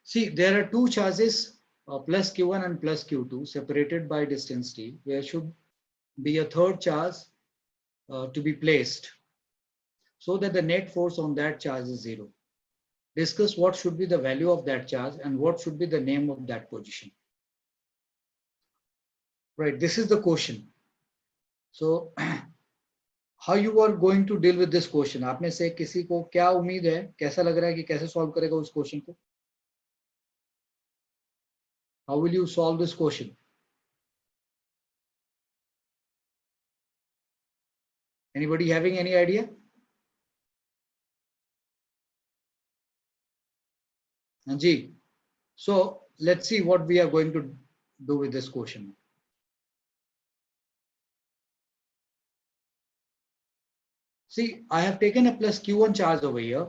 See, there are two charges, plus q1 and plus q2, separated by distance d. There should be a third charge to be placed so that the net force on that charge is zero. Discuss what should be the value of that charge and what should be the name of that position. Right, this is the question. So how you are going to deal with this question? आप में से किसी को क्या उम्मीद है, कैसा लग रहा है कि कैसे सॉल्व करेगा उस क्वेश्चन को? How will you solve this question? Anybody having any idea? Anji, so let's see what we are going to do with this question. See, I have taken a plus q1 charge over here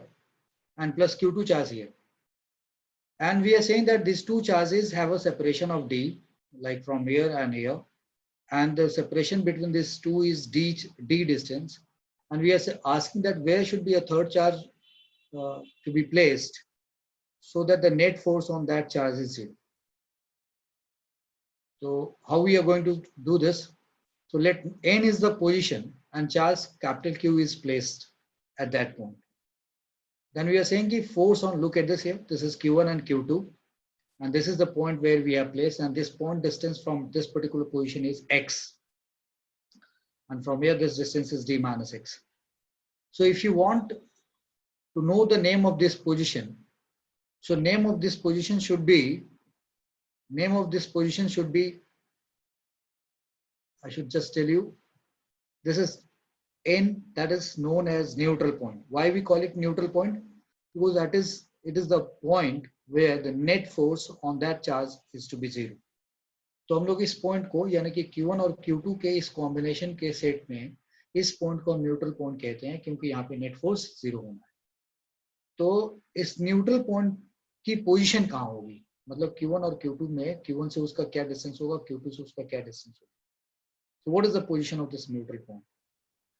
and plus q2 charge here. And we are saying that these two charges have a separation of d, like from here and here. And the separation between these two is d distance. And we are asking that where should be a third charge to be placed so that the net force on that charge is zero. So how we are going to do this? So let n is the position and charge capital Q is placed at that point. Then we are saying कि force on, look at this here, this is Q1 and Q2, and this is the point where we are placed, and this point distance from this particular position is x, and from here this distance is d minus x. So if you want to know the name of this position, so name of this position should be, I should just tell you, this is n, that is known as neutral point. Why we call it neutral point? Because it is the point where the net force on that charge is to be zero. तो हम लोग इस point को, यानी कि Q1 और Q2 के इस कॉम्बिनेशन के सेट में इस पॉइंट को न्यूट्रल पॉइंट कहते हैं, क्योंकि यहाँ पे नेट फोर्स जीरो होना है. तो इस न्यूट्रल पॉइंट की पोजीशन कहाँ होगी, मतलब Q1 और Q2 में Q1 से उसका क्या डिस्टेंस होगा, Q2 से उसका क्या डिस्टेंस होगा. So what is the position of this neutral point?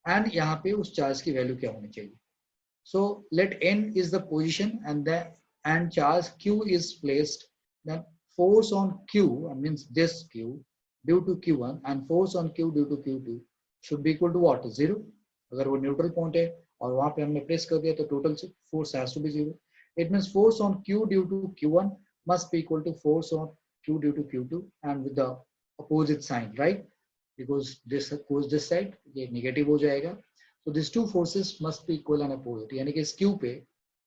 And यहाँ पे उस चार्ज की वैल्यू क्या होनी चाहिए. So let n is the position and charge q is placed. Then force on q, means this q due to q1 and force on q due to q2 should be equal to what? Zero. अगर वो neutral point है और वहाँ पे हमने place कर दिया तो total force has to be zero. It means force on q due to q1 must be equal to force on q due to q2 and with the opposite sign, right? Because this goes this side, ये negative हो जाएगा. So these two forces must be equal and opposite. यानी कि इस Q पे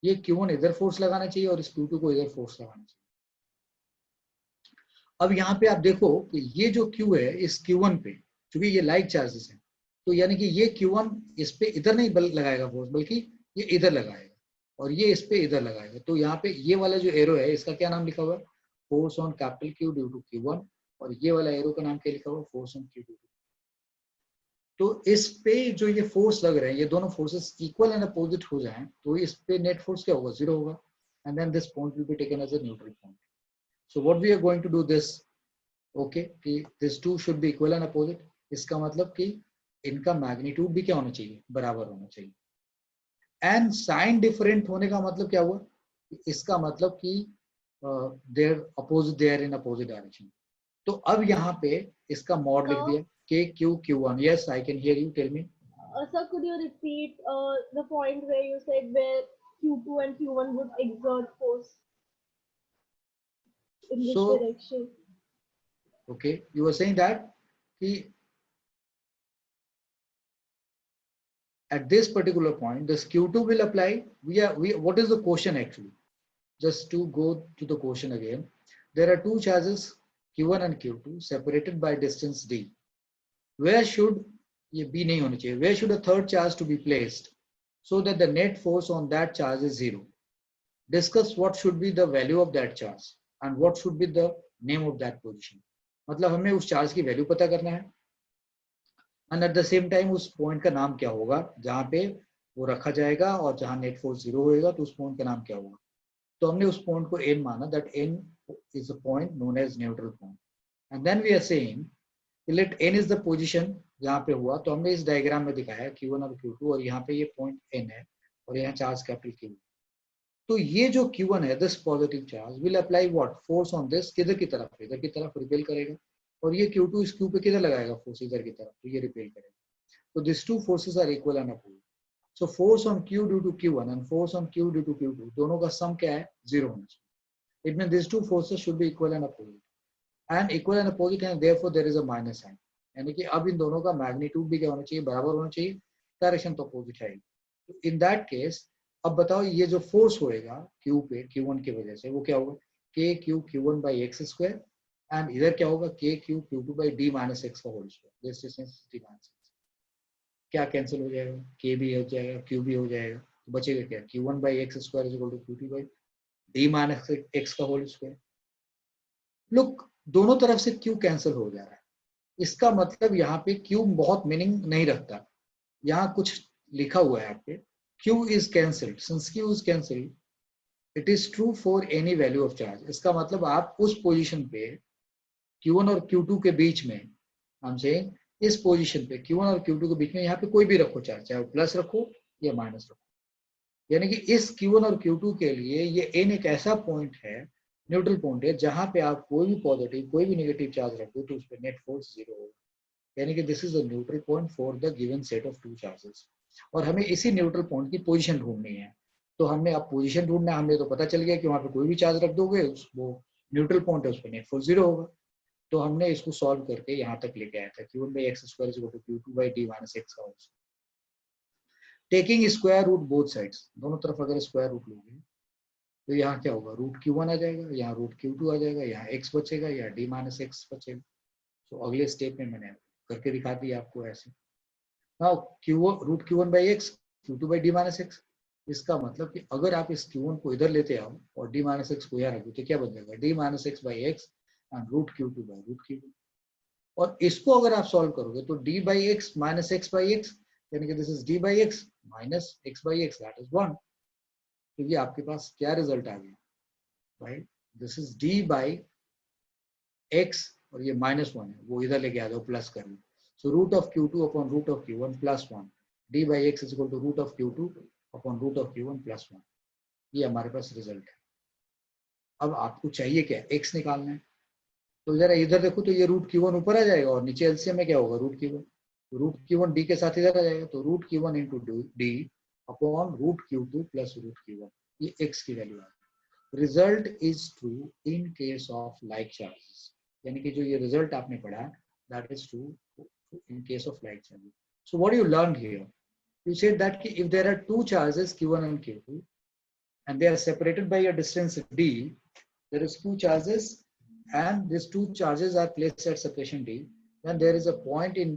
ये Q1 इधर force लगाना चाहिए और इस Q2 को इधर फोर्स लगाना चाहिए. अब यहाँ पे आप देखो कि ये जो Q है इस Q1 पे, क्योंकि ये लाइक चार्जेस हैं, तो यानी कि ये Q1 इस पे इधर नहीं लगाएगा फोर्स, बल्कि ये इधर लगाएगा और ये इस पे इधर लगाएगा. तो यहाँ पे ये वाला जो एरो है इसका क्या नाम लिखा हुआ है, force on capital Q due to Q1, और ये वाला एरो का नाम क्या लिखा हुआ है, फोर्स ऑन Q2. तो इस पे जो ये फोर्स लग रहे हैं, ये दोनों फोर्सेस इक्वल एंड अपोजिट हो जाएं तो इस पे नेट फोर्स क्या होगा, जीरो होगा. And then this point will be taken as a neutral point. So what we are going to do this, okay, कि this two should be equal and opposite. इसका मतलब कि इनका मैग्नीट्यूड भी क्या होना चाहिए, बराबर होना चाहिए. एंड साइन डिफरेंट होने का मतलब क्या हुआ, इसका मतलब कि they're opposite, they're in opposite direction. तो अब यहाँ पे इसका मॉड लिख दिया K Q Q1. Yes, I can hear you. Tell me. Sir, could you repeat the point where you said where Q2 and Q1 would exert force in this direction? Okay, you were saying that at this particular point, this Q2 will apply. What is the quotient actually? Just to go to the quotient again, there are two charges Q1 and Q2 separated by distance d. Where should ये B नहीं होनी चाहिए, where should a third charge to be placed so that the net force on that charge is zero. Discuss what should be the value of that charge and what should be the name of that position. मतलब हमें उस charge की value पता करना है and at the same time उस point का नाम क्या होगा जहाँ पे वो रखा जाएगा, और जहाँ नेट फोर्स जीरो होएगा तो उस पॉइंट का नाम क्या होगा. तो हमने उस पॉइंट को n माना, that n is a point known as neutral point. And then we are saying let n is the position जहाँ पे हुआ, तो हमने इस डायग्राम में दिखाया Q1 और Q2, और यहाँ पे ये पॉइंट n है और यहाँ चार्ज कैपिटल Q. तो ये जो Q1 है, this positive charge will apply what, force on this, किधर की तरफ, इधर की तरफ रिपेल करेगा, और ये Q2 इस Q पे किधर लगाएगा फोर्स, इधर की तरफ, तो ये रिपेल करेगा. So these two forces are equal and opposite. So force on Q due to Q1 and force on Q due to Q2, दोनों का सम क्या है, 0 होना चाहिए. It means these two forces should be equal and opposite. And equal and opposite, and therefore there is a minus sign. यानी कि अब इन दोनों का मैग्नीट्यूड भी क्या होना चाहिए, बराबर होना चाहिए, डायरेक्शन तो अपोजिट है. इन दैट केस अब बताओ ये जो फोर्स होएगा Q पे Q1 की वजह से, वो क्या होगा, K Q Q1 by x square, and इधर क्या होगा, K Q Q2 by d minus x का whole square. This distance d minus x. क्या कैंसिल हो जाएगा, K भी हो जाएगा, Q भी हो जाएगा, तो बचेगा क्या, Q1 by x square is equal to Q2 by d minus x का होल स्क्वायर. लुक, दोनों तरफ से Q कैंसिल हो जा रहा है. इसका मतलब यहाँ पे Q बहुत मीनिंग नहीं रखता. यहाँ कुछ लिखा हुआ है यहाँ पे, Q is cancelled. Since Q is cancelled, it is true for any value of charge. इसका मतलब आप उस पोजीशन पे Q1 और Q2 के बीच में, हम से इस पोजीशन पे Q1 और Q2 के बीच में यहाँ पे कोई भी रखो चार्ज, चाहे प्लस रखो या माइनस रखो, यानी कि इस Q1 और Q2 के लिए ये n एक ऐसा पॉइंट है, न्यूट्रल पॉइंट है, जहां पे आप कोई भी पॉजिटिव कोई भी नेगेटिव चार्ज रख दो तो उस पर नेट फोर्स 0 होगा. यानी कि this is the neutral point for the given set of two charges. और हमें इसी न्यूट्रल पॉइंट की पोजीशन ढूंढनी है. तो हमने अब पोजीशन ढूंढना है, हमें तो पता चल गया कि वहां पे कोई भी चार्ज रख दोगे वो न्यूट्रल पॉइंट है, उस पर नेट फोर्स 0 होगा. तो हमने इसको सॉल्व करके यहाँ तक लेके आया था, Q1 by x square is equal to Q2 by d minus x का whole square. Taking square root both sides, दोनों तरफ अगर स्क्वायर रूट लोगे तो यहाँ क्या होगा, रूट Q1 आ जाएगा, यहाँ रूट Q2 आ जाएगा, यहाँ x बचेगा, यहाँ d minus x बचेगा. तो अगले स्टेप में मैंने करके दिखा दिया आपको ऐसे. Now root Q1 by x, Q2 by d minus x. इसका मतलब कि अगर आप इस Q1 को इधर लेते आओ और d minus x को यहाँ रख दो तो क्या बन जाएगा, d minus x by x and root Q2 by root Q2. और इसको अगर आप सॉल्व करोगे तो d by x minus x by x, यानी कि this is d by x minus x by x, that is 1. तो ये आपके पास क्या रिजल्ट आ गया, right, this is d by x और ये -1 है, वो इधर लेके आ जाओ, प्लस कर लो. So root of Q2 upon root of Q1 plus 1, d by x is equal to root of Q2 upon root of Q1 plus 1. ये हमारे पास रिजल्ट है. अब आपको चाहिए क्या, x निकालना है. तो जरा इधर देखो, तो ये रूट Q1 ऊपर आ जाएगा और नीचे एलसीएम में क्या होगा, रूट Q1 d के साथ इधर आ जाएगा, तो root Q1 into d upon root Q2 plus root Q1, ये x की वैल्यू है. Result is true in case of like charges, यानी कि जो ये रिजल्ट आपने पढ़ा, that is true in case of like charges. So what you learned here, you said that if there are two charges Q1 and Q2 and they are separated by a distance d, there is two charges and these two charges are placed at separation d, then there is a point in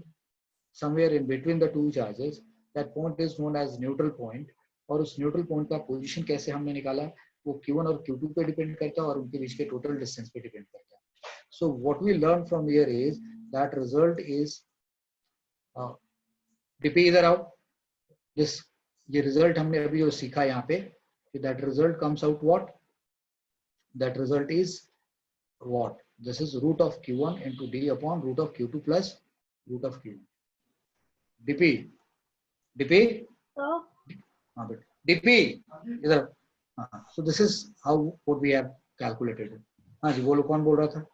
somewhere in between the two charges, that point is known as neutral point. और उस neutral point का position कैसे हमने निकाला, वो Q1 और Q2 पे depend करता है और उनके बीच के total distance पे डिपेंड करता है. So what we learn from here is that result is DP इधर आओ, this ये रिजल्ट हमने अभी जो सीखा यहाँ पे, that result comes out what, that result is what, this is root of Q1 into d upon root of Q2 plus root of Q1. DP DP इधर. So this is how what we have calculated. हाँ जी, बोलो, कौन बोल रहा था?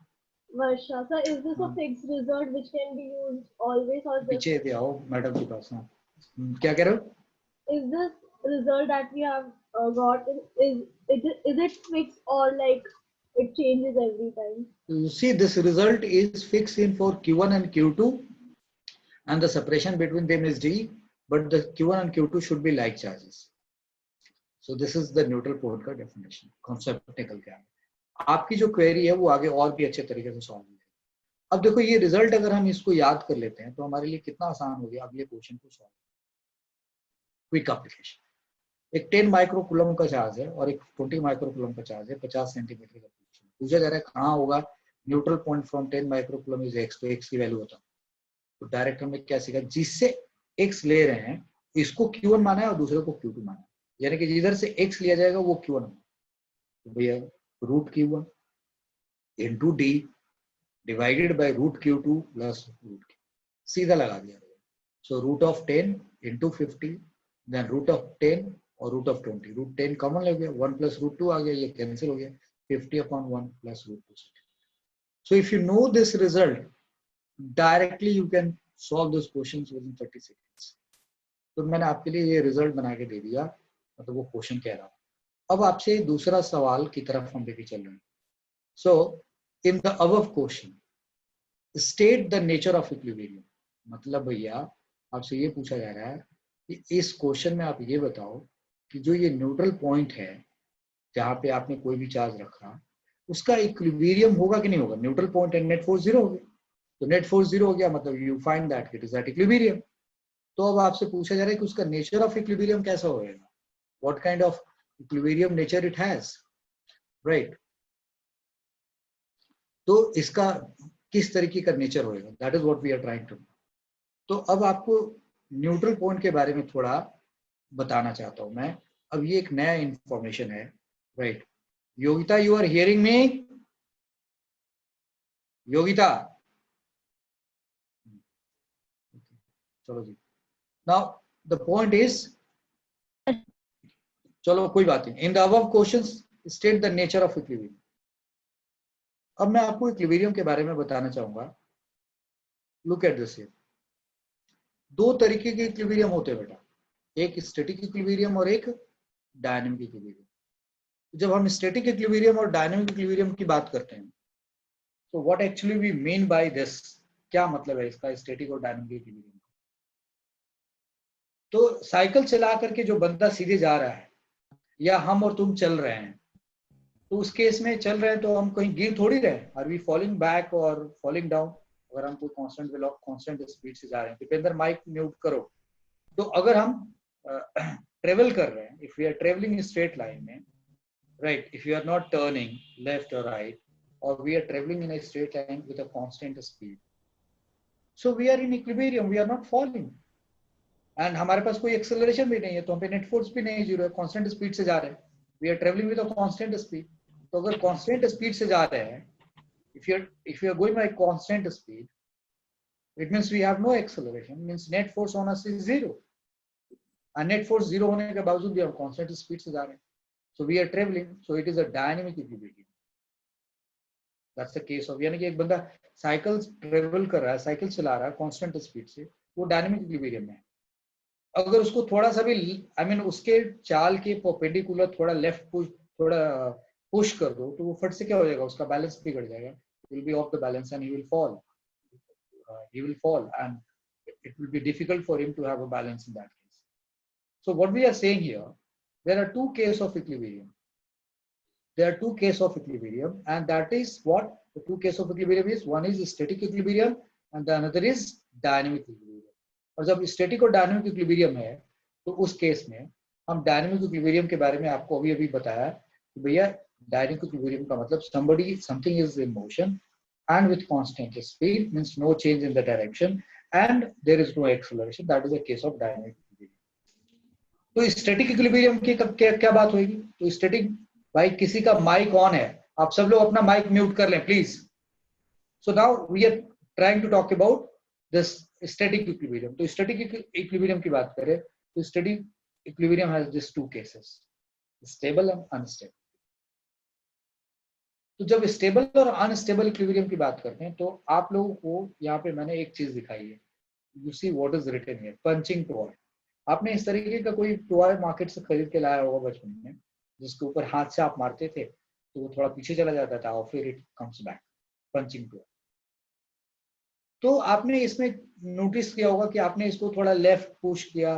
Varsha, sir, is this a fixed result which can be used always or just? पीछे दे आओ madam के पास. हाँ, क्या कह रहे हो? Is this result that we have got, is it fixed or like it changes every time? You see, this result is fixed in for Q1 and Q2 and the separation between them is d, but the Q1 and Q2 should be like charges. So this is the neutral point का definition, concept निकल के आया. आपकी जो query है वो आगे और भी अच्छे तरीके से सॉल्व होगी. अब देखो, ये रिजल्ट अगर हम इसको याद कर लेते हैं तो हमारे लिए कितना आसान हो गया अगले क्वेश्चन को सॉल्व. Quick application. एक 10 माइक्रोकूलम का चार्ज है और एक 20 माइक्रोकूलम का चार्ज है, 50 सेंटीमीटर का पोजीशन. पूछा जा रहा है कहाँ होगा neutral point from 10 microcoulomb is x, तो x की वैल्यू होता. तो डायरेक्ट हमने क्या सीखा, जिससे x ले रहे हैं इसको Q1 माना है और दूसरे को Q2 माना है, यानी कि जिधर से x लिया जाएगा वो Q1 होगा. तो भैया root Q1 into d divided by root Q2 plus root Q, सीधा लगा दिया. So root of 10 into 50, then root of 10 और √20, √10 कॉमन ले गया, 1 + √2 आ गया, ये कैंसिल हो गया, 50/1 + √2. So if you know this result, directly you can solve those questions within 30 seconds. तो मैंने आपके लिए ये रिजल्ट बना के दे दिया, मतलब वो क्वेश्चन कह रहा. अब आपसे दूसरा सवाल की तरफ हम लेके चल रहे हैं. So in the above question, state the nature of equilibrium. मतलब भैया आपसे ये पूछा जा रहा है कि इस क्वेश्चन में आप ये बताओ कि जो ये न्यूट्रल पॉइंट है जहाँ पे आपने कोई भी चार्ज रखा, उसका इक्विलिब्रियम होगा कि नहीं होगा. Neutral point and net force 0 हो गया, तो नेट फोर्स 0 हो गया, मतलब you find that it is at equilibrium. तो अब आपसे पूछा जा रहा है कि उसका नेचर ऑफ इक्विलिब्रियम कैसा होगा, what kind of equilibrium nature it has, right. तो इसका किस तरीके का नेचर होगा, that is what we are trying to. तो अब आपको न्यूट्रल पॉइंट के बारे में थोड़ा बताना चाहता हूं मैं. अब ये एक नया इंफॉर्मेशन है, right. Yogita, you are hearing me? Yogita, चलो जी. नाउ द पॉइंट इज, चलो कोई बात नहीं, in the above questions state the nature of equilibrium. अब मैं आपको इक्विलिब्रियम के बारे में बताना चाहूंगा. Look at this here. दो तरीके के इक्विलिब्रियम होते हैं बेटा, एक स्टैटिक इक्विलिब्रियम और एक डायनामिक इक्विलिब्रियम. जब हम स्टैटिक इक्विलिब्रियम और डायनामिक इक्विलिब्रियम की बात करते हैं, तो what actually we mean by this, क्या मतलब है इसका स्टैटिक और डायनामिक इक्विलिब्रियम. तो साइकिल चला करके जो बंदा सीधे जा रहा है, या हम और तुम चल रहे हैं, तो उस केस में चल रहे हैं तो हम कहीं गिर थोड़ी रहे. आर वी फॉलिंग बैक और फॉलिंग डाउन? अगर हम कोई कांस्टेंट कांस्टेंट स्पीड से जा रहे हैं, दीपेंद्र माइक म्यूट करो. तो अगर हम ट्रेवल कर रहे हैं, if we are travelling in straight line में, right, if you are not turning left और राइट, और we are travelling in a straight line with a constant speed, so we are in equilibrium, we are not falling. And हमारे पास कोई acceleration भी नहीं है, तो हम पे नेट फोर्स भी नहीं, जीरो है, कांस्टेंट स्पीड से जा रहे हैं. We are travelling with a constant speed. तो अगर कांस्टेंट स्पीड से जा रहे हैं, if you are going by constant speed, it means we have no acceleration, means net force on us is zero. And net force zero होने के बावजूद भी हम constant speed से जा रहे हैं, so we are traveling, so it is a dynamic equilibrium. That's the case of, यानी कि एक बंदा साइकिल ट्रेवल कर रहा है, साइकिल चला रहा है कांस्टेंट स्पीड से, वो डायनामिक इक्विलिब्रियम में है. अगर उसको थोड़ा सा भी उसके चाल के परपेंडिकुलर थोड़ा लेफ्ट पुश, थोड़ा पुश कर दो, तो वो फट से क्या हो जाएगा, उसका बैलेंस बिगड़ जाएगा, will be off the balance and he will fall, and it will be difficult for him to have a balance in that case. So what we are saying here, there are two cases of equilibrium. And that is what the two cases of equilibrium is. One is static equilibrium and the another is dynamic equilibrium. और जब static और dynamic equilibrium है, तो उस case में हम dynamic equilibrium के बारे में आपको अभी बताया कि भैया डायनामिक इक्विलिब्रियम का मतलब something is in motion and with constant speed, means no change in the direction and there is no acceleration. That is a case of dynamic equilibrium. तो स्टैटिक इक्विलिब्रियम की क्या बात होगी. तो स्टैटिक, भाई किसी का माइक ऑन है, आप सब लोग अपना माइक म्यूट कर लें please. So now we are trying to talk about this static equilibrium. तो स्टैटिक इक्विलिब्रियम की बात करें तो static equilibrium has this two cases, stable and unstable. तो जब स्टेबल और अनस्टेबल इक्विलिब्रियम की बात करते हैं, तो आप लोगों को यहाँ पे मैंने एक चीज दिखाई है. You see what is written here, punching toy. आपने इस तरीके का कोई टॉय मार्केट से खरीद के लाया होगा बचपन में, जिसके ऊपर हाथ से आप मारते थे तो वो थोड़ा पीछे चला जाता था और फिर it comes back, punching toy. तो आपने इसमें नोटिस किया होगा कि आपने इसको थोड़ा लेफ्ट पुश किया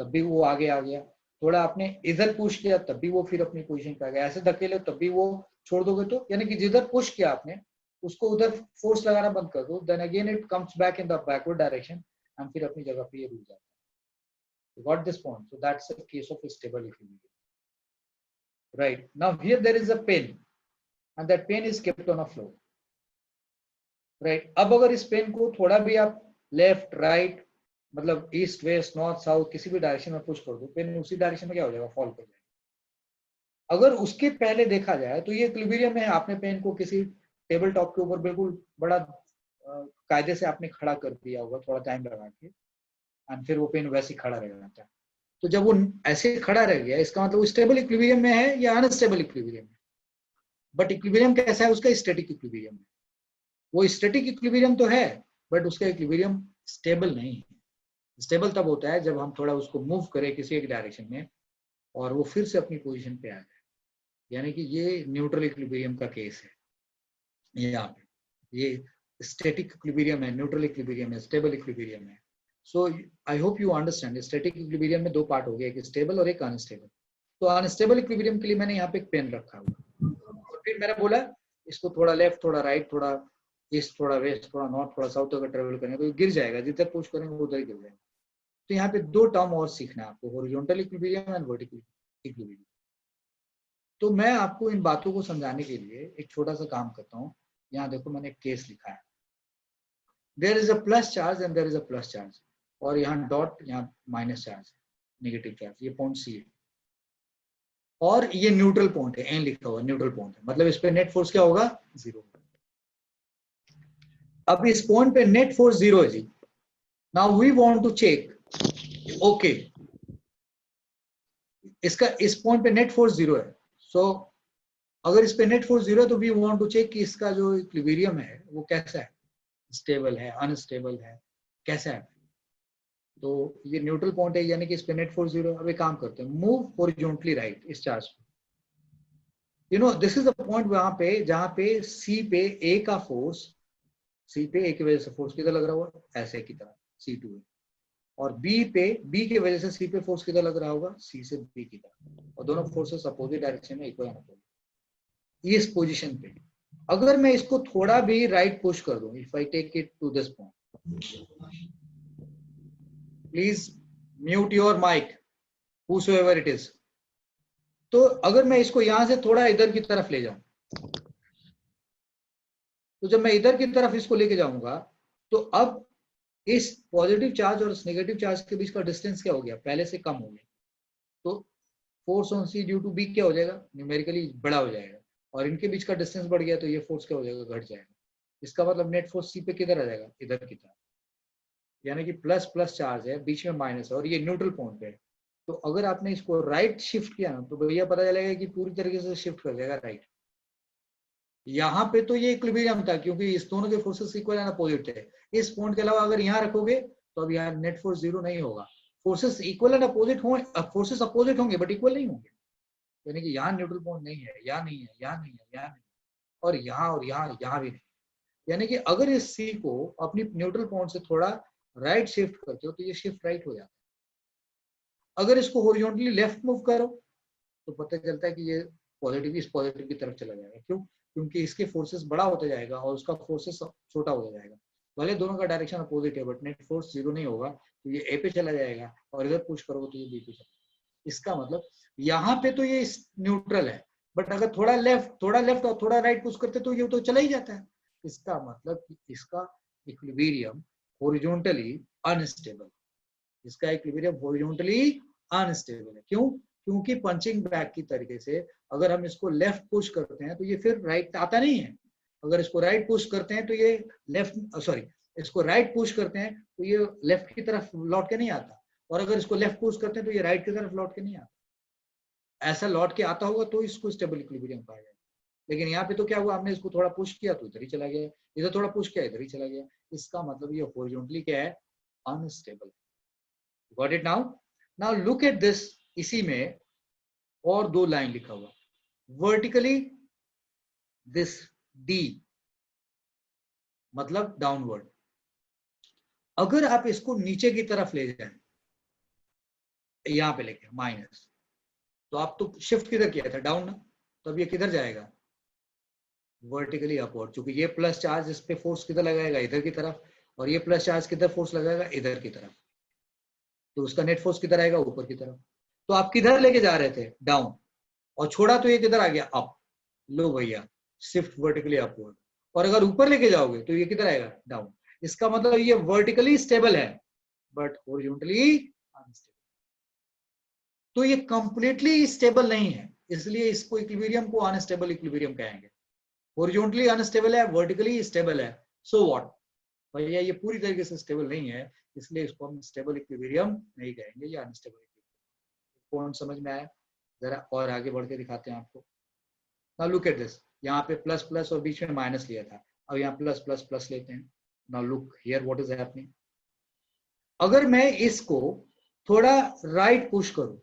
तब भी वो आगे आ गया, थोड़ा आपने इधर पुश किया तब भी वो फिर अपनी पोजीशन पे आ गया, ऐसे धकेले तब भी वो छोड़ दोगे. तो यानी कि जिधर पुश किया आपने उसको उधर फोर्स लगाना बंद कर दो, then again it comes back in the backward direction and फिर अपनी जगह पे ये रुक जाता है. Got this point? So that's a case of stable equilibrium. Right now here there is a pen and that pen is kept on a floor. Right, अब अगर इस पेन को थोड़ा भी आप लेफ्ट राइट, मतलब ईस्ट वेस्ट नॉर्थ साउथ किसी भी डायरेक्शन में पुश कर दो, पेन उसी डायरेक्शन में क्या हो जाएगा, फॉल कर जाएगा. अगर उसके पहले देखा जाए तो ये इक्विलिब्रियम में आपने पेन को किसी टेबल टॉप के ऊपर बिल्कुल बड़ा कायदे से आपने खड़ा कर दिया होगा थोड़ा टाइम लगा के, एंड फिर वो पेन वैसे ही खड़ा रह जाता है. तो जब वो ऐसे खड़ा रह गया, इसका मतलब वो स्टेबल इक्विलिब्रियम में है या अनस्टेबल इक्विलिब्रियम में। बट इक्विलिब्रियम कैसा है उसका? स्टैटिक इक्विलिब्रियम है। वो स्टैटिक इक्विलिब्रियम तो है बट उसका इक्विलिब्रियम स्टेबल नहीं है। स्टेबल तब होता है जब हम थोड़ा उसको मूव करें किसी एक डायरेक्शन में और वो फिर से अपनी पोजीशन पे आ जाए, यानी कि ये न्यूट्रल इक्विलिब्रियम का केस है। यहाँ पे ये स्टैटिक इक्विलिब्रियम है, न्यूट्रल इक्विलिब्रियम है, स्टेबल इक्विलिब्रियम है। So I hope you understand. Static equilibrium में दो पार्ट हो गए, एक स्टेबल और एक अनस्टेबल। तो अनस्टेबल इक्विलिब्रियम के लिए मैंने यहाँ पे एक पेन रखा हुआ और फिर मैंने बोला इसको थोड़ा लेफ्ट, थोड़ा राइट, थोड़ा ईस्ट, थोड़ा वेस्ट, थोड़ा नॉर्थ, थोड़ा साउथ अगर ट्रेवल करेंगे तो गिर जाएगा, जिधर पुश करेंगे उधर गिर जाएगा। तो यहाँ पे दो टर्म और सीखना है आपको, horizontal equilibrium and vertical equilibrium. तो मैं आपको इन बातों को समझाने के लिए एक छोटा सा काम करता हूँ। यहाँ देखो मैंने एक केस लिखा है, there is a plus charge and there is a plus charge, और यहाँ डॉट, यहाँ माइनस चार्ज है, नेगेटिव चार्ज, ये पॉइंट सी है और ये न्यूट्रल पॉइंट है, एन लिखा हुआ न्यूट्रल पॉइंट है, मतलब इस पे नेट फोर्स क्या होगा? 0। अब इस पॉइंट पे नेट फोर्स 0 है जी। Now we want to check, okay इसका इस पॉइंट पे नेट फोर्स 0 है। सो अगर इस पे नेट फोर्स 0 है तो वी वांट टू चेक कि इसका जो इक्विलिब्रियम है वो कैसा है, स्टेबल है, अनस्टेबल है, कैसा है। तो ये न्यूट्रल पॉइंट है, यानी कि इस पे नेट फोर्स 0 है। अब एक काम करते हैं, मूव हॉरिजॉन्टली राइट इस चार्ज पे। You know this is the point वहां पे जहां पे सी पे ए का फोर्स, सी पे ए की वजह से फोर्स किधर लग रहा होगा? ऐसे की तरह C2 है, और बी पे बी की वजह से सी पे फोर्स किधर लग रहा होगा? सी से बी की तरफ, और दोनों फोर्सेस अपोजिट डायरेक्शन में इक्वल अपोजिट। इस पोजीशन पे अगर मैं इसको थोड़ा भी राइट पुश कर दूं, if I take it to this point, please mute your mike whosoever it is। तो अगर मैं इसको यहां से थोड़ा इधर की तरफ ले जाऊं, तो जब मैं इधर की तरफ इसको लेके जाऊंगा तो अब इस पॉजिटिव चार्ज और इस नेगेटिव चार्ज के बीच का डिस्टेंस क्या हो गया? पहले से कम हो गया। तो force on C due to B क्या हो जाएगा? न्यूमेरिकली बड़ा हो जाएगा, और इनके बीच का डिस्टेंस बढ़ गया तो ये फोर्स क्या हो जाएगा? घट जाएगा। इसका मतलब नेट फोर्स सी पे किधर आ जाएगा? इधर की तरफ, यानी कि प्लस प्लस चार्ज है, बीच में माइनस है और ये न्यूट्रल पॉइंट है। तो अगर आपने इसको राइट शिफ्ट किया ना तो भैया पता चलेगा कि पूरी तरीके से शिफ्ट कर जाएगा राइट। यहाँ पे तो ये इक्विलिब्रियम था क्योंकि इस दोनों के फोर्सेस इक्वल एंड अपोजिट है। इस पॉइंट के अलावा अगर यहाँ रखोगे तो अब यहाँ नेट फोर्स 0 नहीं होगा। फोर्सेस इक्वल एंड अपोजिट होंगे, फोर्सेस अपोजिट होंगे बट इक्वल नहीं होंगे, यानी कि यहाँ न्यूट्रल पॉइंट नहीं है, यहाँ नहीं है, यहाँ नहीं है, यहाँ नहीं, और यहाँ भी नहीं। यानी कि अगर इस सी को अपनी न्यूट्रल पॉइंट से थोड़ा राइट शिफ्ट करते हो तो ये शिफ्ट राइट हो जाता है। अगर इसको हॉरिजॉन्टली लेफ्ट मूव करो तो पता चलता है कि ये पॉजिटिव इस पॉजिटिव की तरफ चला जाएगा। क्यों? क्योंकि इसके फोर्सेस बड़ा होता जाएगा और उसका फोर्सेस छोटा होता जाएगा। भले दोनों का डायरेक्शन अपोजिट है बट नेट फोर्स 0 नहीं होगा, तो ये ए पे चला जाएगा और इधर पुश करोगे तो ये बी पे चला जाएगा। इसका मतलब यहाँ पे तो ये न्यूट्रल है, बट अगर थोड़ा लेफ्ट और थोड़ा राइट पुश करते तो ये तो चला ही जाता है। इसका मतलब इसका इक्विलिब्रियम हॉरिजॉन्टली अनस्टेबल, इसका इक्विलिब्रियम हॉरिजॉन्टली अनस्टेबल है। क्यों? क्योंकि पंचिंग बैग की तरीके से अगर हम इसको लेफ्ट पुश करते हैं तो ये फिर राइट आता नहीं है, अगर इसको राइट पुश करते हैं तो ये लेफ्ट, सॉरी इसको राइट पुश करते हैं तो ये लेफ्ट की तरफ लौट के नहीं आता, और अगर इसको लेफ्ट पुश करते हैं तो ये राइट की तरफ लौट के नहीं आता। ऐसा लौट के आता होगा तो इसको स्टेबल इक्विलिब्रियम कहा जाएगा। लेकिन यहाँ पे तो क्या हुआ, हमने इसको थोड़ा पुश किया तो इधर ही चला गया, इधर थोड़ा पुश किया इधर ही चला गया। इसका मतलब ये हॉरिजॉन्टली क्या है? Unstable. Got it now? Now look at this, इसी में और दो लाइन लिखा हुआ वर्टिकली, दिस डी मतलब डाउनवर्ड। अगर आप इसको नीचे की तरफ ले जाएं, यहां पे लेके माइनस, तो आप तो शिफ्ट किधर किया था? डाउन ना, तो अब ये किधर जाएगा? Vertically upward. क्योंकि ये प्लस चार्ज इस पे फोर्स किधर लगाएगा? इधर की तरफ, और ये प्लस चार्ज किधर फोर्स लगाएगा? इधर की तरफ। तो उसका नेट फोर्स किधर आएगा? ऊपर की तरफ। तो आप किधर लेके जा रहे थे? डाउन, और छोड़ा तो ये किधर आ गया? अप। लो भैया, शिफ्ट वर्टिकली अपवर्ड। और अगर ऊपर लेके जाओगे तो ये किधर आएगा? डाउन। इसका मतलब ये वर्टिकली स्टेबल है बट हॉरिजॉन्टली अनस्टेबल। तो ये कंप्लीटली स्टेबल नहीं है, इसलिए इसको इक्विलिब्रियम को अनस्टेबल इक्विलिब्रियम कहेंगे। हॉरिजॉन्टली अनस्टेबल है, वर्टिकली स्टेबल है, सो व्हाट भैया, ये पूरी तरीके से स्टेबल नहीं है, इसलिए इसको हम स्टेबल इक्विलिब्रियम नहीं कहेंगे, या अनस्टेबल इक्विलिब्रियम। पॉइंट समझ में आया? जरा और आगे बढ़ के दिखाते हैं आपको। नाउ लुक एट दिस, यहाँ पे प्लस प्लस और बीच में माइनस लिया था, अब यहाँ प्लस प्लस प्लस लेते हैं। Now look here what is happening. अगर मैं इसको थोड़ा राइट पुश करूं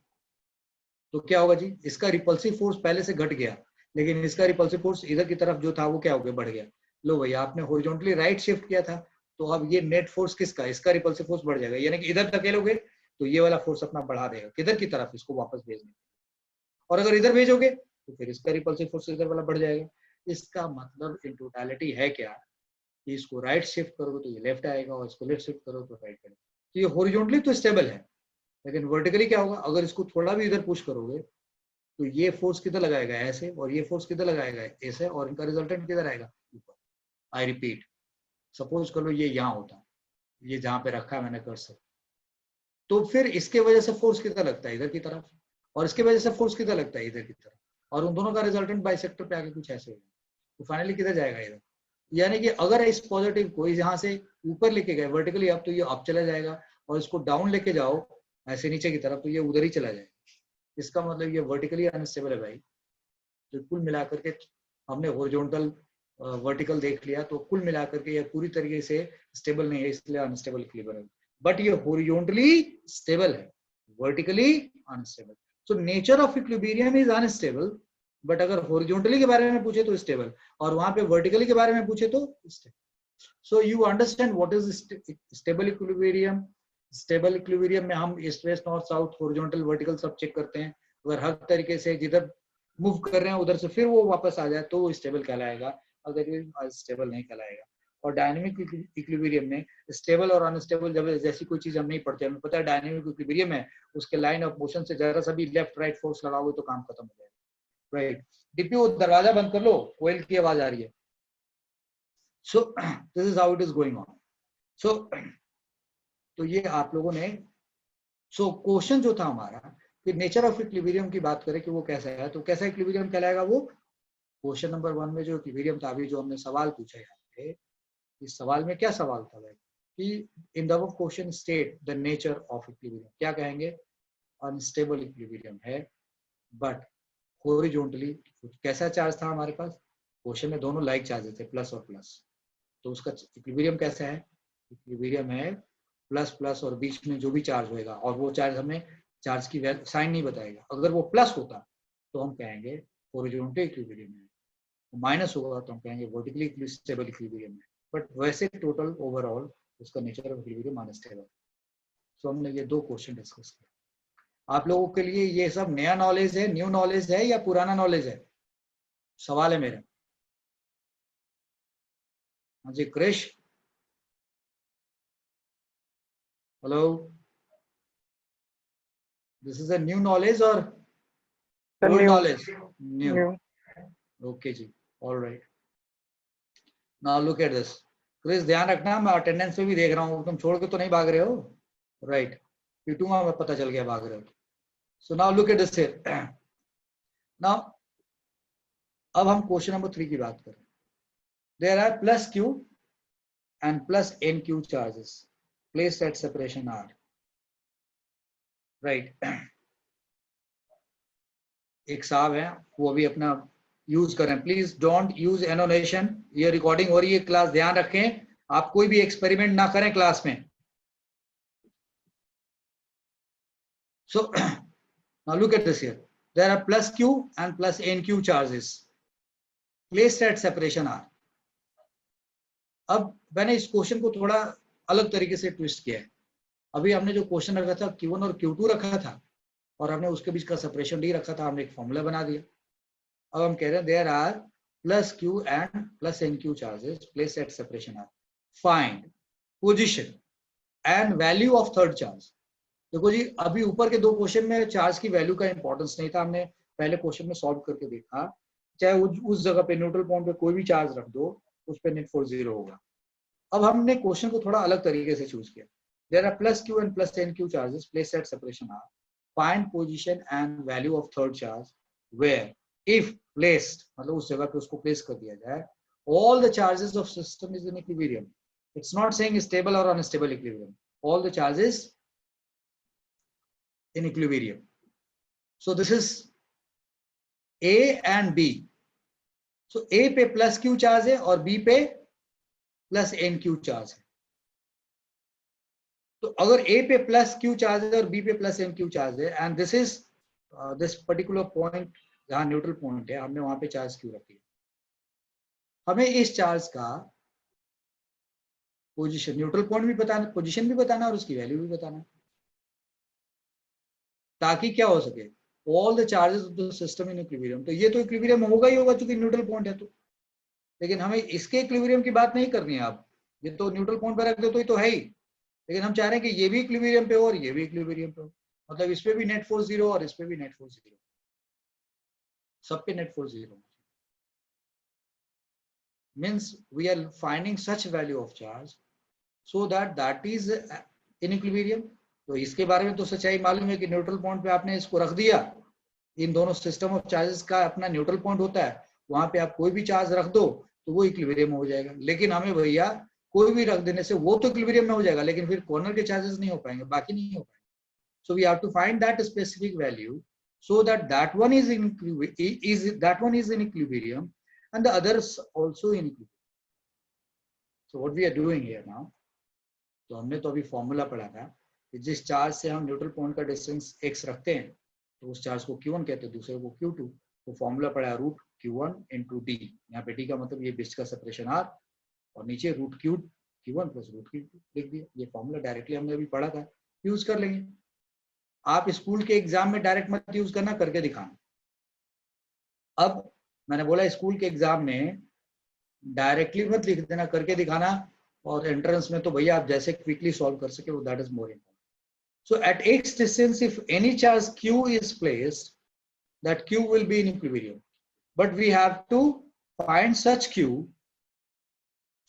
तो क्या होगा जी? इसका रिपल्सिव फोर्स पहले से घट गया, लेकिन इसका रिपल्सिव फोर्स इधर की तरफ जो था वो क्या हो गया? बढ़ गया। लो भैया, आपने हॉरिजॉन्टली राइट शिफ्ट किया था, तो अब ये नेट फोर्स किसका? इसका रिपल्सिव फोर्स बढ़ जाएगा, यानी कि इधर धकेलोगे तो ये वाला फोर्स अपना बढ़ा देगा, किधर की तरफ? इसको वापस भेजने। और अगर इधर भेजोगे तो फिर इसका रिपल्सिव फोर्स इधर वाला बढ़ जाएगा। इसका मतलब इन टोटलिटी है क्या कि इसको राइट शिफ्ट करोगे तो ये लेफ्ट आएगा, और इसको लेफ्ट शिफ्ट करोगे तो राइट आएगा। तो ये हॉरिजॉन्टली तो स्टेबल है, लेकिन वर्टिकली क्या होगा? अगर इसको थोड़ा भी इधर पुश करोगे तो ये फोर्स किधर लगाएगा? ऐसे, और ये फोर्स किधर लगाएगा? ऐसे, और इनका रिजल्टेंट किधर आएगा? ऊपर। आई रिपीट, सपोज कर लो ये यहाँ होता, ये जहां पे रखा है मैंने कर्सर, तो फिर इसके वजह से फोर्स किधर लगता है? इधर की तरफ, और इसके वजह से फोर्स किधर लगता है? इधर की तरफ, और उन दोनों का रिजल्टेंट बाइसेक्टर पे आके कुछ ऐसे होगा, तो फाइनली किधर जाएगा? इधर। यानी कि अगर इस पॉजिटिव को यहाँ से ऊपर लेके गए वर्टिकली अप, तो ये अप चला जाएगा, और इसको डाउन लेके जाओ ऐसे नीचे की तरफ, तो ये उधर ही चला जाएगा। इसका मतलब ये वर्टिकली अनस्टेबल है भाई। तो कुल मिलाकर के हमने हॉरिजॉन्टल वर्टिकल देख लिया, तो कुल मिलाकर के ये पूरी तरीके से स्टेबल नहीं है, इसलिए अनस्टेबल इक्विलिब्रियम है। बट ये हॉरिजॉन्टली स्टेबल है, vertically unstable. So nature of equilibrium is unstable, but अगर हॉरिजॉन्टली के बारे में पूछे तो स्टेबल, और वहां पे वर्टिकली के बारे में पूछे तो stable. So you understand what is stable equilibrium. Stable equilibrium में हम east west north south horizontal vertical सब चेक करते हैं। अगर हर तरीके से जिधर मूव कर रहे हैं उधर से फिर वो वापस आ जाए तो वो स्टेबल कहलाएगा, अगर स्टेबल नहीं कहलाएगा। और डायनेमिक इक्विलिब्रियम में स्टेबल और अनस्टेबल जब जैसी कोई चीज हम नहीं पढ़ते, हमें पता है डायनेमिक इक्विलिब्रियम है, उसके लाइन ऑफ मोशन से जरा सा भी लेफ्ट राइट फोर्स लगाओगे तो काम खत्म हो जाएगा। राइट डीपी, वो दरवाजा बंद कर लो, कोयल की आवाज आ रही है। So this is how it is going on. So तो ये आप लोगों ने, सो क्वेश्चन जो था हमारा कि नेचर ऑफ इक्विलिब्रियम की बात करें कि वो कैसा है, तो कैसा इक्विलिब्रियम कहलाएगा? वो क्वेश्चन नंबर 1 में जो इक्विलिब्रियम था, अभी जो हमने सवाल पूछा यहाँ पे, इस सवाल में क्या सवाल था भाई कि इन the above question state the nature of equilibrium. क्या कहेंगे? अनस्टेबल इक्विलिब्रियम है, बट हॉरिजॉन्टली। कैसा चार्ज था हमारे पास? क्वेश्चन में दोनों लाइक चार्जेस थे, प्लस और प्लस, तो उसका इक्विलिब्रियम कैसा है? इक्विलिब्रियम है प्लस प्लस और बीच में जो भी चार्ज होएगा, और वो चार्ज हमें चार्ज की साइन नहीं बताएगा। अगर वो प्लस होता तो हम कहेंगे हॉरिजॉन्टल इक्विलिब्रियम है, माइनस होगा तो हम कहेंगे वर्टिकली स्टेबल इक्विलिब्रियम है। बट वैसे टोटल ओवरऑल उसका नेचर ऑफ इक्विलिब्रियम अनस्टेबल। सो हमने ये 2 क्वेश्चन डिस्कस किया। आप लोगों के लिए ये सब नया नॉलेज है, न्यू नॉलेज है, या पुराना नॉलेज है? सवाल है मेरा। हाँ जी Krish, hello, this is a new knowledge और ओल्ड नॉलेज? न्यू। ओके जी, alright. Now look at this. Kris ध्यान रखना, मैं अटेंडेंस पे भी देख रहा हूँ, तुम छोड़ के तो नहीं भाग रहे हो? राइट, पीटूंगा मैं, पता चल गया भाग रहे हो। So now look at this here. Now अब हम क्वेश्चन नंबर 3 की बात करें। There are plus Q and plus N Q charges placed at separation R. Right, एक साहब है, वो अभी अपना यूज करें, प्लीज डोंट यूज एनोनेशन। ये रिकॉर्डिंग हो रही है, क्लास ध्यान रखें, आप कोई भी एक्सपेरिमेंट ना करें क्लास में। So now look at this here, there are plus Q and plus N Q charges placed at separation R. अब मैंने इस क्वेश्चन को थोड़ा अलग तरीके से ट्विस्ट किया है। अभी हमने जो क्वेश्चन रखा था Q1 और Q2 रखा था, और हमने उसके बीच का सेपरेशन डी रखा था, हमने एक फॉर्मूला बना दिया। अब हम कह रहे हैं there are plus Q and plus N Q charges placed at separation R, find position and value of third charge. देखो जी, अभी ऊपर के 2 क्वेश्चन में चार्ज की वैल्यू का इंपॉर्टेंस नहीं था, हमने पहले क्वेश्चन में सॉल्व करके देखा, चाहे उस जगह पे न्यूट्रल पॉइंट पे कोई भी चार्ज रख दो, उस पे नेट फोर्स 0 होगा। अब हमने क्वेश्चन को थोड़ा अलग तरीके से चूज किया। There are plus Q and plus N Q charges placed at separation R, find position and value of third charge where if placed, मतलब उस जगह पे उसको प्लेस कर दिया जाए, all the charges of system is in equilibrium. It's not saying stable or unstable equilibrium. All the charges in equilibrium. So this is A and B. So A पे plus Q charge है और B पे plus NQ charge है. तो अगर A पे plus Q charge है और B पे प्लस NQ चार्ज है, and this is this particular point जहां न्यूट्रल पॉइंट है, हमने वहां पे चार्ज Q रखी है. हमें इस चार्ज का पोजीशन, न्यूट्रल पॉइंट भी बताना, पोजीशन भी बताना और उसकी वैल्यू भी बताना, ताकि क्या हो सके, all the charges of the system in equilibrium. तो ये तो इक्विलिब्रियम होगा ही होगा क्योंकि न्यूट्रल पॉइंट है. तो लेकिन हमें इसके इक्विलिब्रियम की बात नहीं करनी है. आप ये तो न्यूट्रल पॉइंट पर रख दो तो है ही, लेकिन हम चाह रहे हैं कि ये भी इक्विलिब्रियम पे हो और ये भी इक्विलिब्रियम पे हो. मतलब इस पे भी नेट फोर्स जीरो और इस पे भी नेट फोर्स जीरो, सब पे net force zero. Means we are finding such value of charge so that is in equilibrium. तो इसके बारे में तो सच्चाई मालूम है कि न्यूट्रल पॉइंट पे आपने इसको रख दिया, इन दोनों सिस्टम ऑफ चार्जेस का अपना न्यूट्रल पॉइंट होता है, वहां पे आप कोई भी चार्ज रख दो तो वो इक्विलिब्रियम हो जाएगा. लेकिन हमें भैया कोई भी रख देने से वो तो इक्विलिब्रियम में हो जाएगा, लेकिन फिर कॉर्नर के चार्जेस नहीं हो पाएंगे, बाकी नहीं हो पाएंगे. So we have to find that specific value so that that one is in equilibrium and the others also in equilibrium. So what we are doing here now, तो हमने तो अभी फॉर्मूला पढ़ा था कि जिस चार्ज से हम न्यूट्रल पॉइंट का डिस्टेंस x रखते हैं तो उस चार्ज को Q1 कहते हैं, दूसरे को Q2. तो फॉर्मूला पढ़ा रूट Q1 इंटू डी. यहाँ पे डी का मतलब ये बीच का सेपरेशन R और नीचे root Q1 plus root Q2 लिख दिया. ये फॉर्मूला डायरेक्टली हमने अभी पढ़ा था, यूज कर लेंगे. आप स्कूल के एग्जाम में डायरेक्ट मत यूज करना, करके दिखाना. अब मैंने बोला स्कूल के एग्जाम में डायरेक्टली मत लिख देना, करके दिखाना. और एंट्रेंस में तो भैया आप जैसे क्विकली सॉल्व कर सके वो, that is more important. So at x distance if any charge q is placed, that q will be in equilibrium, but we have to find such q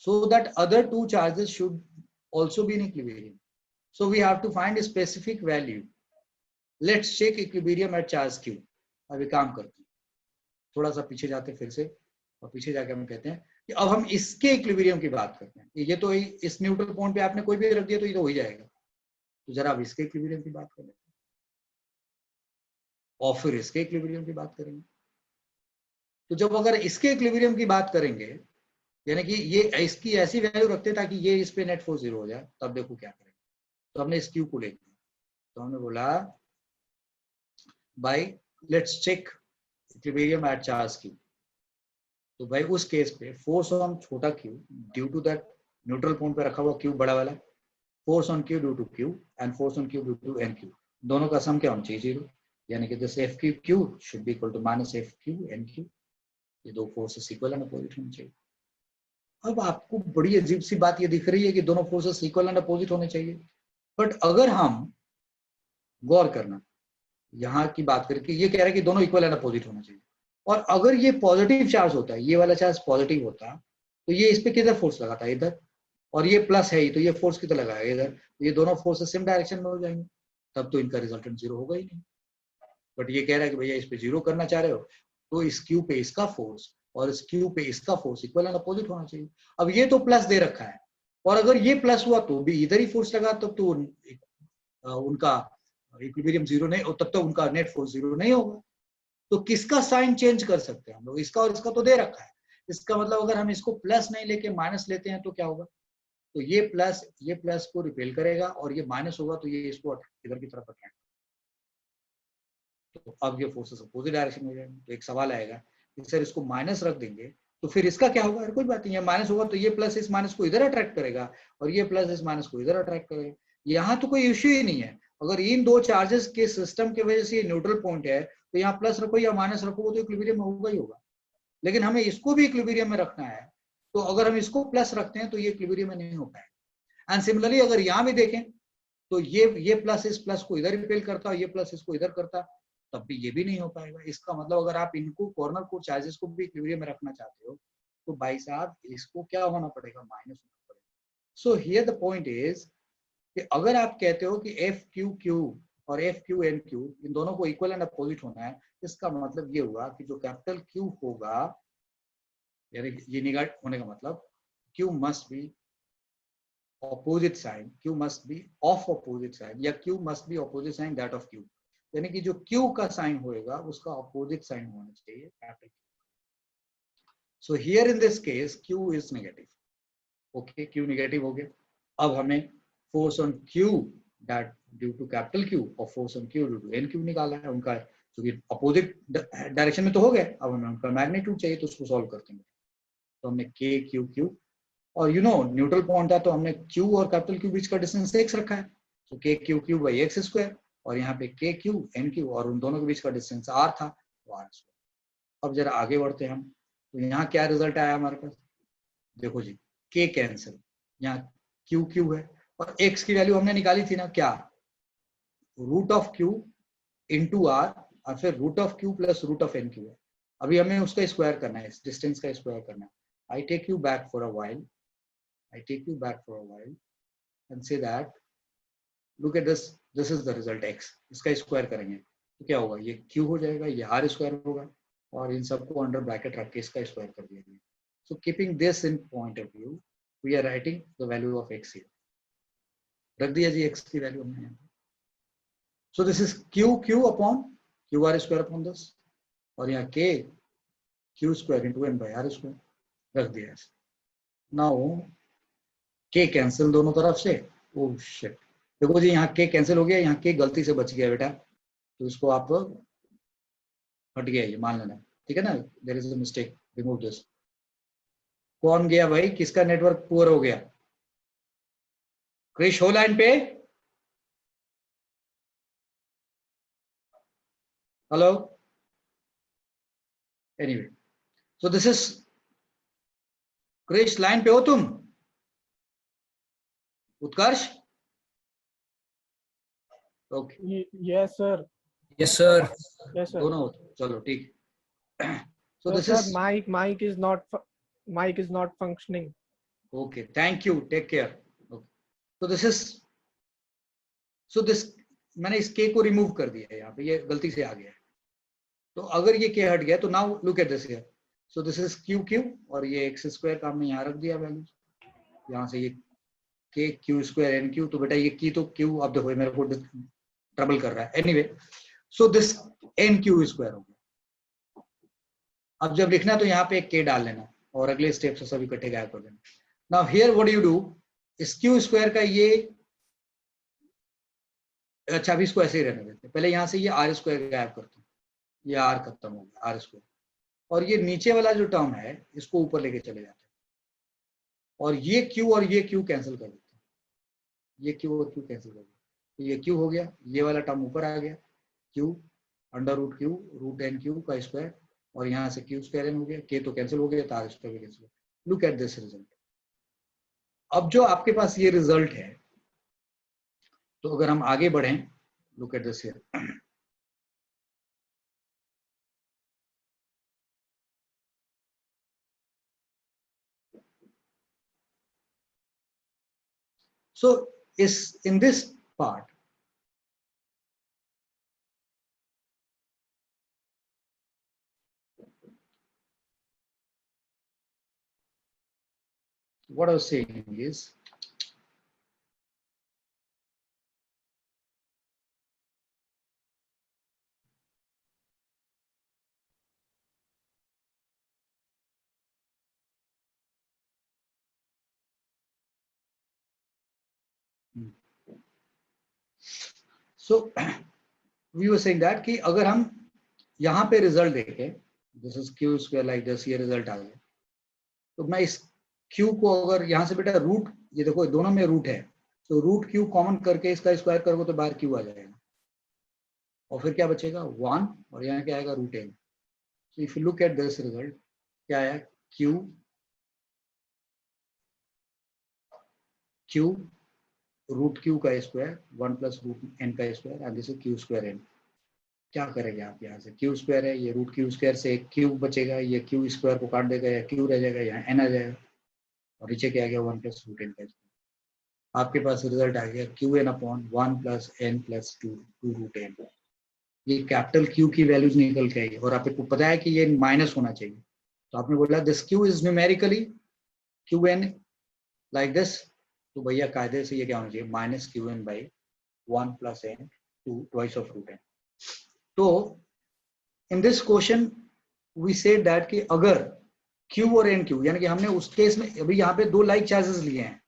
so that other two charges should also be in equilibrium. So we have to find a specific value. Let's check equilibrium at charge q. अभी काम करते हैं, थोड़ा सा पीछे जाते हैं फिर से, और पीछे जाके हम कहते हैं कि अब हम इसके इक्विलिब्रियम की बात करते हैं. ये तो इस न्यूट्रल पॉइंट पे आपने कोई भी रख दिया तो ये तो हो ही जाएगा. तो जरा अब इसके इक्विलिब्रियम की बात कर लेते हैं और फिर इसके इक्विलिब्रियम की बात करेंगे. तो जब अगर इसके इक्विलिब्रियम की बात करेंगे, यानी कि ये इसकी ऐसी वैल्यू रखते हैं ताकि ये इस पे नेट फोर्स जीरो हो जाए, तब देखो क्या करेंगे. तो हमने इस क्यू को ले लिया, तो हमने बोला भाई let's check equilibrium at charge Q. तो भाई उस केस पे फोर्स ऑन छोटा Q due to that neutral point पे रखा हुआ क्यू बड़ा वाला, force on Q due to Q and force on Q due to N Q, दोनों का सम क्या होना चाहिए, जीरो. यानी कि this F Q Q should be equal to minus F Q N Q. ये दो फोर्सेस इक्वल एंड अपोजिट होने चाहिए. अब आपको बड़ी अजीब सी बात ये दिख रही है कि दोनों फोर्सेस इक्वल एंड अपोजिट होने चाहिए, बट अगर हम गौर करना यहाँ की बात करके, ये कह रहा है कि दोनों इक्वल एंड अपोजिट होना चाहिए. और अगर ये पॉजिटिव चार्ज होता है, ये वाला चार्ज पॉजिटिव होता, तो ये इस पे किधर फोर्स लगाता है, इधर. और ये प्लस है ही, तो ये फोर्स किधर लगाएगा, इधर. ये दोनों फोर्सेस सेम डायरेक्शन में हो जाएंगे, तब तो इनका रिजल्टेंट जीरो होगा ही नहीं. बट ये कह रहा है कि भैया इस पे जीरो करना चाह रहे हो तो इस क्यू पे इसका फोर्स और इस क्यू पे इसका फोर्स इक्वल एंड अपोजिट होना चाहिए. अब ये तो प्लस दे रखा है, और अगर ये प्लस हुआ तो भी इधर ही फोर्स लगा, तब तो उनका इक्विलिब्रियम जीरो नहीं, तब तो उनका नेट फोर्स जीरो नहीं होगा. तो किसका साइन चेंज कर सकते हैं हम लोग, इसका और इसका तो दे रखा है. इसका मतलब अगर हम इसको प्लस नहीं लेके माइनस लेते हैं तो क्या होगा, तो ये प्लस को रिपेल करेगा और ये माइनस होगा तो ये इसको इधर की तरफ अट्रैक्ट. तो अब ये फोर्सेस अपोजिट डायरेक्शन में हो जाएंगे. तो एक सवाल आएगा कि सर इसको माइनस रख देंगे तो फिर इसका क्या होगा. कोई बात नहीं है, माइनस होगा तो ये प्लस इस माइनस को इधर अट्रैक्ट करेगा और ये प्लस इस माइनस को इधर अट्रैक्ट करेगा. यहाँ तो कोई इश्यू ही नहीं है. अगर इन दो चार्जेस के सिस्टम की वजह से ये न्यूट्रल पॉइंट है तो यहाँ प्लस रखो या माइनस रखो तो इक्विलिब्रियम में होगा ही होगा. लेकिन हमें इसको भी इक्विलिब्रियम में रखना है, तो अगर हम इसको प्लस रखते हैं तो ये इक्विलिब्रियम में नहीं हो पाएगा. एंड सिमिलरली अगर यहाँ भी देखें तो ये प्लस इस प्लस को इधर रिपेल करता और ये प्लस इसको इधर करता, तब भी ये भी नहीं हो पाएगा. इसका मतलब अगर आप इनको कॉर्नर को चार्जेस को भी इक्विलिब्रियम में रखना चाहते हो तो भाई साहब इसको क्या होना पड़ेगा, माइनस होना पड़ेगा. So here the point is कि अगर आप कहते हो कि एफ क्यू क्यू और F Q N Q in दोनों को इक्वल एंड अपोजिट होना है, इसका मतलब ये हुआ कि जो कैपिटल क्यू होगा, यानी ये निगेटिव होने का मतलब Q must be opposite sign, q must be of opposite sign या q must be opposite sign that of q. यानी कि जो Q का साइन होएगा उसका अपोजिट साइन होना चाहिए capital. So here in this case Q is negative. Okay, Q negative हो गया। अब हमें force on Q that due to capital Q और force on Q due to NQ निकाला है उनका, क्योंकि अपोजिट डायरेक्शन में तो हो गया। अब हमें उनका मैग्नीट्यूड चाहिए तो उसको सॉल्व करते हैं। तो हमने K Q Q और न्यूट्रल पॉइंट था तो हमने Q और कैपिटल Q बीच का डिस्टेंस x रखा है, तो K Q Q by x square, और यहाँ पे K Q N Q और उन दोनों के बीच का डिस्टेंस r था, तो r स्क्वायर। अब जरा आगे बढ़ते हैं हम, तो यहाँ क्या रिजल्ट आया हमारे पास, देखो जी, K कैंसिल, यहाँ Q Q है और x की वैल्यू हमने निकाली थी ना, क्या, root of Q into R और फिर root of Q plus root of NQ है। अभी हमें उसका स्क्वायर करना है, इस डिस्टेंस का स्क्वायर करना है। I take you back for a while. I take you back for a while and say that look at this. This is the result x. इसका स्क्वायर करेंगे तो क्या होगा, ये q हो जाएगा, ये r स्क्वायर होगा और इन सबको अंडर ब्रैकेट रख के इसका स्क्वायर कर दिया गया। So keeping this in point of view, we are writing the value of x here. रख दिया जी x की वैल्यू हमने यहाँ। So this is q upon qr square upon this और यहाँ k q square into n by r square रख दिया है। Now k कैंसिल दोनों तरफ से। ओह शिट, देखो जी यहाँ k कैंसिल हो गया, यहाँ k गलती से बच गया बेटा, तो इसको आप हट गया, ये मान लेना, ठीक है ना, there is a mistake, remove this. कौन गया भाई, किसका नेटवर्क पुअर हो गया, क्रिश हो लाइन पे, hello, anyway, so this is Krish, line पे हो तुम, Utkarsh, okay, Yes, sir. Yes, sir. Yes, sir. दोनों हो, चलो ठीक। So No, this sir. Is Mic is not functioning. Okay, thank you, take care. So this is, so this, मैंने इस k को रिमूव कर दिया है यहाँ पे, ये गलती से आ गया है, तो अगर ये k हट गया तो now look at this here, so this is q और ये x स्क्वायर का हमने यहाँ रख दिया वैल्यू, यहाँ से ये k q square n q, तो बेटा ये की तो q, अब देखो मेरे को ट्रबल कर रहा है, anyway, so this n q square हो गया। अब जब लिखना है तो यहाँ पे एक k डाल लेना और अगले स्टेप से सब इकट्ठे गायब कर देना। Now here what you do, इस q स्क्वायर का ये, अच्छा अभी इसको ऐसे ही रहने देते, पहले यहाँ से ये r स्क्वायर गायब करते हैं, ये r खत्म हो गया, r स्क्वायर, और ये नीचे वाला जो टर्म है इसको ऊपर लेके चले जाते हैं और ये q और ये q कैंसिल कर देते हैं, ये q और q कैंसिल कर देते हैं, तो ये q हो गया, ये वाला टर्म ऊपर आ गया, q under root q root N q का स्क्वायर, और यहाँ से q स्क्वायर एन हो गया, k तो कैंसिल हो गया, तो r स्क्वायर भी कैंसिल हो गया। Look at this result. अब जो आपके पास ये रिजल्ट है, तो अगर हम आगे बढ़ें, look at this here, so is in this part, what I was saying is, so we were saying that कि अगर हम यहाँ पे रिजल्ट देखें, this is q square like this, ये रिजल्ट आ गया, तो मैं इस q को अगर यहाँ से बेटा रूट, ये देखो दोनों में रूट है, तो रूट q कॉमन करके इसका स्क्वायर करोगे तो बाहर q आ जाएगा, और फिर क्या बचेगा 1, और यहाँ क्या आएगा root n। So if you look at this result, क्या आया, q रूट q का स्क्वायर 1 प्लस रूट n का square, and this is q square n। क्या करेंगे आप, यहाँ से q स्क्वायर है, ये रूट q स्क्वायर से एक q बचेगा, ये q स्क्वायर को काट देगा, या q रह जाएगा, यहाँ n आ जाएगा, और नीचे क्या आ गया 1 प्लस रूट n का स्क्वायर। आपके पास रिजल्ट आ गया qn upon 1 plus n plus 2 root n। ये कैपिटल Q की वैल्यूज निकल के आई, और आपको पता है कि ये माइनस होना चाहिए, तो आपने बोला this q is numerically qn like this, तो भैया कायदे से ये क्या होना चाहिए, minus qn by 1 plus n to twice of root n। तो in this question we said that कि अगर Q और NQ, यानी कि हमने उस केस में अभी यहाँ पे दो लाइक चार्जेस लिए हैं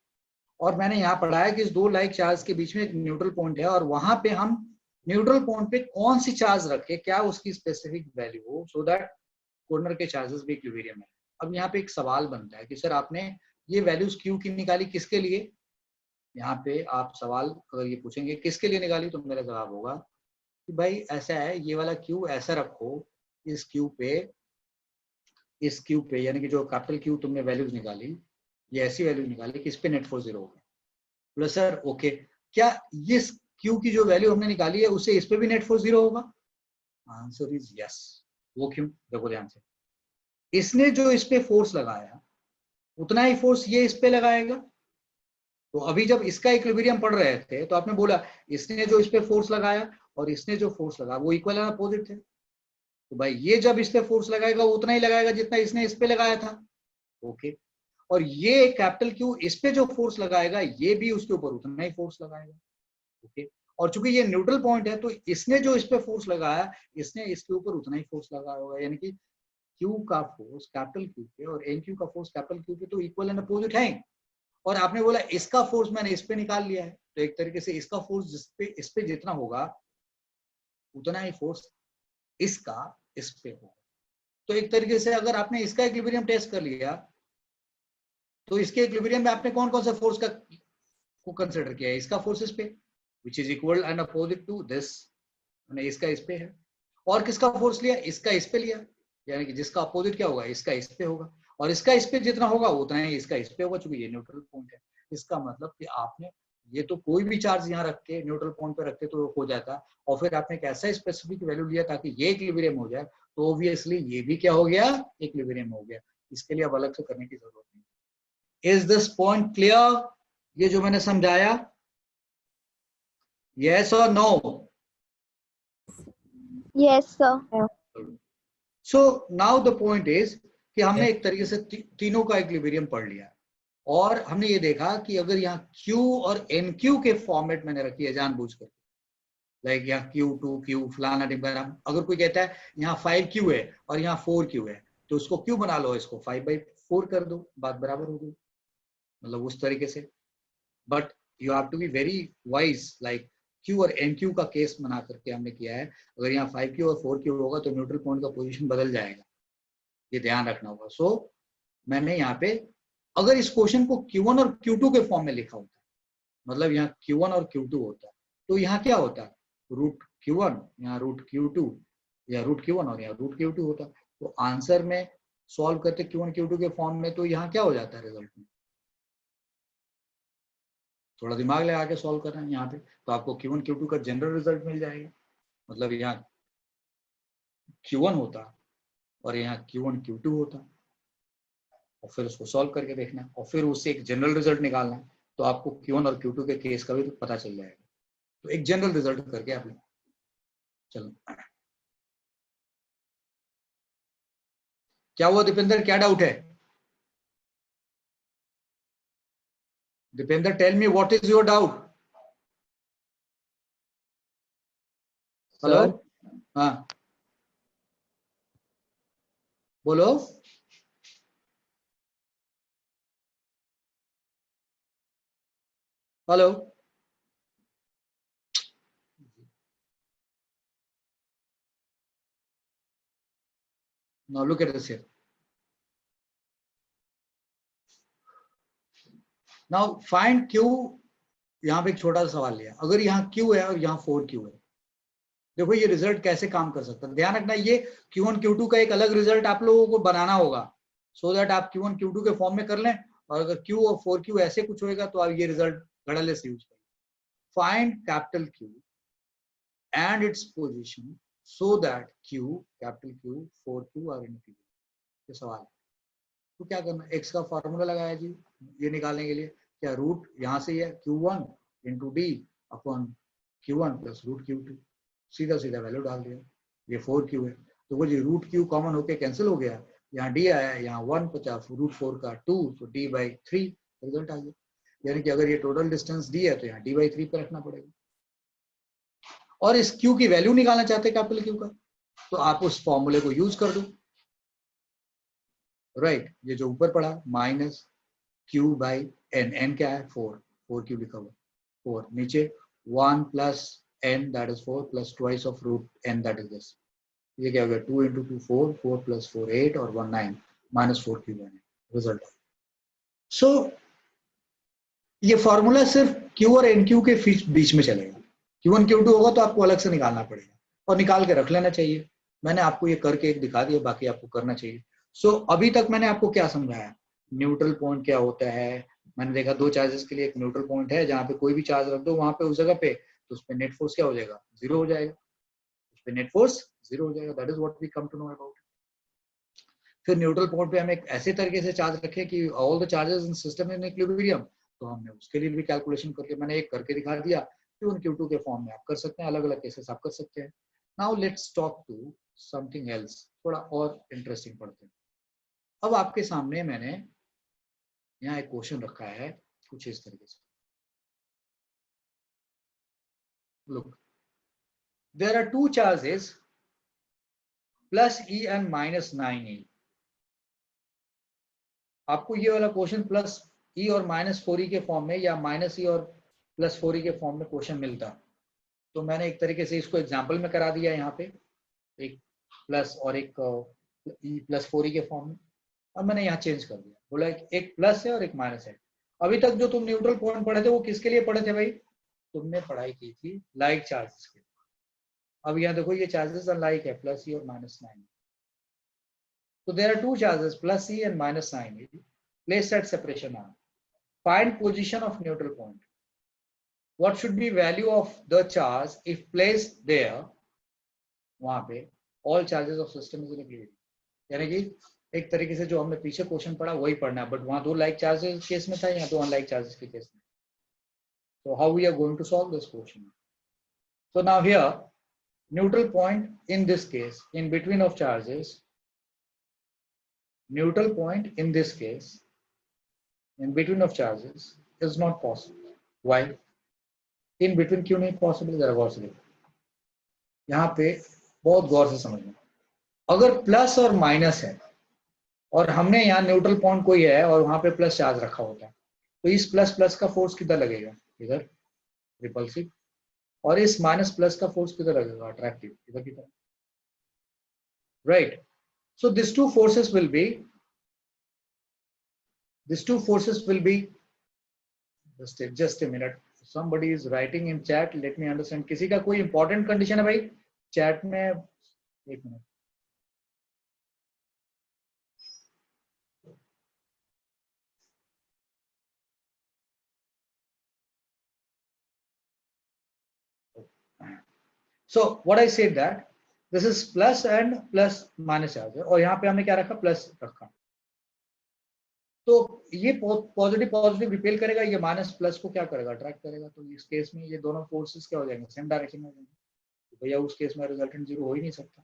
और मैंने यहाँ पढ़ाया कि इस दो लाइक चार्ज के बीच में एक न्यूट्रल पॉइंट है और वहां पे हम न्यूट्रल पॉइंट पे कौन सी चार्ज रखे, क्या उसकी स्पेसिफिक वैल्यू हो, सो दैट कॉर्नर के चार्जेस भी इक्विलिब्रियम है। अब यहाँ पे एक सवाल बनता है कि सर आपने ये वैल्यूज Q की निकाली किसके लिए? यहाँ पे आप सवाल अगर ये पूछेंगे किसके लिए निकाली, तो मेरा जवाब होगा कि भाई ऐसा है, ये वाला Q ऐसा रखो, इस Q पे यानी कि जो कैपिटल Q तुमने वैल्यूज निकाली, ये ऐसी वैल्यू निकाली कि इस पे नेट फोर्स 0 होगा। बोला सर ओके, क्या ये Q की जो वैल्यू हमने निकाली है उससे इस पे भी नेट फोर्स 0 होगा? Answer is yes. वो क्यों? देखो ध्यान से, इसने जो इस पे फोर्स लगाया उतना ही फोर्स ये इस पे लगाएगा। तो अभी जब इसका इक्विलिब्रियम पढ़ रहे थे तो आपने बोला इसने जो इस पे फोर्स लगाया और इसने जो फोर्स लगाया वो इक्वल एंड अपोजिट थे। तो भाई ये जब इस पे फोर्स लगाएगा वो उतना ही लगाएगा जितना इसने इस पे लगाया था। ओके, और ये कैपिटल Q इस पे जो फोर्स लगाएगा ये भी उसके ऊपर उतना ही फोर्स लगाएगा। ओके, और चूंकि ये न्यूट्रल पॉइंट है तो इसने जो इस पे फोर्स लगाया इसने इसके ऊपर उतना ही फोर्स लगाया होगा, यानी कि Q का फोर्स कैपिटल Q पे और NQ का फोर्स कैपिटल Q पे तो इक्वल एंड अपोजिट है। और आपने बोला इसका फोर्स मैंने इस पे निकाल लिया है, तो एक तरीके से इसका फोर्स इस पे जितना होगा उतना ही फोर्स इसका इस पे होगा। तो एक तरीके से अगर आपने इसका इक्विलिब्रियम टेस्ट कर लिया तो इसके इक्विलिब्रियम में आपने कौन कौन सा फोर्स का को कंसीडर किया है? इसका फोर्स इस पे which is equal and opposite to this, मैंने इसका इस पे है। और किसका फोर्स लिया? इसका इस पे लिया, यानी कि जिसका अपोजिट क्या होगा? इसका इस पे होगा, और इसका इस पे जितना होगा उतना ही इसका इस पे होगा, चूंकि ये न्यूट्रल पॉइंट है। इसका मतलब कि आपने ये तो कोई भी चार्ज यहाँ रख के न्यूट्रल पॉइंट पे रखते तो हो जाता, और फिर आपने एक ऐसा स्पेसिफिक वैल्यू लिया ताकि ये इक्विलिब्रियम हो जाए, तो ऑब्वियसली ये भी क्या हो गया? इक्विलिब्रियम हो गया। इसके लिए अब अलग से करने की जरूरत नहीं। Is this point clear? ये जो मैंने समझाया, यस और no? Yes, sir. So now the point is कि हमने एक तरीके से तीनों का इक्विलिब्रियम पढ़ लिया और हमने ये देखा कि अगर यहाँ Q और NQ के फॉर्मेट मैंने रखी है जानबूझकर, लाइक यहाँ Q2 Q फलाना डिब्बा, अगर कोई कहता है यहाँ 5Q है और यहाँ 4Q है तो उसको Q बना लो, इसको 5/4 कर दो, बात बराबर हो गई, मतलब उस तरीके से। But you have to be very wise, like Q और NQ का केस बना करके हमने किया है। अगर यहाँ 5Q और 4Q होगा तो न्यूट्रल पॉइंट का पोजीशन बदल जाएगा, ये ध्यान रखना होगा। सो मैंने यहाँ पे अगर इस क्वेश्चन को Q1 और Q2 के फॉर्म में लिखा होता है, मतलब यहाँ Q1 और Q2 होता है, तो यहाँ क्या होता है? रूट Q1 यहाँ रूट Q2 या रूट Q1 और यहाँ रूट Q2 होता। तो आंसर में सॉल्व करते Q1 Q2 के फॉर्म में, तो यहाँ क्या हो जाता है रिजल्ट में? थोड़ा दिमाग लगा के सॉल्व करना है यहाँ पे, तो आपको Q1 Q2 का जनरल रिजल्ट मिल जाएगा। मतलब यहाँ Q1 होता और यहाँ Q1 Q2 होता, और फिर उसको सॉल्व करके देखना और फिर उससे एक जनरल रिजल्ट निकालना है, तो आपको Q1 और Q2 के केस का भी पता चल जाएगा। तो एक जनरल रिजल्ट करके आप चलो, क्या हुआ दीपेंद्र, क्या डाउट है? Dipendra tell me what is your doubt? Hello, हाँ बोलो। Hello, now look at this here. Now find Q। यहाँ पे एक छोटा सा सवाल लिया, अगर यहाँ Q है और यहाँ 4Q है, देखो ये रिजल्ट कैसे काम कर सकता है। ध्यान रखना, ये Q1 Q2 का एक अलग रिजल्ट आप लोगों को बनाना होगा, सो दैट आप Q1 Q2 के फॉर्म में कर लें, और अगर Q और 4Q ऐसे कुछ होएगा तो आप ये रिजल्ट घड़ल्ले से यूज करें। Find capital Q and its position so that Q, capital Q, 4Q are in equilibrium। ये सवाल है, तो क्या करना? x का फॉर्मूला लगाया जी ये निकालने के लिए, क्या रूट यहाँ से है Q1 into D upon Q1 plus root Q2, सीधा सीधा वैल्यू डाल दिया, ये 4Q है, तो वो जी रूट Q कॉमन होके कैंसिल हो गया, यहाँ d आया, यहाँ 1 50 रूट 4 का 2, तो d/3 रिजल्ट आ गया। यानी कि अगर ये टोटल डिस्टेंस d है तो यहाँ d/3 पे रखना पड़ेगा। और इस क्यू की वैल्यू निकालना चाहते हैं कैपिटल क्यू का, तो आप उस फॉर्मूले को यूज कर दो, राइट। ये जो ऊपर पड़ा minus Q by N, N क्या है 4, 4 क्यू लिखा हुआ 4, नीचे 1 plus N that is 4 plus twice of root N that is this, ये क्या हो गया 2 इंटू 2 4, 4 प्लस 4 8 और 1 9 माइनस 4 क्यू एन रिजल्ट। सो ये फॉर्मूला सिर्फ क्यू और एन क्यू के बीच में चलेगा, Q1 Q2 होगा तो आपको अलग से निकालना पड़ेगा और निकाल के रख लेना चाहिए। मैंने आपको ये करके एक दिखा दिया, बाकी आपको करना चाहिए। सो अभी तक मैंने आपको क्या समझाया, न्यूट्रल पॉइंट क्या होता है। मैंने देखा दो चार्जेस के लिए एक न्यूट्रल पॉइंट है, जहाँ पे कोई भी चार्ज रख दो वहां पे उस जगह पे, तो उस पर नेट फोर्स क्या हो जाएगा, जीरो हो जाएगा, उस पर नेट फोर्स जीरो हो जाएगा। That is what we come to know about. फिर न्यूट्रल पॉइंट पे हम एक ऐसे तरीके से चार्ज रखे कि all the charges in system in equilibrium, तो हमने उसके लिए भी कैलकुलेशन करके मैंने एक करके दिखा दिया। Q1 Q2 के फॉर्म में आप कर सकते हैं, अलग अलग केसेस आप कर सकते हैं। Now let's talk to something else, थोड़ा और इंटरेस्टिंग पढ़ते हैं। अब आपके सामने मैंने यहाँ एक क्वेश्चन रखा है कुछ इस तरीके से, look there are two charges plus E and minus 9E। आपको ये वाला क्वेश्चन प्लस E और माइनस 4E के फॉर्म में या माइनस E और प्लस 4E के फॉर्म में क्वेश्चन मिलता, तो मैंने एक तरीके से इसको एग्जाम्पल में करा दिया यहाँ पे, एक प्लस और एक E प्लस 4E के फॉर्म में। अब मैंने यहाँ चेंज कर दिया, बोला एक प्लस है और एक माइनस है। अभी तक जो तुम न्यूट्रल पॉइंट पढ़े थे वो किसके लिए पढ़े थे भाई, तुमने पढ़ाई की थी लाइक चार्जेस के। अब यहाँ देखो ये चार्जेस अनलाइक है, प्लस E और minus 9। So there are two charges plus E and minus 9 placed at separation arm. Find position of neutral point. What should be value of the charge if placed there? वहां पे all charges of system is in equilibrium. यानी कि एक तरीके से जो हमने पीछे क्वेश्चन पढ़ा वही पढ़ना है, बट वहां दो लाइक चार्जेस केस में था, यहाँ दो अनलाइक चार्जेस के केस में। So how we are going to solve this question? So now here neutral point in this case in between of charges, neutral point in this case in between of charges is not possible. Why? In between क्यों नहीं possible, जरा गौर से देखो, यहाँ पे बहुत गौर से समझना। अगर प्लस और माइनस है और हमने यहाँ न्यूट्रल पॉइंट कोई है और वहां पे प्लस चार्ज रखा होता है, तो इस प्लस प्लस का फोर्स किधर लगेगा, इधर रिपल्सिव, और इस माइनस प्लस का फोर्स किधर लगेगा, अट्रैक्टिव, इधर की तरफ, right. So this two forces will be just a minute, somebody is writing in chat, let me understand। किसी का कोई इंपॉर्टेंट कंडीशन है भाई चैट में, एक minute. So what I said that this is plus and plus minus charge, और यहाँ पे हमने क्या रखा, प्लस रखा, तो ये पॉजिटिव पॉजिटिव रिपेल करेगा, ये माइनस प्लस को क्या करेगा, अट्रैक्ट करेगा। तो इस केस में ये दोनों फोर्सेस क्या हो जाएंगे, सेम डायरेक्शन में हो जाएंगे, तो भैया उस केस में रिजल्टेंट जीरो हो ही नहीं सकता।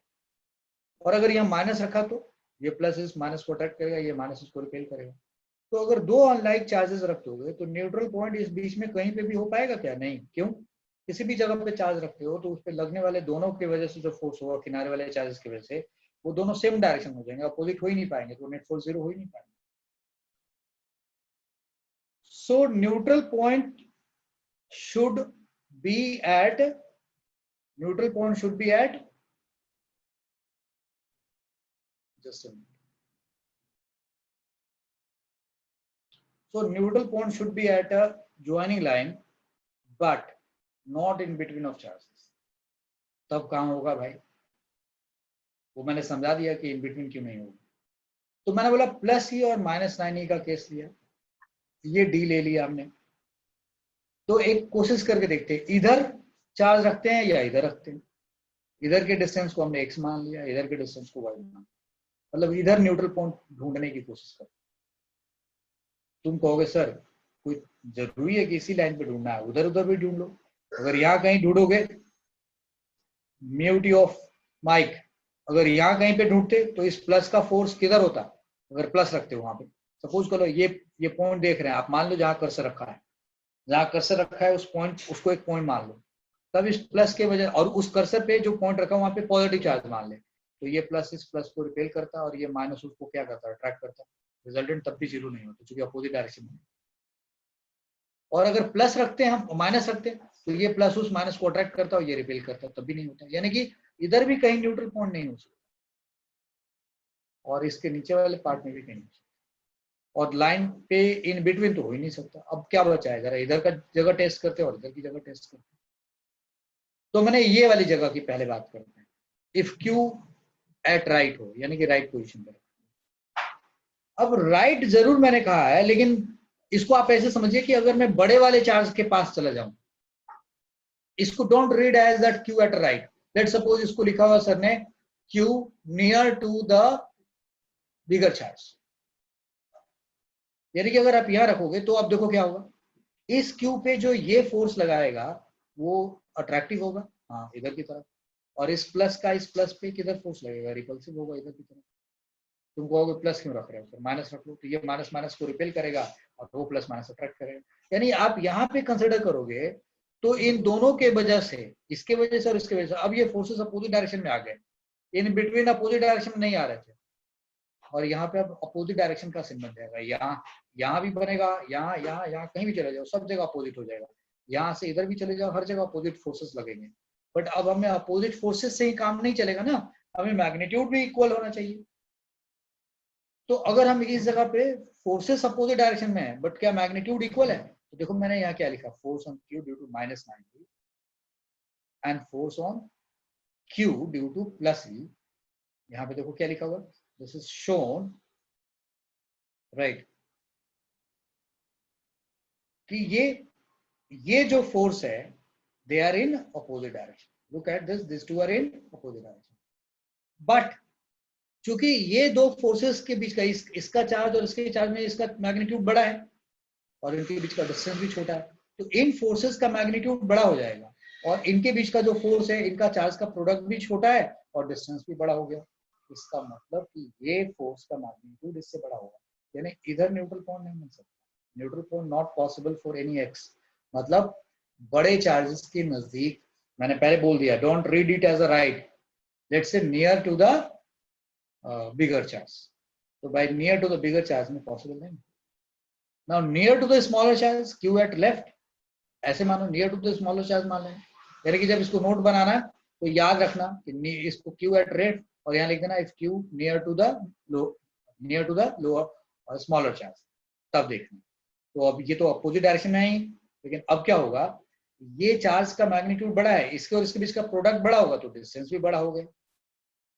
और अगर यहाँ माइनस रखा तो ये प्लस इस माइनस को अट्रैक्ट करेगा, ये माइनस इसको रिपेल करेगा। तो अगर दो अनलाइक चार्जेस रख दोगे तो न्यूट्रल पॉइंट इस बीच में कहीं पे भी हो पाएगा क्या, नहीं। क्यों, किसी भी जगह पे चार्ज रखते हो तो उस पर लगने वाले दोनों की वजह से जो फोर्स होगा किनारे वाले चार्जेस की वजह से, वो दोनों सेम डायरेक्शन हो जाएंगे, अपोजिट हो ही नहीं पाएंगे, तो नेट फोर्स जीरो हो ही नहीं पाएंगे। So neutral point should be at just a minute. So neutral point should be at a joining line but not in between of charges। तब कहाँ होगा भाई, वो मैंने समझा दिया कि इन बिटवीन क्यों नहीं होगा। तो मैंने बोला प्लस ई और माइनस 9E का केस लिया, ये डी ले लिया हमने। तो एक कोशिश करके देखते हैं, इधर चार्ज रखते हैं या इधर रखते हैं। इधर के डिस्टेंस को हमने x मान लिया, इधर के डिस्टेंस को y मान, मतलब इधर न्यूट्रल पॉइंट ढूंढने की कोशिश कर। तुम कहोगे सर कोई जरूरी है कि इसी लाइन पे ढूंढना है, उधर उधर भी ढूंढ लो। अगर यहाँ कहीं ढूंढोगे, म्यूटी ऑफ माइक, अगर यहाँ कहीं पे ढूंढते तो इस प्लस का फोर्स किधर होता, अगर प्लस रखते हो वहां पे। सपोज करो ये पॉइंट देख रहे हैं आप, मान लो जहां कर्सर रखा है, जहां कर्सर रखा है उस पॉइंट, उसको एक पॉइंट मान लो, तब इस प्लस के वजह और उस कर्सर पे जो पॉइंट रखा वहां पे पॉजिटिव चार्ज मान ले, तो ये प्लस इस प्लस को रिपेल करता है और ये माइनस उसको क्या करता है, अट्रैक्ट करता है, रिजल्टेंट तब भी जीरो नहीं होता क्योंकि अपोजिट डायरेक्शन में। और अगर प्लस रखते हैं हम माइनस रखते हैं तो ये प्लस उस माइनस को अट्रैक्ट करता है और ये रिपेल करता है, तब भी नहीं होता, यानी कि इधर भी कहीं न्यूट्रल पॉइंट नहीं हो सकता और इसके नीचे वाले पार्ट में भी कहीं नहीं हो सकता, और लाइन पे इन बिटवीन तो हो ही नहीं सकता। अब क्या बचा है, जरा इधर का जगह टेस्ट करते हैं और इधर की जगह टेस्ट करते हैं। तो मैंने ये वाली जगह की पहले बात करते हैं, इफ क्यू एट राइट हो, यानी कि राइट पोजीशन पर। अब राइट जरूर मैंने कहा है, लेकिन इसको आप ऐसे समझिए कि अगर मैं बड़े वाले चार्ज के पास चला जाऊं, इसको don't read as that Q at right, let suppose इसको लिखा हुआ सर ने Q near to the bigger charge, यानी कि अगर आप यहां रखोगे तो आप देखो क्या होगा, इस क्यू पे जो ये फोर्स लगाएगा वो अट्रैक्टिव होगा, हाँ इधर की तरफ, और इस प्लस पे किधर फोर्स लगेगा, रिपल्सिव होगा इधर की तरफ। तुम कहोगे प्लस क्यों रख रहे हो, फिर माइनस रख लो, तो ये माइनस माइनस को रिपेल करेगा और वो प्लस माइनस अट्रैक्ट करेगा। यानी आप यहाँ पे कंसिडर करोगे तो इन दोनों के वजह से, इसके वजह से और इसके वजह से, अब ये फोर्सेस अपोजिट डायरेक्शन में आ गए, इन बिटवीन अपोजिट डायरेक्शन में नहीं आ रहे थे, और यहाँ पे अब अपोजिट डायरेक्शन का सिंबल बन जाएगा, यहाँ भी बनेगा, यहाँ कहीं भी चले जाओ सब जगह अपोजिट हो जाएगा, यहाँ से इधर भी चले जाओ हर जगह अपोजिट फोर्सेस लगेंगे। बट अब हमें अपोजिट फोर्सेस से ही काम नहीं चलेगा ना, हमें मैग्नीट्यूड भी इक्वल होना चाहिए। तो अगर हम इस जगह पे फोर्सेस अपोजिट डायरेक्शन में है बट क्या मैग्नीट्यूड इक्वल है, तो देखो मैंने यहाँ क्या लिखा, force on Q due to -90 and force on Q due to +E। यहाँ पे देखो क्या लिखा हुआ, दिस इज शोन राइट, कि ये जो फोर्स है they are in opposite direction, look at this two are in opposite direction, but चूंकि ये दो फोर्सेस के बीच का इसका चार्ज और इसके चार्ज में इसका मैग्नीट्यूड बड़ा है और इनके बीच का डिस्टेंस भी छोटा है, तो इन फोर्सेस का मैग्नीट्यूड बड़ा हो जाएगा और इनके बीच का जो फोर्स है इनका चार्ज का प्रोडक्ट भी छोटा है और डिस्टेंस भी बड़ा हो गया। इसका मतलब कि ये फोर्स का मैग्नीट्यूड इससे बड़ा होगा, यानी इधर न्यूट्रल पॉइंट नहीं मिल सकता, neutral point not possible for any X, मतलब बड़े चार्जेस के नजदीक, मैंने पहले बोल दिया don't read it as a right, let's say near to the bigger charge, तो by near to the bigger charge में पॉसिबल नहीं। Now near to the smaller charge Q at left, ऐसे मानो near to the smaller charge मान लें, यानी कि जब इसको नोट बनाना है तो याद रखना कि इसको क्यू एट रेट और यहाँ लिख देना if Q near to the lower और स्मॉलर चार्ज, तब देखना। तो अब ये तो अपोजिट डायरेक्शन में है, लेकिन अब क्या होगा, ये चार्ज का मैग्नीट्यूड बड़ा है, इसके और इसके बीच का प्रोडक्ट बड़ा होगा तो डिस्टेंस भी बड़ा होगा,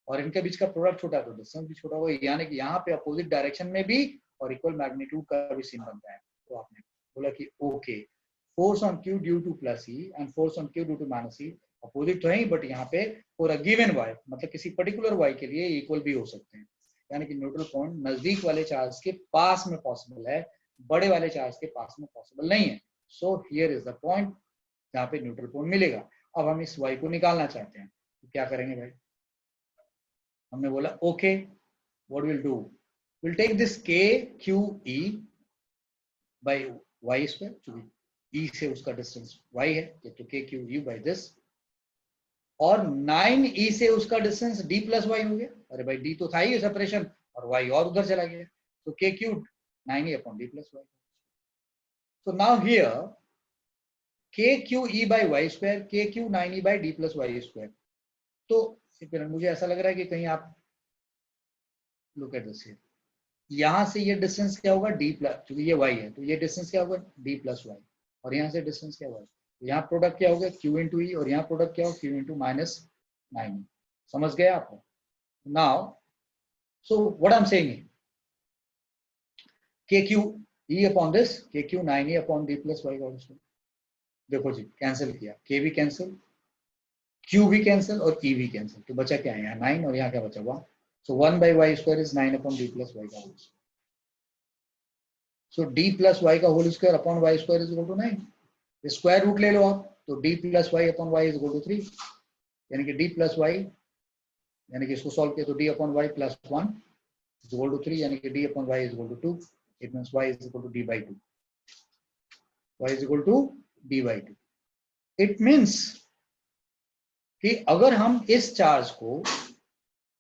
और इनके बीच का प्रोडक्ट छोटा तो डिस्टेंस भी छोटा होगा, यानी कि यहाँ पे अपोजिट डायरेक्शन में भी और इक्वल मैग्नीट्यूड का भी सीन बनता है। तो आपने बोला कि okay, force on Q due to +E and force on Q due to -E opposite तो है ही, बट यहाँ पे फॉर अ गिवन y, मतलब किसी पर्टिकुलर y के लिए इक्वल भी हो सकते हैं, यानी कि न्यूट्रल पॉइंट नजदीक वाले चार्ज के पास में पॉसिबल है, बड़े वाले चार्ज के पास में पॉसिबल नहीं है। So here is the point जहाँ पे न्यूट्रल पॉइंट मिलेगा। अब हम इस y को निकालना चाहते हैं, तो क्या करेंगे भाई, हमने बोला okay, what will do, will take this KQE by y square, क्योंकि E से उसका डिस्टेंस y है, तो KQE बाय दिस, और 9E से उसका डिस्टेंस D + y हो गया, अरे भाई D तो था ही सेपरेशन और y और उधर चला गया, तो KQ 9E upon D + y। So now here KQE by y square, KQ 9E by D + y square। तो मुझे ऐसा लग रहा है कि कहीं आप लुक एट दिस, यहाँ से ये डिस्टेंस क्या होगा D+, क्योंकि ये y है तो ये डिस्टेंस क्या होगा D + y, और यहाँ से डिस्टेंस क्या होगा, यहाँ प्रोडक्ट क्या होगा Q × E, और यहाँ प्रोडक्ट क्या होगा Q × -9E। समझ गए आपको? Now so what I am saying, KQE upon this KQ 9E upon D + y का स्क्वायर, देखो जी कैंसिल किया, K भी कैंसिल, Q भी कैंसिल और E भी कैंसिल, तो बचा क्या है यहाँ 9 और यहाँ क्या बचा 1, so 1/y square is 9 upon D + y का whole square, so D + y का whole square upon y square is equal to 9, square root ले लो आप, तो D + y upon y is equal to 3, यानी कि D + y, यानी कि इसको सॉल्व किया तो D upon y + 1 is equal to 3, यानी कि D upon y is equal to 2, it means y is equal to D/2, y is equal to D/2, it means कि अगर हम इस चार्ज को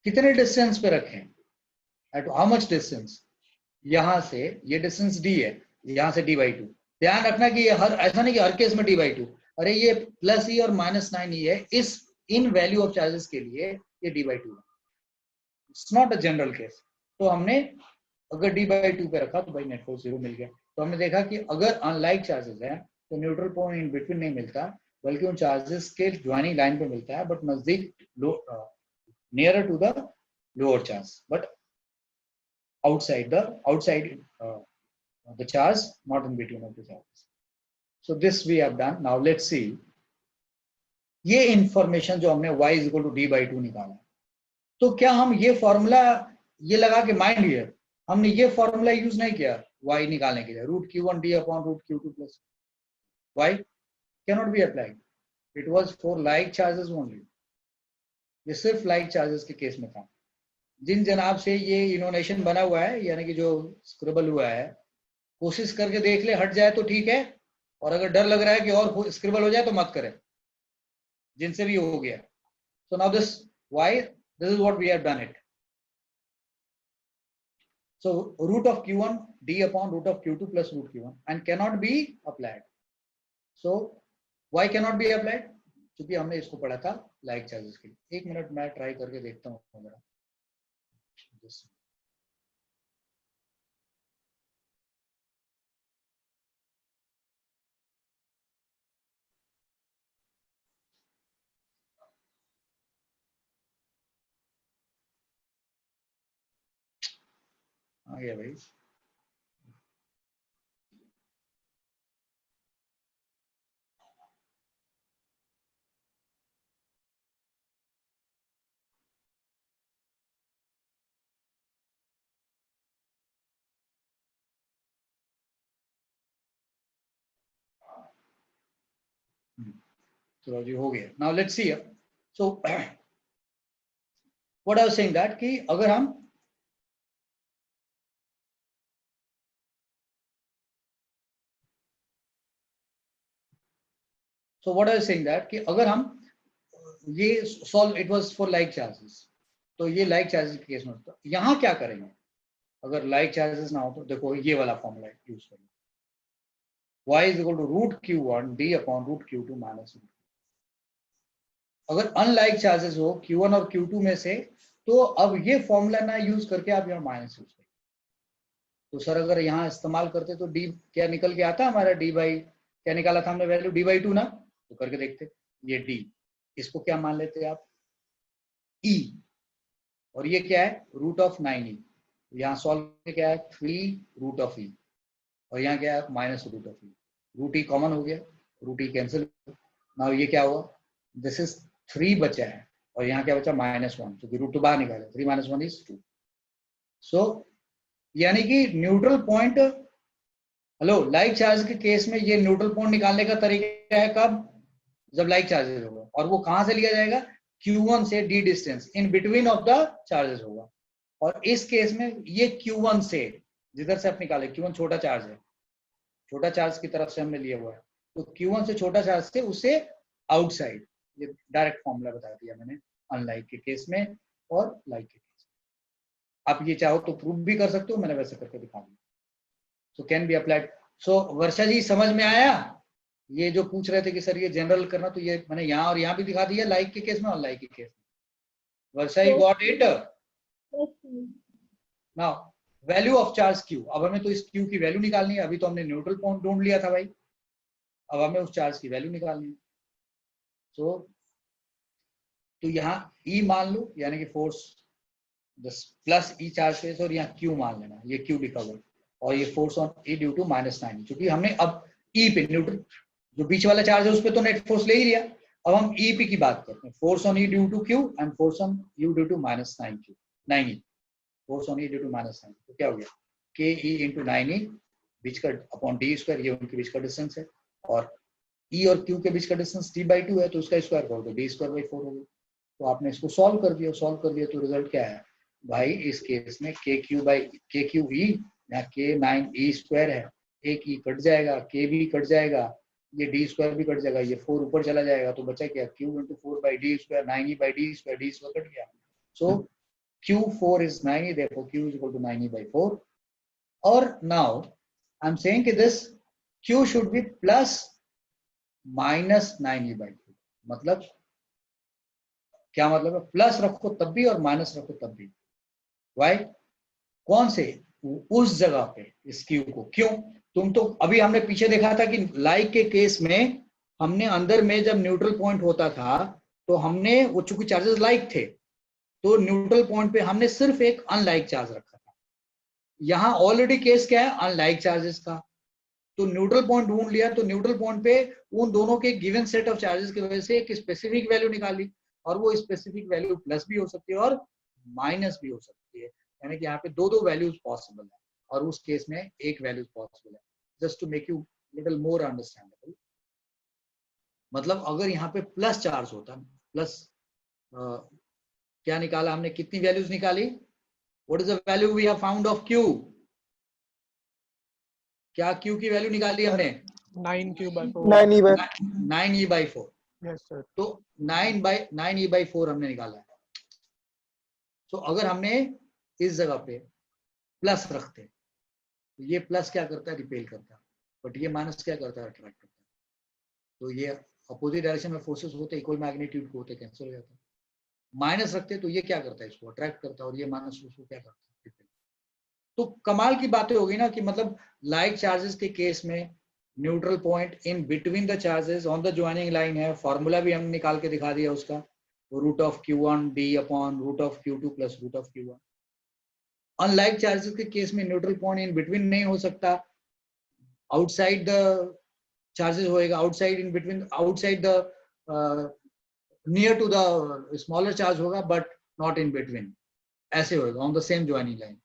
कितने डिस्टेंस पे रखें, एट हाउ मच डिस्टेंस, यहां से ये डिस्टेंस d है, यहां से d/2। ध्यान रखना कि ये ऐसा नहीं कि हर केस में d/2, अरे ये +e और -9e है, इस इन वैल्यू ऑफ चार्जेस के लिए ये d/2 है, it's not a general case. तो हमने अगर d/2 पे रखा तो भाई नेट फोर्स 0 मिल गया। तो हमने देखा कि अगर अनलाइक चार्जेस है तो न्यूट्रल पॉइंट इन बिटवीन नहीं मिलता, बल्कि उन चार्जेस के ज्वाइनिंग लाइन पे मिलता है, बट नजदीक nearer to the lower charge, but outside the charge, not in between of the charges. So this we have done. Now let's see, ये इंफॉर्मेशन जो हमने y is equal to d/2 निकाला, तो क्या हम ये फॉर्मूला ये लगा के माइंड हियर हमने ये फॉर्मूला यूज नहीं किया y निकालने के लिए, √q1 d/√q2 plus y cannot be applied, it was for like charges only, ये सिर्फ like charges के केस में था। जिन जनाब से ये इनोनेशन बना हुआ है, यानी कि जो स्क्रिबल हुआ है, कोशिश करके देख ले, हट जाए तो ठीक है, और अगर डर लग रहा है कि और स्क्रिबल हो जाए तो मत करें, जिनसे भी हो गया। So now this is what we have done it. So √q1 d/√q2 plus √q1 and cannot be applied. So why cannot be applied? क्योंकि हमने इसको पढ़ा था लाइक चार्जेस के लिए। एक मिनट मैं ट्राई करके देखता हूँ जरा। आ गया भाई। चलो जी हो गया। Now let's see, so what I was saying that कि अगर हम कि अगर हम ये solve, it was for like charges, तो ये लाइक चार्जेस के केस में तो यहाँ क्या करेंगे, अगर लाइक चार्जेस ना हो तो देखो ये वाला फॉर्मूला यूज करेंगे, y is equal to √q1 d/√q2 minus √q2। अगर अनलाइक चार्जेस हो q1 और q2 में से, तो अब ये फॉर्मूला ना यूज करके आप यहाँ माइनस यूज करें। तो सर अगर यहाँ इस्तेमाल करते तो d क्या निकल के आता हमारा, क्या निकाला था हमने वैल्यू d/2 ना, तो करके देखते, ये d, इसको क्या मान लेते आप, e, और ये क्या है √9e, यहाँ सॉल्व क्या है 3√e, और यहाँ क्या है -√e, √e कॉमन हो गया, √e कैंसिल। नाउ ये क्या हुआ, दिस इज 3 बचा है, और यहाँ क्या बचा -1, क्योंकि √2 बाहर निकाले, 3 - 1 is 2। सो यानी कि neutral point, hello, like charge के केस में ये न्यूट्रल पॉइंट निकालने का तरीका है कब, जब लाइक चार्जेस होगा, और वो कहां से लिया जाएगा, Q1 से d distance in between of the charges होगा। और इस केस में ये Q1 से, जिधर से आप निकाले, Q1 छोटा चार्ज है, छोटा चार्ज की तरफ से हमने लिया हुआ है, तो Q1 से छोटा चार्ज से उसे आउटसाइड, ये डायरेक्ट फॉर्मूला बता दिया मैंने अनलाइक के केस में और लाइक के केस में। आप ये चाहो तो प्रूव भी कर सकते हो, मैंने वैसे करके दिखा दिया। So can be applied. So Varsha ji समझ में आया, ये जो पूछ रहे थे कि सर ये जनरल करना, तो ये मैंने यहाँ और यहाँ भी दिखा दिया, लाइक के केस में और लाइक के केस में। Varsha you got it? Now value of charge Q, अब हमें तो इस Q की वैल्यू निकालनी है, अभी तो हमने न्यूट्रल पॉइंट ढूंढ लिया था भाई, अब हमें उस चार्ज की वैल्यू निकालनी है। तो यहाँ E मान लो, यानी कि force plus E charge face, और यहाँ Q मान लेना, ये Q लिखा हुआ, और ये force on E due to -9, क्योंकि हमने अब E पे न्यूट्रल, जो बीच वाला चार्ज है उस पर तो नेट फोर्स ले ही लिया, अब हम E पे की बात करते हैं, force on E due to Q and force on U due to -9E, force on E due to -9, तो क्या हो गया, KE into 9E बीच का अपॉन d², ये उनके बीच का डिस्टेंस है, और E और Q के बीच का डिस्टेंस d/2 है, तो उसका स्क्वायर करो तो d²/4 हो गया। तो आपने इसको सॉल्व कर दिया तो रिजल्ट क्या है भाई, इस केस में KQE, यहाँ K9E² है, एक E कट जाएगा, K भी कट जाएगा, ये डी स्क्वायर भी कट जाएगा, ये 4 ऊपर चला जाएगा, तो बचा क्या, Q into 4/d², 9e/d², d square cut गया। सो Q4 is 9e, therefore Q is equal to 9e/4. Or now I'm saying that this Q should be plus minus 9e/4. मतलब क्या मतलब है, प्लस रखो तब भी और माइनस रखो तब भी। वाई, कौन से, उस जगह पे इस Q को, क्यों, तुम तो अभी हमने पीछे देखा था कि लाइक के केस में हमने अंदर में जब न्यूट्रल पॉइंट होता था तो हमने वो चूंकि चार्जेस लाइक थे तो न्यूट्रल पॉइंट पे हमने सिर्फ एक अनलाइक चार्ज रखा था। यहाँ ऑलरेडी केस क्या है, अनलाइक चार्जेस का, तो न्यूट्रल पॉइंट ढूंढ लिया, तो न्यूट्रल पॉइंट पे उन दोनों के गिवन सेट ऑफ चार्जेस की वजह से एक स्पेसिफिक वैल्यू निकाली, और वो स्पेसिफिक वैल्यू प्लस भी हो सकती है और माइनस भी हो सकती है, यानी कि यहाँ पे दो वैल्यूज पॉसिबल है और उस केस में एक वैल्यू पॉसिबल है। Just to make you little more understandable, मतलब अगर यहाँ पे प्लस चार्ज होता, प्लस क्या निकाला हमने, कितनी वैल्यूज निकाली, what is the value we have found of Q, क्या Q की वैल्यू निकाली हमने, 9q/4. 9e/4। Yes sir. तो 9e/4 हमने निकाला है। तो अगर हमने इस जगह पे प्लस रखते तो ये प्लस क्या करता है, रिपेल करता है, बट ये माइनस क्या करता है, अट्रैक्ट करता है। तो ये अपोजिट डायरेक्शन में फोर्सेस होते, इक्वल मैग्नीट्यूड को होते, कैंसिल हो जाता है। माइनस रखते तो ये क्या करता है, इसको अट्रैक्ट करता है, और ये माइनस उसको क्या करता है, रिपेल। तो कमाल की बातें हो गई ना कि मतलब लाइक चार्जेस के केस में neutral point in between the charges on the joining line है, फॉर्मूला भी हमने निकाल के दिखा दिया उसका, √Q1D/√Q2 plus √Q1। Unlike charges के केस में न्यूट्रल पॉइंट इन बिटवीन नहीं हो सकता, आउटसाइड द चार्जेस होएगा, outside in between, outside the near to the smaller charge होगा बट नॉट इन बिटवीन, ऐसे होएगा on the same joining line.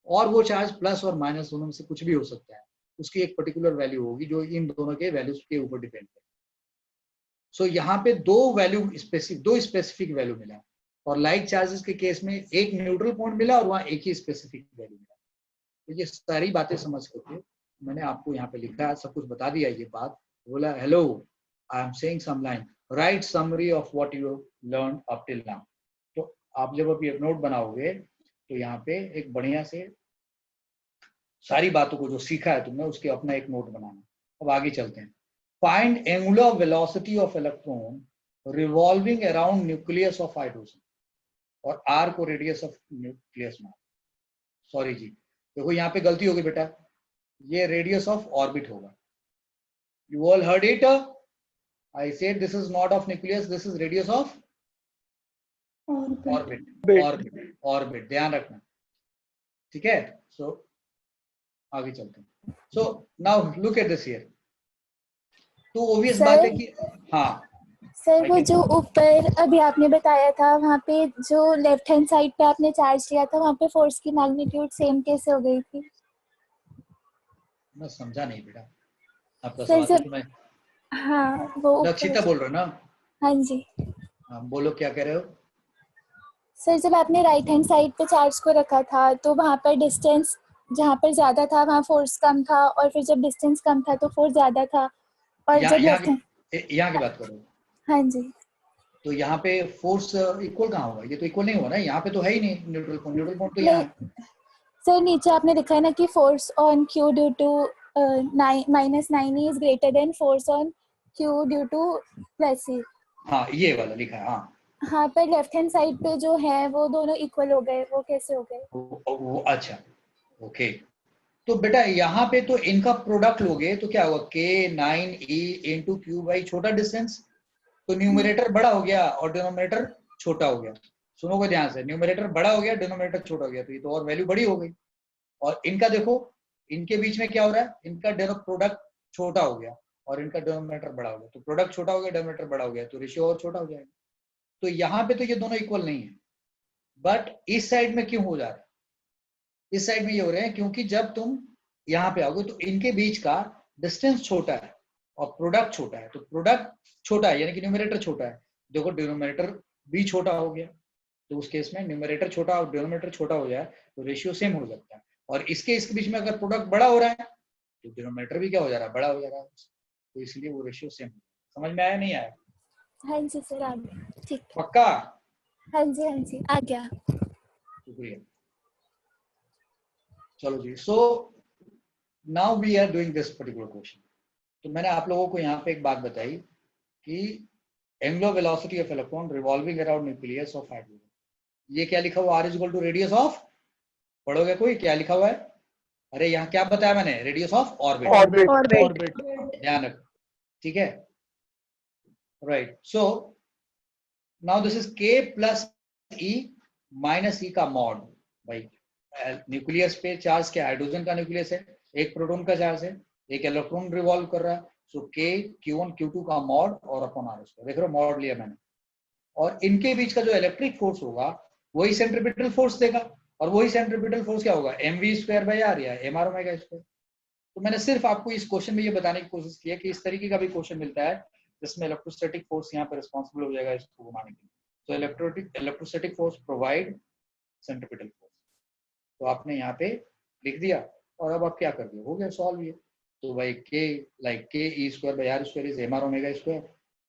और वो चार्ज प्लस और माइनस दोनों में से कुछ भी हो सकता है, उसकी एक पर्टिकुलर वैल्यू होगी जो इन दोनों के वैल्यूज के ऊपर डिपेंड है। सो यहाँ पे दो स्पेसिफिक वैल्यू मिला, और लाइक चार्जेस के केस में एक न्यूट्रल पॉइंट मिला और वहाँ एक ही स्पेसिफिक वैल्यू मिला। तो ये सारी बातें समझ करके मैंने आपको यहाँ पे लिखा, सब कुछ बता दिया। ये बात बोला, hello I am saying some line, right summary of what you learn up till now. तो आप जब अब ये नोट बनाओगे तो यहाँ पे एक बढ़िया से सारी बातों को जो सीखा है तुमने उसके अपना एक नोट बनाना। अब आगे चलते हैं। Find angular velocity of electron revolving around nucleus of hydrogen, और r को रेडियस ऑफ न्यूक्लियस मान, सॉरी जी देखो यहाँ पे गलती होगी बेटा, ये रेडियस ऑफ ऑर्बिट होगा। You all heard it, I said this is not of nucleus, this is radius of orbit, ध्यान रखना, ठीक है। सो आगे चलते हैं। सो now look at this here, तो ऑब्वियस बात है कि हाँ सर वो जो ऊपर अभी आपने बताया था वहाँ पे जो लेफ्ट हैंड साइड पे आपने चार्ज लिया था वहाँ पे फोर्स की मैग्नीट्यूड सेम कैसे हो गई थी? मैं समझा नहीं बेटा आपका सर सवाल। जब हाँ वो रक्षिता बोल रहे हो ना? हाँ जी हाँ बोलो, क्या कह रहे हो? सर, जब आपने राइट हैंड साइड पे चार्ज को रखा था तो वहाँ पर डिस्टेंस जहाँ पर ज्यादा था वहाँ फोर्स कम था, और फिर जब डिस्टेंस कम था तो फोर्स ज्यादा था, और जब लेफ्ट हैंड, यहाँ की बात करो। हाँ जी, तो यहाँ पे फोर्स इक्वल कहाँ होगा? ये तो इक्वल नहीं हुआ ना, यहाँ पे तो है ही नहीं न्यूट्रल पॉइंट तो यहाँ है। सर नीचे आपने लिखा है ना कि force on Q due to -9e is greater than force on Q due to +e। हाँ ये वाला लिखा है। हाँ पर लेफ्ट हैंड साइड पे जो है वो दोनों इक्वल हो गए, वो कैसे हो गए? वो अच्छा ओके। तो बेटा यहाँ पे तो इनका प्रोडक्ट लोगे तो क्या होगा, K9e इंटू Q बाई छोटा डिस्टेंस, तो न्यूमरेटर बड़ा हो गया और डिनोमिनेटर छोटा हो गया। सुनोगे ध्यान से, न्यूमरेटर बड़ा हो गया, डिनोमिनेटर छोटा हो गया, तो ये तो और वैल्यू बड़ी हो गई। और इनका देखो, इनके बीच में क्या हो रहा है, इनका प्रोडक्ट छोटा हो गया और इनका डिनोमिनेटर बड़ा हो गया, तो प्रोडक्ट छोटा हो गया, डिनोमिनेटर बड़ा हो गया, तो रेशियो और छोटा हो जाएगा। तो यहाँ पे तो ये दोनों इक्वल नहीं है, बट इस साइड में क्यों हो जा रहा है? इस साइड में ये हो रहे हैं क्योंकि जब तुम यहाँ पे आओगे तो इनके बीच का डिस्टेंस छोटा है और प्रोडक्ट छोटा है, तो प्रोडक्ट छोटा है यानी कि न्यूमरेटर छोटा है। देखो डिनोमिनेटर भी छोटा हो गया, तो उस केस में न्यूमरेटर छोटा और डिनोमिनेटर छोटा हो जाए तो रेशियो सेम हो सकता है। और इसके बीच में अगर प्रोडक्ट बड़ा हो रहा है तो डिनोमिनेटर भी क्या हो जा रहा है, बड़ा हो जा रहा है। तो इसलिए वो रेशियो सेम। समझ में आया नहीं आया? हाँ जी सर आ गया, ठीक है। पक्का? हाँ जी आ गया। शुक्रिया। चलो जी, so now we are doing this particular question. तो मैंने आप लोगों को यहाँ पे एक बात बताई कि angular velocity of electron revolving around nucleus of hydrogen, ये क्या लिखा हुआ, r is equal to radius of, पढ़ोगे कोई, क्या लिखा हुआ है? अरे यहाँ क्या बताया मैंने, रेडियस ऑफ ऑर्बिट। ऑर्बिट। ध्यान रखो, ठीक है, right. So now this is k plus e minus e का मॉड। भाई न्यूक्लियस पे चार्ज क्या, हाइड्रोजन का न्यूक्लियस है, एक प्रोटॉन का चार्ज है, एक इलेक्ट्रॉन रिवॉल्व कर रहा है, सो k q1 q2 का मॉड और अपॉन r स्क्वायर। देख रहे हो, मॉड लिया मैंने, और इनके बीच का जो इलेक्ट्रिक फोर्स होगा वही सेंट्रीपिटल फोर्स देगा, और वही सेंट्रीपिटल फोर्स क्या होगा, mv स्क्वायर बाई r या mr ओमेगा स्क्वायर। तो मैंने सिर्फ आपको इस क्वेश्चन में ये बताने की कोशिश की है कि इस तरीके का भी क्वेश्चन मिलता है जिसमें इलेक्ट्रोस्टैटिक फोर्स यहाँ पर रिस्पॉन्सिबल हो जाएगा इसको घुमाने के लिए। तो electrostatic force provide centripetal force. तो आपने यहाँ पे लिख दिया, और अब आप क्या कर दिए, हो गया सॉल्व ये। तो भाई k like k e square by r square is mr omega square.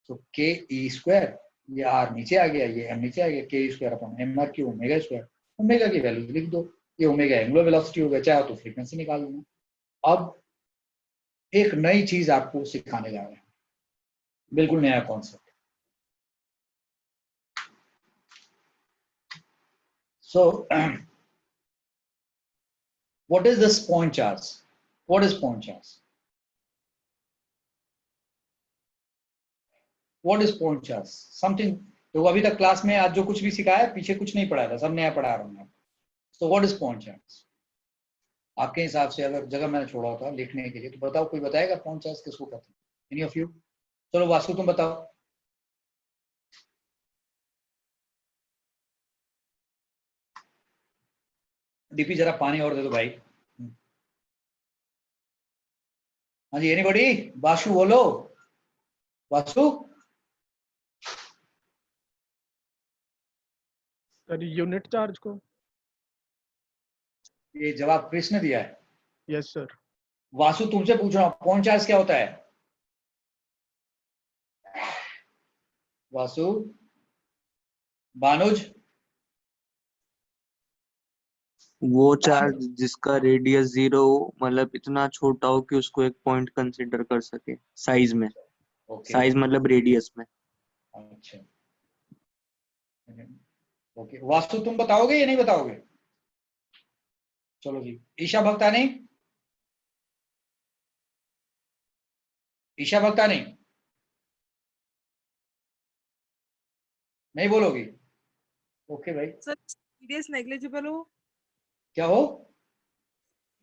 तो k e स्क्वायर, ये r नीचे आ गया, ये m नीचे आ गया, k square upon mr Q omega square. Omega की वैल्यू लिख दो, ये ओमेगा एंगुलर वेलोसिटी हो गया, चाहे तो फ्रीक्वेंसी निकाल लेना। अब एक नई चीज आपको सिखाने जा रहे हैं, बिल्कुल नया concept. So what is this point charge? What is point charge? What is point charge? Something तो अभी तक क्लास में आज जो कुछ भी सिखाया पीछे कुछ नहीं पढ़ाया था, सब नया पढ़ा रहा हूँ। So what is point charge? आपके हिसाब से अगर जगह मैंने छोड़ा होता लिखने के लिए तो बताओ, कोई बताएगा पॉइंट चार्ज किसको कहते हैं? Any of you? चलो वासु तुम बताओ। डीपी जरा पानी और दे दो भाई। हाँ जी, एनीबॉडी? वासु बोलो, वासु। सर यूनिट चार्ज को। ये जवाब कृष्ण दिया है। Yes sir. वासु तुमसे पूछ रहा हूँ, पॉइंट चार्ज क्या होता है? वासु, बानुज? वो चार्ज जिसका रेडियस 0 मतलब इतना छोटा हो कि उसको एक पॉइंट कंसीडर कर सके साइज में। ओके, साइज मतलब रेडियस में। अच्छा, ओके। वासु तुम बताओगे या नहीं बताओगे? चलो जी, ईशा भक्तानी, ईशा भक्तानी नहीं बोलोगी? ओके भाई। सर रेडियस नेग्लिजिबल हो, क्या हो?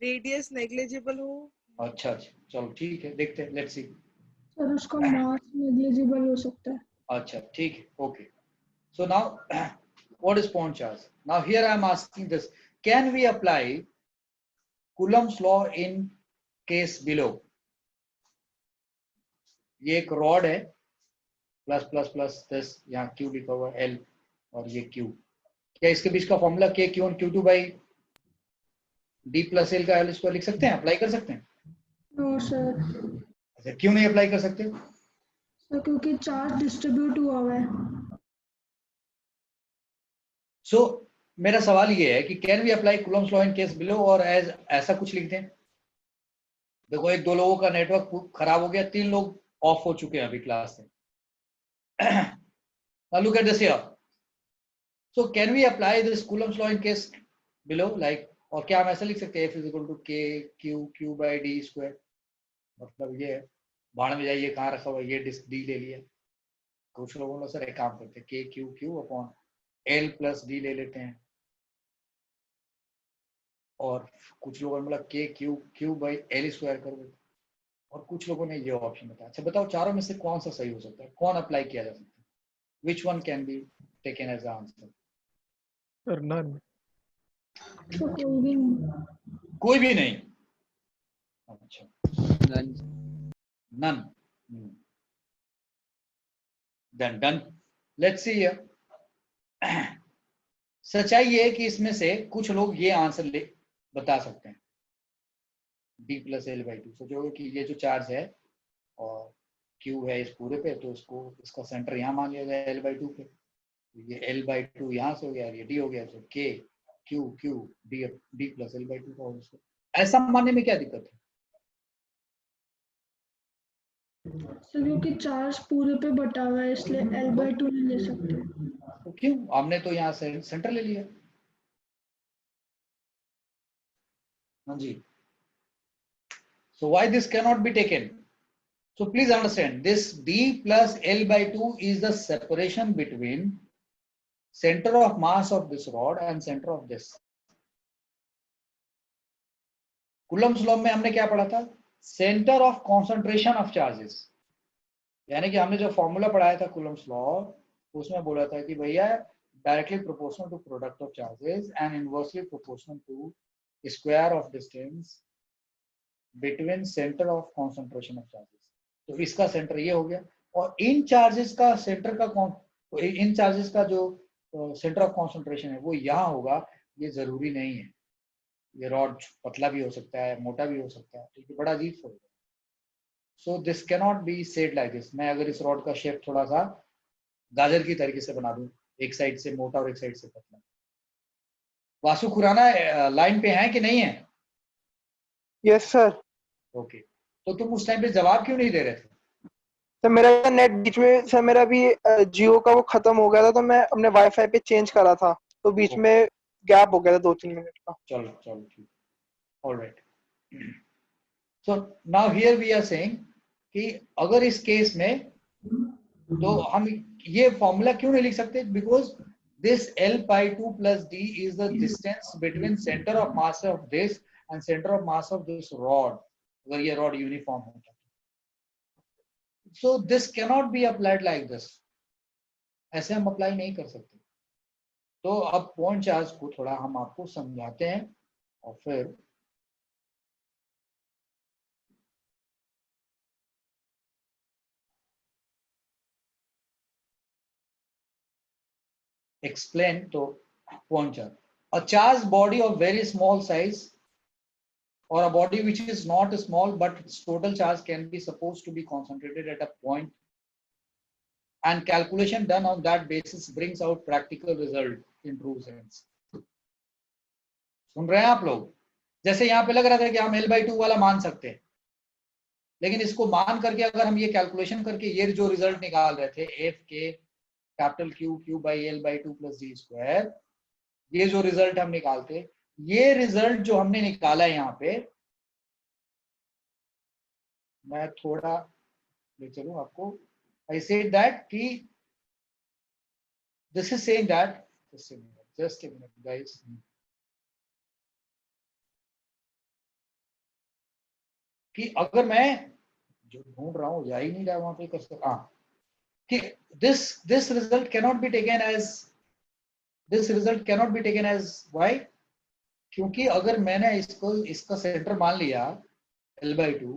रेडियस नेग्लिजिबल हो। अच्छा अच्छा, चलो ठीक है, देखते हैं, लेट्स सी। सर उसका मास नेग्लिजिबल हो सकता है। अच्छा ठीक है, okay. So now what is point charge? Now here I am asking this, can we apply Coulomb's law in case below? ये एक रॉड है, प्लस प्लस प्लस दिस, यहाँ Q लिखा हुआ है, L और ये Q। क्या इसके बीच का formula K Q1 Q2 by D plus L का L स्क्वायर लिख सकते हैं, अप्लाई कर सकते हैं? No sir. अच्छा, क्यों नहीं अप्लाई कर सकते? सर क्योंकि चार्ज डिस्ट्रीब्यूट हुआ है। सो मेरा सवाल ये है कि can we apply Coulomb's law in case below, और एज ऐसा कुछ लिखते हैं। देखो, एक दो लोगों का नेटवर्क खराब हो गया, 3 लोग ऑफ हो चुके हैं अभी क्लास से। Now look at this here. So can we apply this Coulomb's law in case below, like, और क्या हम ऐसा लिख सकते हैं, F is equal to K Q by D square? मतलब ये है, बाढ़ में जाइए कहाँ रखा हुआ, ये डिस्क D ले लिया। कुछ लोगों ने सर एक काम करते हैं, K Q upon L plus D ले लेते हैं, और कुछ लोगों ने बोला K Q by L square कर देते, और कुछ लोगों ने ये ऑप्शन बताया। अच्छा बताओ, चारों में से कौन सा सही हो सकता है, कौन अप्लाई किया जा सकता है? Which one can be taken as the answer? Sir none. तो कोई भी नहीं। कोई भी नहीं। अच्छा, none. Then done. Let's see here. सच्चाई ये है कि इसमें से कुछ लोग ये आंसर बता सकते हैं, D प्लस L बाई 2। सोचोगे कि ये जो चार्ज है और Q है इस पूरे पे, तो इसको इसका सेंटर यहाँ मान लिया गया L/2 पे, ये L/2 यहाँ से हो गया, ये D हो गया, तो K Q D plus L/2 का होल स्क्वायर। ऐसा मानने में क्या दिक्कत है? सर क्योंकि चार्ज पूरे पे बटा हुआ है इसलिए L/2 नहीं ले सकते। तो क्यों? हमने तो यहाँ से सेंटर ले लिया। हाँ जी। So why this cannot be taken? So please understand this D plus L/2 is the separation between center of mass of this rod and center of this. Coulomb's law में हमने क्या पढ़ा था? Center of concentration of charges. यानी कि हमने जो formula पढ़ाया था Coulomb's law, उसमें बोला था कि भैया directly proportional to product of charges and inversely proportional to square of distance between center of concentration of charges. तो इसका सेंटर ये हो गया, और इन चार्जेस का सेंटर का तो इन चार्जेस का जो सेंटर ऑफ कॉन्सेंट्रेशन है वो यहाँ होगा, ये जरूरी नहीं है। ये रॉड पतला भी हो सकता है, मोटा भी हो सकता है, तो ये बड़ा अजीब सा होगा। So this cannot be said like this. मैं अगर इस रॉड का शेप थोड़ा सा गाजर की तरीके से बना दूं, एक साइड से मोटा और एक साइड से पतला। वासु खुराना लाइन पे है कि नहीं है? Yes sir. ओके, तो तुम उस टाइम पे जवाब क्यों नहीं दे रहे थे? सर मेरा नेट बीच में, सर मेरा भी जियो का वो खत्म हो गया था, तो मैं अपने वाईफाई पे चेंज करा था, तो बीच में गैप हो गया था 2-3 मिनट का। चलो चलो ठीक, alright. So now here we are saying कि अगर इस केस में तो हम ये फॉर्मूला क्यों नहीं लिख सकते? Because this L/2 plus D is the distance between center of mass of this and center of mass of this rod, अगर ये रॉड यूनिफॉर्म होता। So this cannot be applied like this. ऐसे हम apply नहीं कर सकते। तो अब पॉइंट चार्ज को थोड़ा हम आपको समझाते हैं और फिर explain to point charge. A charged body of very small size or a body which is not small but its total charge can be supposed to be concentrated at a point, and calculation done on that basis brings out practical result in true sense. सुन रहे हैं आप लोग? जैसे यहाँ पे लग रहा था कि हम L/2 वाला मान सकते हैं, लेकिन इसको मान करके अगर हम ये कैलकुलेशन करके ये जो रिजल्ट निकाल रहे थे F के capital Q by L/2 plus D square, ये जो रिजल्ट हम निकालते, ये रिजल्ट जो हमने निकाला है यहाँ पे, मैं थोड़ा ले चलूं आपको। I said that कि this is saying that just a minute guys, कि अगर मैं जो ढूंढ रहा हूँ जा ही नहीं रहा वहां पे कर सकता, कि this result cannot be taken as why? क्योंकि अगर मैंने इसका सेंटर मान लिया L/2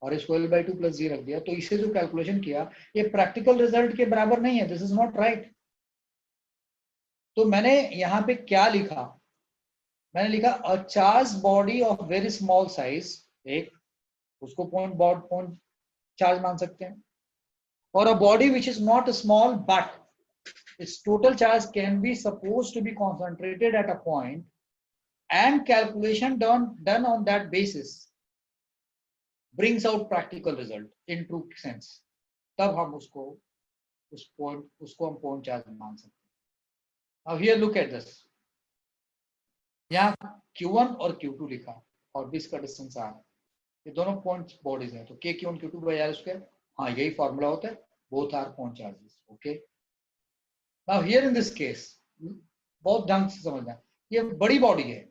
और इसको L/2 plus G रख दिया, तो इसे जो कैलकुलेशन किया ये प्रैक्टिकल रिजल्ट के बराबर नहीं है। This is not right. तो मैंने यहाँ पे क्या लिखा? मैंने लिखा a charge body of very small size, एक उसको पॉइंट चार्ज मान सकते हैं, और a body which is not small but its total charge can be supposed to be concentrated at a point, and calculation done on that basis brings out practical result in true sense. तब हम उसको हम point charge मान सकते हैं। Now here look at this. यहाँ Q1 और Q2 लिखा और B का डिस्टेंस R, ये दोनों पॉइंट बॉडीज हैं, तो K Q1 Q2 by R square, हाँ यही फॉर्मूला होता है, both are point charges. Okay. Now here in this case, बहुत ढंग से समझना, ये बड़ी बॉडी है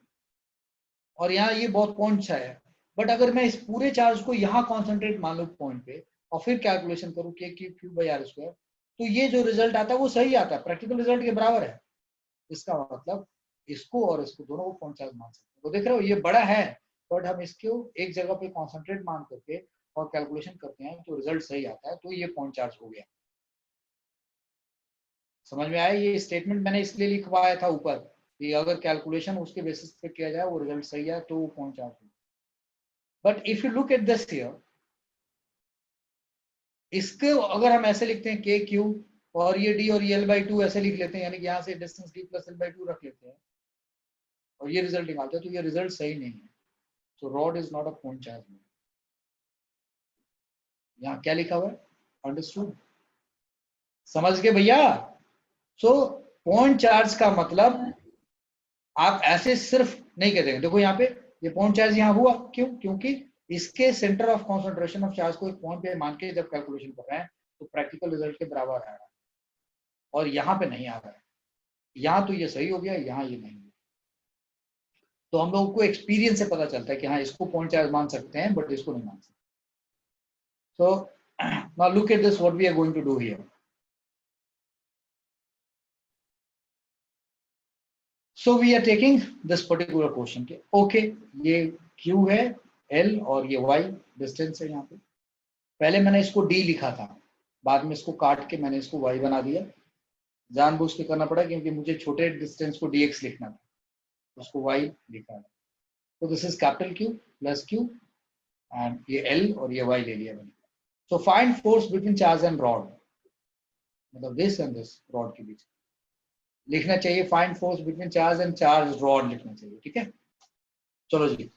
और यहाँ ये बहुत पॉइंट है, बट अगर मैं इस पूरे चार्ज को यहाँ कॉन्सेंट्रेट मान लूँ पॉइंट पे और फिर कैलकुलेशन करूँ K Q by R square, तो ये जो रिजल्ट आता है वो सही आता है, प्रैक्टिकल रिजल्ट के बराबर है। इसका मतलब इसको और इसको दोनों को पॉइंट चार्ज मान सकते हैं। तो देख रहे हो ये बड़ा है, बट हम इसको एक जगह पे कॉन्सेंट्रेट मान करके और कैलकुलेशन करते हैं तो रिजल्ट सही आता है, तो ये पॉइंट चार्ज हो गया। समझ में आया? ये स्टेटमेंट मैंने इसलिए लिखवाया था ऊपर कि अगर कैलकुलेशन उसके बेसिस पे किया जाए वो रिजल्ट सही है तो वो पॉइंट चार्ज हो। But if you look at this here, इसके अगर हम ऐसे लिखते हैं के क्यू और ये डी और ये L/2 ऐसे लिख लेते हैं, यानी कि यहाँ से डिस्टेंस d प्लस L/2 रख लेते हैं और ये रिजल्ट निकालते हैं, तो ये रिजल्ट सही नहीं है। So rod is not a point charge. यहाँ क्या लिखा हुआ है? अंडरस्टूड? समझ गए भैया? सो पॉइंट चार्ज का मतलब आप ऐसे सिर्फ नहीं कह देंगे। देखो यहाँ पे ये पॉइंट चार्ज यहाँ हुआ, क्यों? क्योंकि इसके centre of concentration of charge को एक पॉइंट पे मान के जब कैलकुलेशन कर रहे हैं तो प्रैक्टिकल रिजल्ट के बराबर आ रहा है, और यहाँ पे नहीं आ रहा है। यहाँ तो ये सही हो गया, यहाँ ये नहीं। तो हम लोगों को एक्सपीरियंस से पता चलता है कि हाँ इसको पॉइंट चार्ज मान सकते हैं बट इसको नहीं मान सकते। So now look at this, what we are going to do here. So we are taking this particular portion. Okay, ये Q है, L और ये Y डिस्टेंस है। यहाँ पे पहले मैंने इसको D लिखा था, बाद में इसको काट के मैंने इसको Y बना दिया। जानबूझ के करना पड़ा क्योंकि मुझे छोटे डिस्टेंस को dx लिखना था, उसको y लिखा है। तो this is capital Q plus Q and ये L और ये y ले लिया मैंने। So find force between charge and rod, मतलब दिस एंड दिस रॉड के बीच लिखना चाहिए। Find force between charge and charge rod लिखना चाहिए, ठीक है? चलो जी,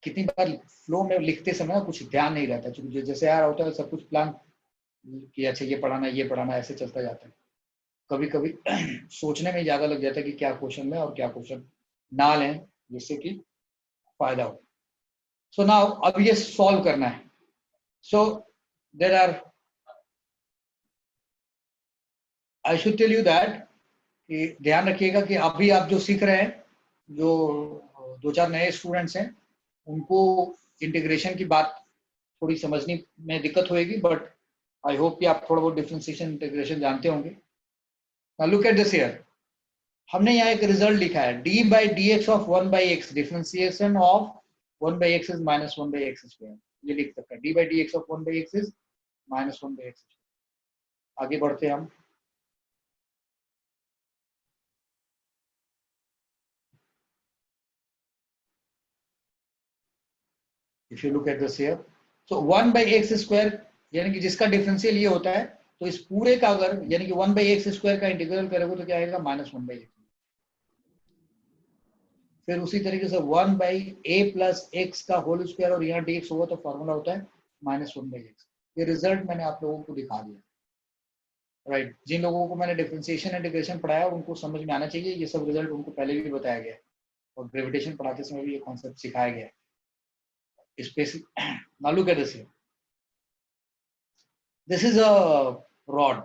कितनी बार फ्लो में लिखते समय ना कुछ ध्यान नहीं रहता, क्योंकि जैसे आ रहा होता है सब कुछ प्लान कि अच्छा ये पढ़ाना ऐसे चलता जाता है। कभी कभी सोचने में ज्यादा लग जाता है कि क्या क्वेश्चन में और क्या क्वेश्चन ना लें जिससे कि फायदा हो। सो नाउ अब ये सॉल्व करना है। So there are, I should tell you that कि ध्यान रखिएगा कि अभी आप जो सीख रहे हैं, जो 2-4 नए स्टूडेंट्स हैं, उनको इंटीग्रेशन की बात थोड़ी समझने में दिक्कत होगी, बट आई होप कि आप थोड़ा बहुत डिफरेंशिएशन इंटीग्रेशन जानते होंगे। Now look at this here. हमने यहाँ एक रिजल्ट लिखा है d/dx of 1/x, differentiation of 1/x is minus 1/x square। ये लिख सकते हैं d/dx of 1/x is minus 1/x square। आगे बढ़ते हैं हम। If you look at this here, so 1/x square यानी कि जिसका डिफरेंशियल ये होता है, तो इस पूरे का अगर यानी कि 1/x स्क्वायर का इंटीग्रल करोगे तो क्या आएगा? -1/x। फिर उसी तरीके से 1/a प्लस x का होल स्क्वायर और यहाँ dx होगा तो फॉर्मूला होता है -1/x। ये रिजल्ट मैंने आप लोगों को दिखा दिया, राइट? जिन लोगों को मैंने डिफरेंशिएशन इंटीग्रेशन पढ़ाया उनको समझ में आना चाहिए, ये सब रिजल्ट उनको पहले भी बताया गया और ग्रेविटेशन पढ़ाते समय भी ये कॉन्सेप्ट सिखाया गया। Now look at this here. This is a rod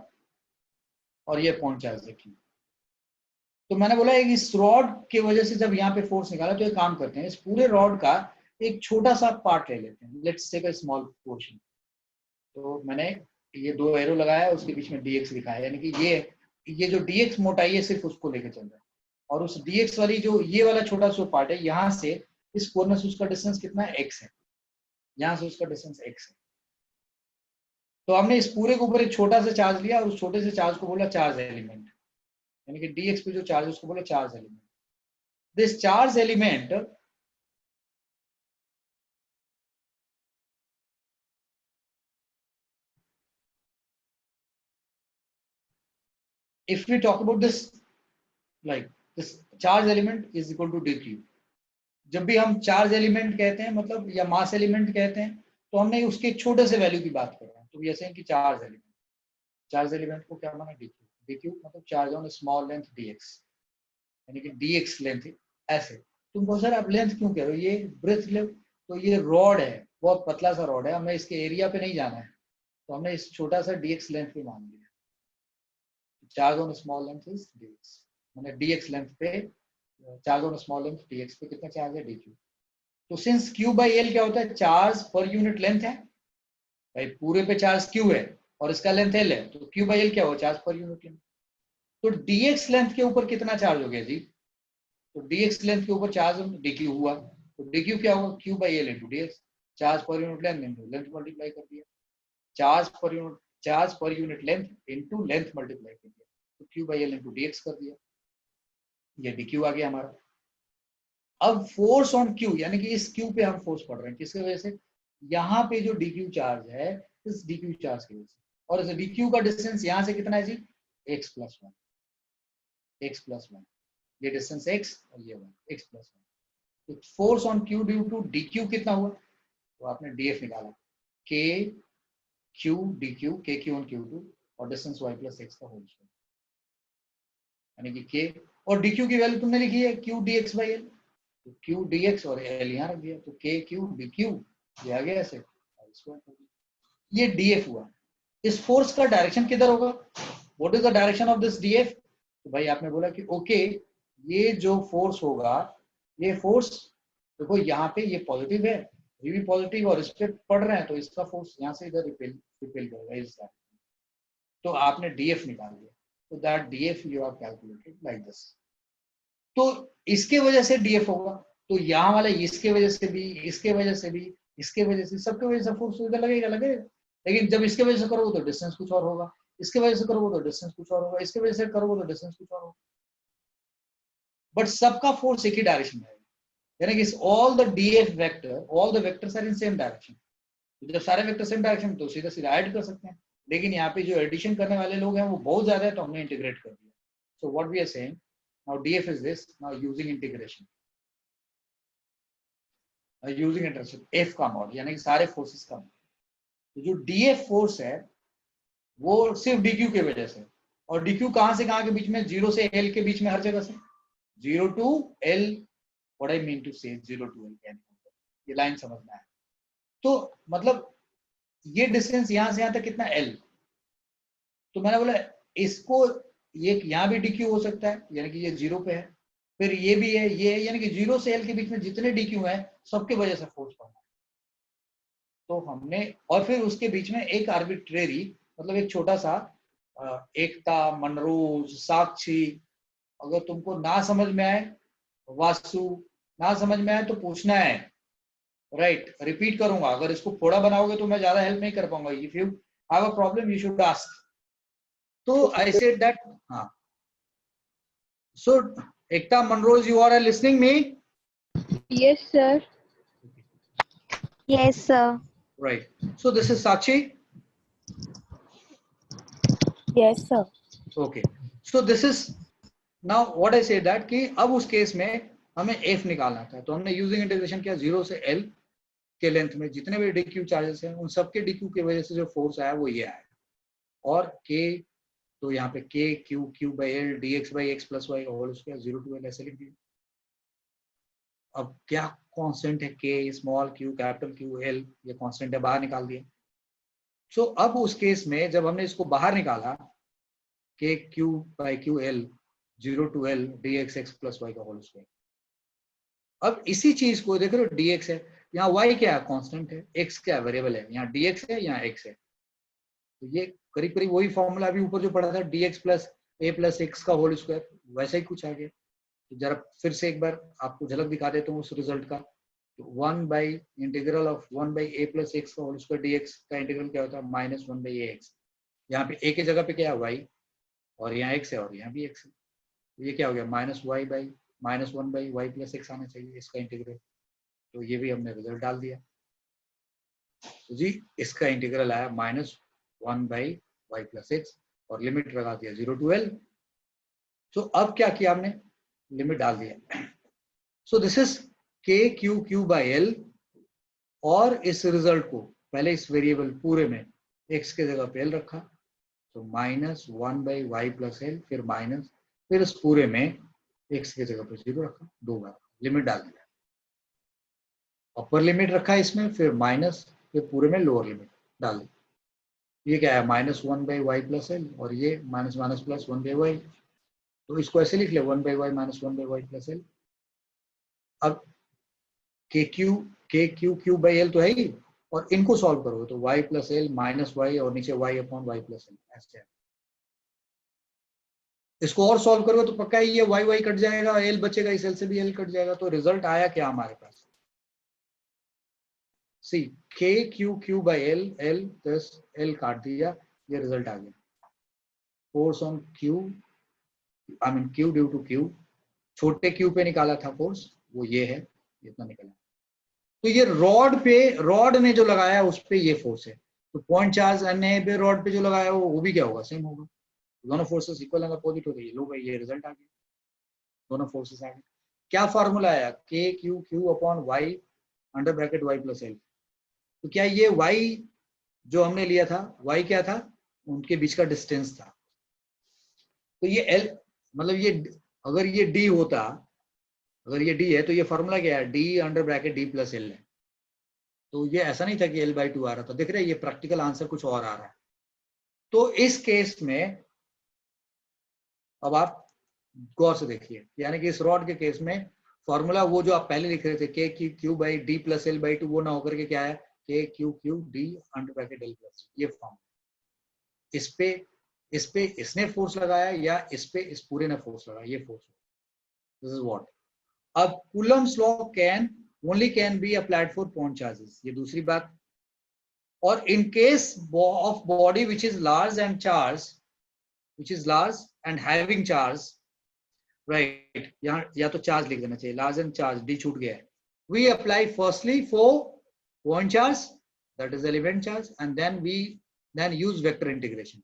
और ये पॉइंट चार्ज है। तो मैंने बोला है कि इस रॉड की वजह से जब यहाँ पे फोर्स निकाला तो एक काम करते हैं, इस पूरे रॉड का एक छोटा सा पार्ट ले लेते हैं। Let's take a small portion. तो मैंने ये 2 एरो लगाया, उसके बीच में dx लिखा है, यानी कि ये जो dx मोटाई है सिर्फ उसको लेके चल रहा है, और उस dx वाली जो ये वाला छोटा सा पार्ट है, यहाँ से इस कोने से उसका डिस्टेंस कितना है? x है। यहाँ से उसका डिस्टेंस x है। तो हमने इस पूरे के ऊपर एक छोटा सा चार्ज लिया और उस छोटे से चार्ज को बोला चार्ज एलिमेंट, यानी कि dx पे जो चार्ज है उसको बोला charge element. This charge element if we talk about this, like this charge element is equal to dq। जब भी हम चार्ज एलिमेंट कहते हैं मतलब या मास एलिमेंट कहते हैं तो हमने उसके छोटे से वैल्यू की बात कर रहे हैं। तो जैसे कि चार्ज एलिमेंट को क्या माना? dq मतलब charge on small length dx, यानी कि dx लेंथ ऐसे। तुम कहो सर आप लेंथ क्यों कह रहे हो? ये ब्रेथ लेंथ, तो ये रॉड है, बहुत पतला सा रॉड है, हमें इसके एरिया पे नहीं जाना है, तो हमने इस छोटा सा dx लेंथ पे मान लिया। Charge on small length is dx, मैंने dx लेंथ पे charge on small length dx पे कितना चार्ज है? dq। तो सिंस q/l क्या होता है? चार्ज पर यूनिट लेंथ है भाई, पूरे पे चार्ज q है और इसका लेंथ l है, तो q/l क्या हुआ? Charge per unit length. तो dx लेंथ के ऊपर कितना चार्ज हो गया जी? तो dx लेंथ के ऊपर चार्ज dq हुआ, तो dq क्या होगा? q/l into dx, charge per unit length into length multiply कर दिया, charge per unit length into length multiply कर दिया, तो q/l इंटू dx कर दिया, ये dq आ गया हमारा। अब फोर्स ऑन q, यानी कि इस q पे हम फोर्स पढ़ रहे हैं, किसकी वजह से? यहाँ पे जो dq चार्ज है इस डी क्यू चार्ज की वजह से। और इस डी क्यू का डिस्टेंस यहाँ से कितना है जी, x plus one, X plus one, ये डिस्टेंस x और ये वन, x प्लस वन। तो force on Q due to D Q कितना हुआ, तो आपने df निकाला, k q D Q, K Q on Q two और डिस्टेंस y प्लस एक्स का होल स्क्वायर, यानी कि k और डी क्यू की वैल्यू तुमने लिखी है q dx बाई एल, तो q dx और l यहाँ रख दिया, तो k q डी क्यू ये आ गया ऐसे, ये df हुआ। इस फोर्स का डायरेक्शन किधर होगा, what is the direction of this df, तो भाई आपने बोला कि ओके ये जो फोर्स होगा, ये फोर्स देखो यहाँ पे ये पॉजिटिव है, ये भी पॉजिटिव और इस पे पड़ रहे हैं, तो इसका फोर्स यहाँ से इधर रिपेल करेगा इस डायरेक्शन, तो आपने df निकाल दिया, तो that df you have calculated like this. तो इसके वजह से df होगा, तो यहाँ वाला इसके वजह से भी, इसके वजह से भी, इसके वजह से, सबके वजह से फोर्स इधर लगेगा। लेकिन जब इसके वजह से करोगे तो डिस्टेंस कुछ और होगा, इसके वजह से करोगे तो डिस्टेंस कुछ और होगा, इसके वजह से करोगे तो डिस्टेंस कुछ और होगा, बट सबका फोर्स एक ही डायरेक्शन में है, यानी कि all the df vector, all the vectors are in same direction. जब सारे वेक्टर सेम डायरेक्शन तो सीधा सीधा ऐड कर सकते हैं, लेकिन यहाँ पे जो एडिशन करने वाले लोग हैं वो बहुत ज्यादा है, तो हमने इंटीग्रेट कर दिया। So what we are saying now, df is this, now using integration, using integration f का मॉड, यानी कि सारे फोर्सेस का मॉड। तो जो df फोर्स है वो सिर्फ dq की वजह से, और dq कहां से कहां के बीच में, 0 से l के बीच में, हर जगह से 0 to l, what I mean to say 0 to l, ये लाइन समझना है। तो मतलब ये डिस्टेंस यहां से यहां तक कितना l, तो मैंने बोला इसको ये यहाँ भी dq हो सकता है, यानी कि ये 0 पे है, फिर ये भी है, ये यानी कि 0 से l के बीच में जितने dq है सबके वजह से फोर्स पड़ना है। तो हमने, और फिर उसके बीच में एक आर्बिट्रेरी, मतलब एक छोटा सा एकता, मनरोज, साक्षी, अगर तुमको ना समझ में आए, वास्तु ना समझ में आए तो पूछना है, राइट, रिपीट करूंगा, अगर इसको फोड़ा बनाओगे तो मैं ज्यादा हेल्प नहीं कर पाऊंगा। If you have a problem you should ask. तो आई सेड दैट, हाँ, so Ekta, Manroj, you are listening me? Yes, sir. Yes, sir. Right. So this is Sakshi. Yes, sir. Okay. So this is now what I say that कि अब उस case में हमें f निकालना था, तो हमने यूजिंग इंटीग्रेशन किया 0 से l के लेंथ में जितने भी dq चार्जेस हैं उन सबके dq की वजह से जो फोर्स आया वो ये आया, और k, तो यहाँ पे k q q by l dx by x plus y whole square 0 to l ऐसे लिख दिया। अब क्या कांस्टेंट है, k small q capital q l, ये कांस्टेंट है, बाहर निकाल दिया। सो अब उस केस में जब हमने इसको बाहर निकाला, k q by q l 0 to l dx x plus y का होल स्क्वायर। अब इसी चीज को देख रहे हो, dx है, यहाँ y क्या है, कांस्टेंट है, x क्या वेरिएबल है, यहाँ dx है, यहाँ x है, तो ये करीब करीब वही फॉर्मूला अभी ऊपर जो पढ़ा था, dx plus a plus x का होल स्क्वायर, वैसा ही कुछ आ गया। तो जरा फिर से एक बार आपको झलक दिखा देता हूँ उस रिजल्ट का। तो 1 by integral of 1 by a plus x का होल स्क्वायर dx का इंटीग्रल क्या होता है, माइनस 1 बाई ax। यहाँ पे a की जगह पे क्या है, y, और यहाँ x है और यहाँ भी x है, तो ये क्या हो गया, minus y by minus 1 by y plus x आना चाहिए इसका इंटीग्रल। तो ये भी हमने रिजल्ट डाल दिया, तो जी इसका इंटीग्रल आया minus 1 by y plus x, और लिमिट लगा दिया 0 to l। तो अब क्या किया हमने, लिमिट डाल दिया। सो this is k q q by l, और इस रिजल्ट को पहले इस वेरिएबल पूरे में x के जगह पे l रखा, तो minus 1 by Y plus L, फिर माइनस, फिर इस पूरे में x के जगह पे 0 रखा, दो बार लिमिट डाल दिया, अपर लिमिट रखा इसमें, फिर माइनस, फिर पूरे में लोअर लिमिट डाल दी। ये क्या है, minus 1 by Y plus l, और ये minus minus plus 1 by y, तो इसको ऐसे लिख ले 1 by y minus 1 by Y plus l. अब k q q by L तो है ही, और इनको सॉल्व करोगे तो y plus l minus y, और नीचे y upon y plus l ऐसे है। इसको और सॉल्व करोगे तो पक्का ही ये y कट जाएगा, l बचेगा, इस l से भी l कट जाएगा। तो रिजल्ट आया क्या हमारे पास, see k q q by l, l plus l काट दिया, ये रिजल्ट आ गया। Force on q, I mean q due to q, छोटे q पे निकाला था फोर्स, वो ये है, इतना निकला। तो ये रॉड पे, रॉड ने जो लगाया उस पे ये फोर्स है, तो पॉइंट चार्ज अन्य पे रॉड पे जो लगाया वो भी क्या होगा, सेम होगा। दोनों फोर्सेस इक्वल एंड अपोजिट हो गई। लो भाई ये रिजल्ट आ गया, दोनों फोर्सेस आ गए। क्या फॉर्मूला आया, k q q upon y under bracket y plus l. तो क्या ये वाई जो हमने लिया था, वाई क्या था, उनके बीच का डिस्टेंस था। तो ये एल मतलब ये अगर ये डी होता, अगर ये डी है तो ये फॉर्मूला क्या है, D under bracket D plus L है। तो ये ऐसा नहीं था कि L/2 आ रहा था, देख रहे हैं ये प्रैक्टिकल आंसर कुछ और आ रहा है। तो इस केस में अब आप गौर से देखिए, यानी कि इस रॉड के केस में फॉर्मूला वो जो आप पहले लिख रहे थे के q q by D plus L by two, वो ना होकर के क्या है, के q Q D under bracket L plus. ये फॉर्म इस पे इसने फोर्स लगाया या इस पे इस पूरे ने फोर्स लगाया, ये फोर्स। This is what. अब Coulomb's law can only can be applied for point charges, ये दूसरी बात। और in case of body which is large and charge, which is large and having charge, right, यहाँ या तो चार्ज लिख देना चाहिए, large and charge, d छूट गया है। we apply firstly for point charge, that is element charge, and then we use vector integration.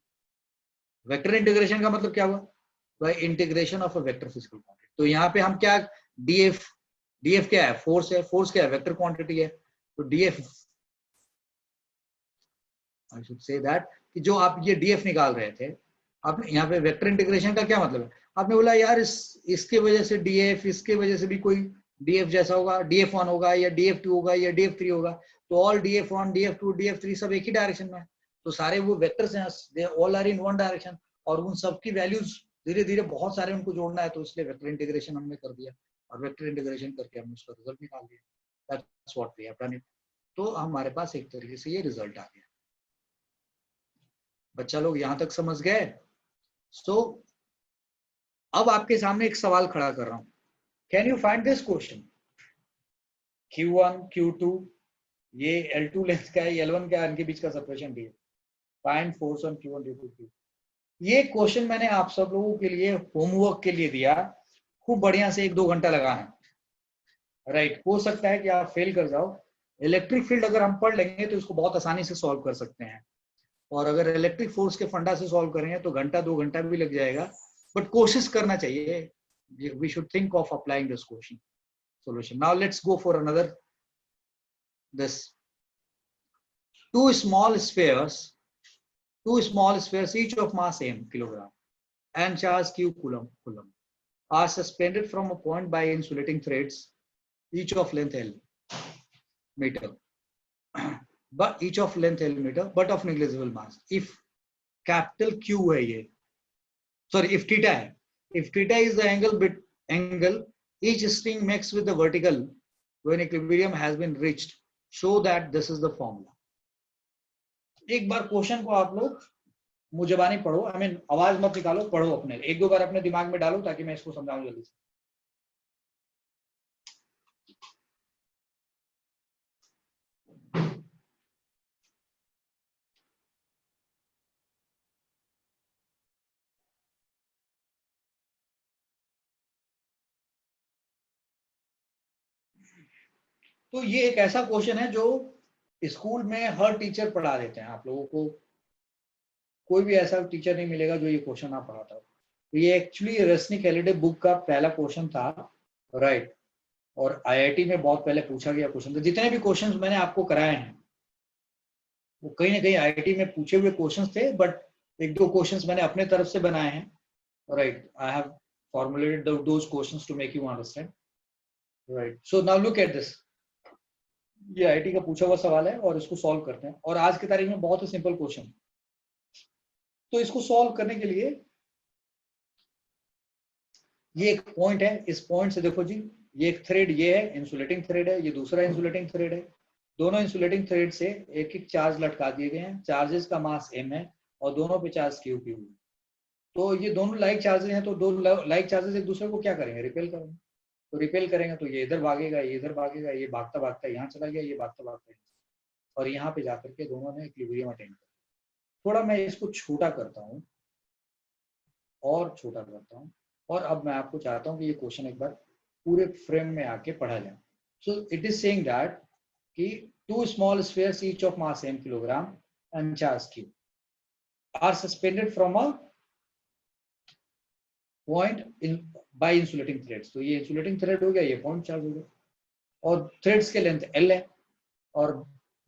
vector integration का मतलब क्या हुआ, by integration of a vector physical quantity। तो यहाँ पे हम क्या, df क्या है, फोर्स है, फोर्स क्या है, वेक्टर क्वांटिटी है। तो df I should say that कि जो आप ये df निकाल रहे थे, आपने यहाँ पे वेक्टर इंटीग्रेशन का क्या मतलब है, आपने बोला यार इसके वजह से df, इसके वजह से भी कोई df जैसा होगा, df1 होगा या df2 होगा या df3 होगा। तो ऑल df1 df2 df3 सब एक ही डायरेक्शन में है, तो सारे वो वेक्टर्स हैं, they all are in one direction, और उन सब की वैल्यूज धीरे धीरे बहुत सारे उनको जोड़ना है, तो इसलिए वेक्टर इंटीग्रेशन हमने कर दिया, और वेक्टर इंटीग्रेशन करके हमने उसका रिजल्ट निकाल दिया। That's what we have done it. तो हमारे पास एक तरीके से ये रिजल्ट आ गया। बच्चा लोग यहाँ तक समझ गए? सो अब आपके सामने एक सवाल खड़ा कर रहा हूं, can you find this question, Q1 Q2 ये L2 लेंथ का है, L1 का है, इनके बीच का separation D, find force on Q1 Q2 ये क्वेश्चन मैंने आप सब लोगों के लिए होमवर्क के लिए दिया, खूब बढ़िया से 1-2 घंटा लगा है, राइट। हो सकता है कि आप फेल कर जाओ। इलेक्ट्रिक फील्ड अगर हम पढ़ लेंगे तो इसको बहुत आसानी से सॉल्व कर सकते हैं, और अगर इलेक्ट्रिक फोर्स के फंडा से सॉल्व करेंगे तो घंटा 2 घंटा भी लग जाएगा, बट कोशिश करना चाहिए। We should think of applying this question solution. Now let's go for another, this two small spheres each of mass m kilogram and charge q coulomb are suspended from a point by insulating threads each of length l meter but but of negligible mass. If capital Q है ये, sorry, if theta is the angle each string makes with the vertical when equilibrium has been reached, show that this is the formula. एक बार question को आप लोग मुजबानी पढ़ो, I mean आवाज मत निकालो, पढ़ो अपने, 1-2 बार अपने दिमाग में डालो ताकि मैं इसको समझाऊं जल्दी से। तो ये एक ऐसा क्वेश्चन है जो स्कूल में हर टीचर पढ़ा देते हैं, आप लोगों को कोई भी ऐसा टीचर नहीं मिलेगा जो ये क्वेश्चन आप पढ़ाता हो। तो ये एक्चुअली रेस्निक हेलिडे बुक का पहला क्वेश्चन था, राइट, और आईआईटी में बहुत पहले पूछा गया क्वेश्चन था। जितने भी क्वेश्चंस मैंने आपको कराए हैं वो कहीं ना कहीं आईआईटी में पूछे हुए क्वेश्चंस थे, बट 1-2 क्वेश्चंस मैंने अपने तरफ से बनाए हैं, right. I have formulated those questions to make you understand, right. So now look at this, ये आईआईटी का पूछा हुआ सवाल है और इसको सॉल्व करते हैं, और आज की तारीख में बहुत ही सिंपल क्वेश्चन। तो इसको सॉल्व करने के लिए ये एक पॉइंट है, इस पॉइंट से देखो जी, ये एक थ्रेड, ये है इंसुलेटिंग थ्रेड है, ये दूसरा इंसुलेटिंग थ्रेड है, दोनों इंसुलेटिंग थ्रेड से एक एक चार्ज लटका दिए गए हैं, चार्जेस का मास m है और दोनों पे चार्ज q है। तो ये दोनों लाइक चार्जेस हैं, तो दो लाइक चार्जेस एक दूसरे को क्या करेंगे, रिपेल करेंगे। तो रिपेल करेंगे तो ये इधर भागेगा, ये इधर भागेगा, ये भागता भागता यहाँ चला गया, ये भागता भागता और यहाँ पे जाकर के दोनों ने इक्विलिब्रियम अटेन कर। थोड़ा मैं इसको छोटा करता हूँ और छोटा करता हूँ, और अब मैं आपको चाहता हूँ कि ये क्वेश्चन एक बार पूरे फ्रेम में आके पढ़ा जाए। So it is saying that कि 2 small spheres each of mass m kilogram and charge Q are suspended from a point in by insulating threads. तो ये insulating thread हो गया, ये point charge हो गया, और threads के length L है और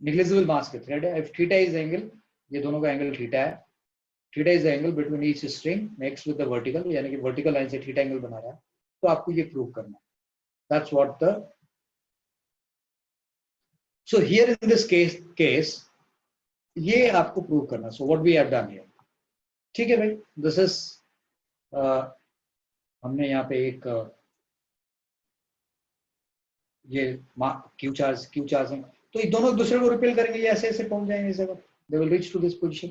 negligible mass के thread है. If theta is angle, ये दोनों का angle theta है. Theta is the angle between each string next with the vertical, यानी कि vertical line से theta angle बना रहा है, तो आपको ये prove करना है. That's what the so here in this case ये आपको prove करना. So what we have done here, ठीक है भाई, this is हमने यहाँ पे एक ये Q charge है, तो ये दोनों एक दूसरे को रिपेल करेंगे, ये ऐसे ऐसे पहुंच जाएंगे इस जगह, they will reach to this position,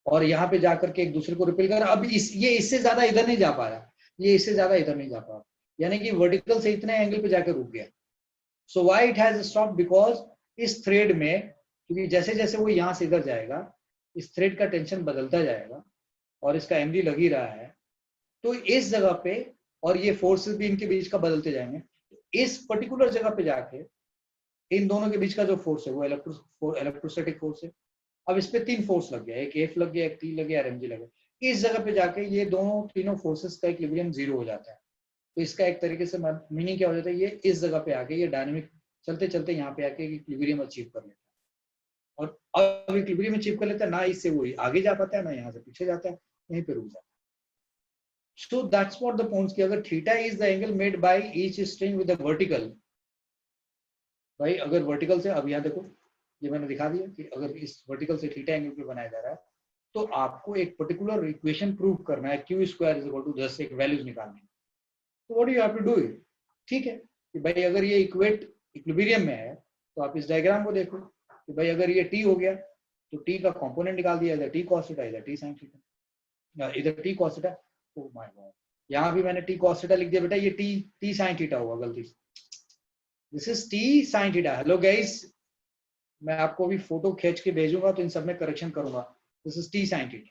और यहाँ पे जाकर के एक दूसरे को रिपेल कर. अब ये इससे ज्यादा इधर नहीं जा पा रहा, ये इससे ज्यादा इधर नहीं जा पा रहा, यानी कि वर्टिकल से इतने एंगल पे जाकर रुक गया. So why it has stopped, because इस थ्रेड में, क्योंकि जैसे जैसे वो यहाँ से इधर जाएगा, इस थ्रेड का टेंशन बदलता जाएगा और इसका एमजी लग ही रहा है, तो इस जगह पे, और ये फोर्सेस भी इनके बीच का बदलते जाएंगे, इस पर्टिकुलर जगह पे जाके इन दोनों के बीच का जो फोर्स है वो इलेक्ट्रोस्टैटिक फोर्स है. अब इस पे 3 फोर्स लग गया, एक एफ लग गया, एक टी लग गया, एमजी लग गया. इस जगह पे जाके ये तीनों फोर्सेस का इक्विलिब्रियम 0 हो जाता है. तो इसका एक तरीके से मीनिंग क्या हो जाता है, ये इस जगह पे आके ये डायनेमिक चलते चलते यहाँ पे आके इक्विलिब्रियम अचीव कर लेता है, और अब इक्विलिब्रियम अचीव कर लेता है, ना इससे वो आगे जा पाता है, ना यहाँ से पीछे जाता है, यहीं पे रुक जाता है. So that's what the points की, अगर theta is the angle made by each string with the vertical, भाई अगर वर्टिकल से, अब यहाँ देखो ये मैंने दिखा दिया कि अगर इस वर्टिकल से थीटा एंगल पे बनाया जा रहा है, तो आपको एक पर्टिकुलर इक्वेशन प्रूव करना है, q square is equal to 10 एक वैल्यूज निकालनी है. तो what you have to do it, ठीक है कि भाई अगर ये इक्विलिब्रियम में है, तो आप इस डायग्राम को देखो कि भाई अगर ये टी हो गया, तो टी का कंपोनेंट निकाल दिया, इधर टी कॉस थीटा, इधर टी साइन थीटा, इधर T cos theta. Oh my God, यहाँ भी मैंने टी कॉस थीटा लिख दिया बेटा, ये टी साइन थीटा होगा गलती से. This is T sine theta. Hello guys, मैं आपको भी फोटो खींच के भेजूंगा, तो इन सब में करेक्शन करूंगा. This is T sine theta.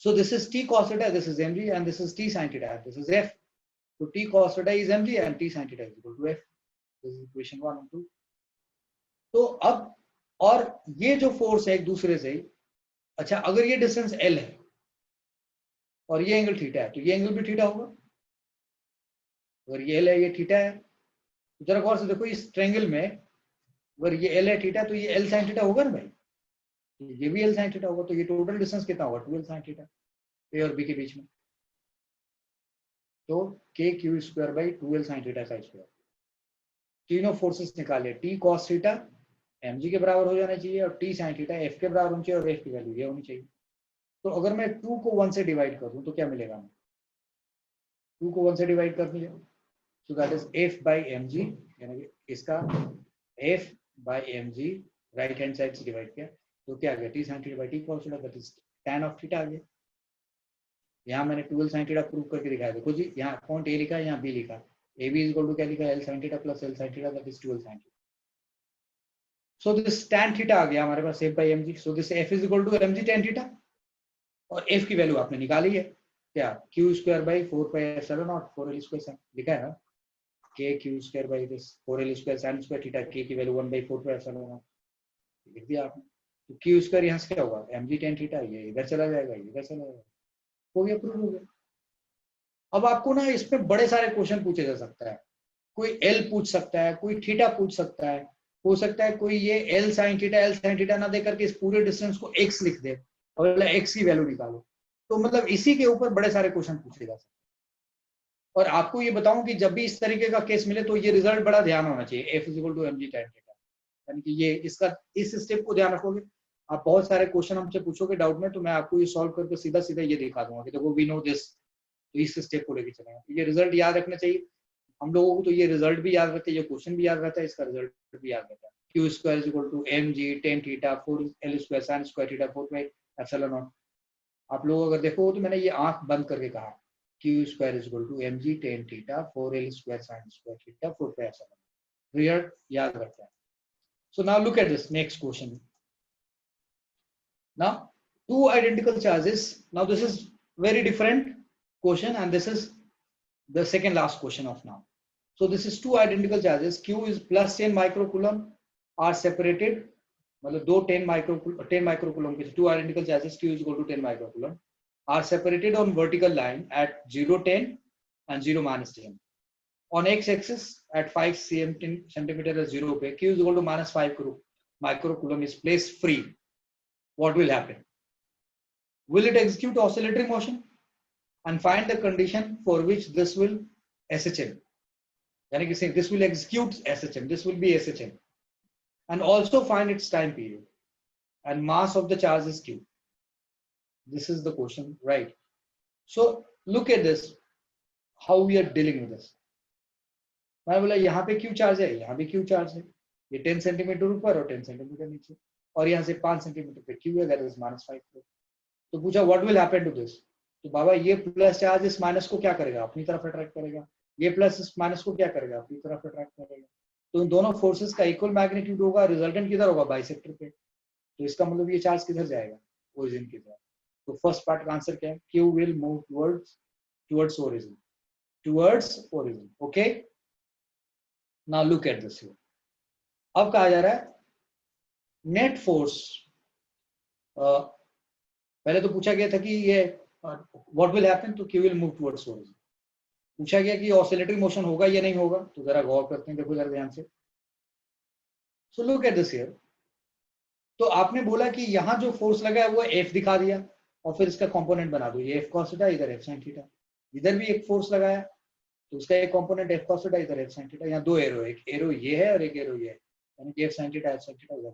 So this is t cos theta, this is mg, and this is t sin theta, this is f. So t cos theta is mg and t sin theta is equal to f. This is equation 1 and 2. तो अब, और ये जो force है एक दूसरे से, अच्छा अगर ये डिस्टेंस l है और ये एंगल थीटा है, तो ये एंगल भी थीटा होगा. अगर ये l है, ये थीटा है, तो जरा गौर से देखो इस ट्रायंगल में, अगर ये l है थीटा, तो ये l sin थीटा होगा ना भाई, ये भी L sin थीटा होगा. तो ये टोटल डिस्टेंस कितना होगा, 2L sin थीटा, A और B के बीच में. तो KQ square by 2L sin theta का स्क्वायर. तीनों फोर्सेस निकाले, T cos थीटा mg के बराबर हो जाना चाहिए, और T sin थीटा F के बराबर होनी चाहिए, और F की वैल्यू ये होनी चाहिए. तो अगर मैं 2 को 1 से डिवाइड कर दूं तो क्या मिलेगा, 2 को 1 से डिवाइड कर दिया, so that is F by mg, यानी कि इसका F by mg right hand side से डिवाइड किया, तो क्या आ गया, T sine theta by T cos theta, that is tan of theta आ गया. यहाँ मैंने 2L sin थीटा प्रूव करके दिखाया. देखो जी, यहाँ पॉइंट ए लिखा है, यहाँ बी लिखा, A B is equal to क्या लिखा है, L sin theta plus L sin theta, that is 2L sin theta. So this tan theta आ गया हमारे पास, F by mg. So this F is equal to mg tan theta, और F की value आपने निकाली है क्या, q square by 4 pi epsilon naught 4L square sin लिखा है ना, k q square by this 4L square sin square theta, k की value 1 by 4 pi epsilon not लिख दिया आपने. तो क्यू स्क्वायर यहाँ से क्या होगा, mg tan थीटा, ये इधर चला जाएगा, ये इधर चला जाएगा, हो गया, प्रूव हो गया. अब आपको ना इसमें बड़े सारे क्वेश्चन पूछे जा सकता है, कोई L पूछ सकता है, कोई थीटा पूछ सकता है, हो सकता है कोई ये L sin थीटा ना दे करके इस पूरे डिस्टेंस को x लिख दे और x की वैल्यू निकालो. तो मतलब इसी के ऊपर बड़े सारे क्वेश्चन पूछे जा सकते हैं. और आपको ये बताऊं कि जब भी इस तरीके का केस मिले, तो ये रिजल्ट बड़ा ध्यान होना चाहिए, F is equal to mg tan theta, यानी कि ये इसका इस स्टेप को ध्यान रखोगे. आप बहुत सारे क्वेश्चन हमसे पूछोगे डाउट में, तो मैं आपको ये सॉल्व करके सीधा सीधा ये दिखा दूंगा कि देखो वी नो दिस, तो इस स्टेप को लेके चलेंगे. तो ये रिजल्ट याद रखना चाहिए हम लोगों को. तो ये रिजल्ट भी याद रहता है, ये क्वेश्चन भी याद रहता है, इसका रिजल्ट भी याद रहता है. Q square is equal to mg tan theta 4L square sin square theta 4 pi epsilon naught. आप लोग अगर देखो तो मैंने ये आंख बंद करके कहा, q square is equal to mg tan theta 4L square sin square theta 4 pi epsilon naught. Result याद रखता है. So now look at this next question. Now two identical charges. Now this is very different question, and this is the second last question of now. So this is two identical charges. Q is plus 10 microcoulomb are separated मतलब दो 10 microcoulomb के two identical charges Q is equal to 10 microcoulomb are separated on vertical line at 0, 10 and 0 minus 10. On x-axis at 5 centimeter at 0 पे Q is equal to minus 5 microcoulomb is placed free. What will happen? Will it execute oscillatory motion? And find the condition for which this will SHM. यानी कि this will execute SHM. This will be SHM. And also find its time period. And mass of the charge is Q. This is the question, right? So look at this. How we are dealing with this. मैं बोला यहाँ पे Q charge है, यहाँ भी Q charge है. ये 10 centimetre ऊपर और 10 सेंटीमीटर नीचे. और यहाँ से 5 सेंटीमीटर पे Q है, that is -5. तो पूछा what will happen to this? तो बाबा ये प्लस चार्ज इस माइनस को क्या करेगा? अपनी तरफ अट्रैक्ट करेगा. ये प्लस इस माइनस को क्या करेगा? अपनी तरफ अट्रैक्ट करेगा. तो इन दोनों फोर्सेस का इक्वल मैग्नीट्यूड होगा. रिजल्टेंट किधर होगा? बाइसेक्टर पे. तो इसका मतलब ये चार्ज किधर जाएगा? ओरिजिन की तरफ. तो फर्स्ट पार्ट का आंसर क्या है? Q will move towards origin. Towards origin. Okay. Now look at this here. अब कहा जा रहा है नेट फोर्स. पहले तो पूछा गया था कि ये व्हाट विल हैपन, तो Q will move towards origin. पूछा गया कि ऑसिलेटरी मोशन होगा या नहीं होगा, तो जरा गौर करते हैं. देखो जरा ध्यान से. So look at this here. तो आपने बोला कि यहाँ जो फोर्स लगा है वो F दिखा दिया और फिर इसका कंपोनेंट बना दो. ये F cos थीटा, इधर F sin थीटा. इधर भी एक फोर्स लगाया तो उसका एक कंपोनेंट F cos थीटा, इधर F sin थीटा. यहाँ दो एरो है, एक एरो ये है और एक एरो ये है, यानी कि F sin थीटा इधर.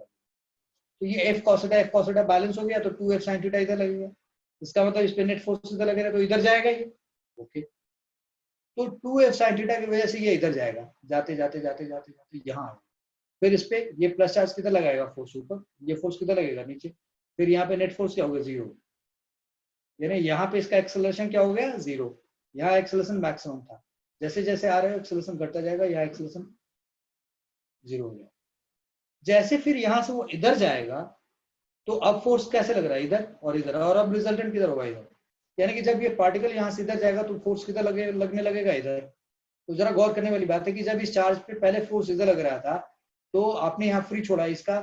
तो ये F cos थीटा बैलेंस हो गया तो 2F sin थीटा इधर लगेगा. इसका मतलब इस पे नेट फोर्स इधर लगेगा तो इधर जाएगा ये. ओके. तो 2F sin थीटा की वजह से ये इधर जाएगा. जाते जाते जाते जाते जाते यहाँ आएगा. फिर इस पे ये प्लस चार्ज किधर लगाएगा? फोर्स ऊपर. ये फोर्स किधर लगेगा? नीचे. फिर यहाँ पे नेट फोर्स क्या होगा? 0. यानी यहाँ पे इसका एक्सेलरेशन क्या हो गया? 0. यहाँ एक्सेलरेशन मैक्सिमम था. जैसे जैसे आ रहे हो एक्सेलरेशन घटता जाएगा. यहाँ एक्सेलरेशन 0 हो गया. जैसे फिर यहाँ से वो इधर जाएगा तो अब फोर्स कैसे लग रहा है? इधर और इधर. और अब रिजल्टेंट किधर होगा? इधर. यानी कि जब ये पार्टिकल यहाँ से इधर जाएगा तो फोर्स किधर लगने लगेगा? इधर. तो जरा गौर करने वाली बात है कि जब इस चार्ज पे पहले फोर्स इधर लग रहा था तो आपने यहाँ फ्री छोड़ा, इसका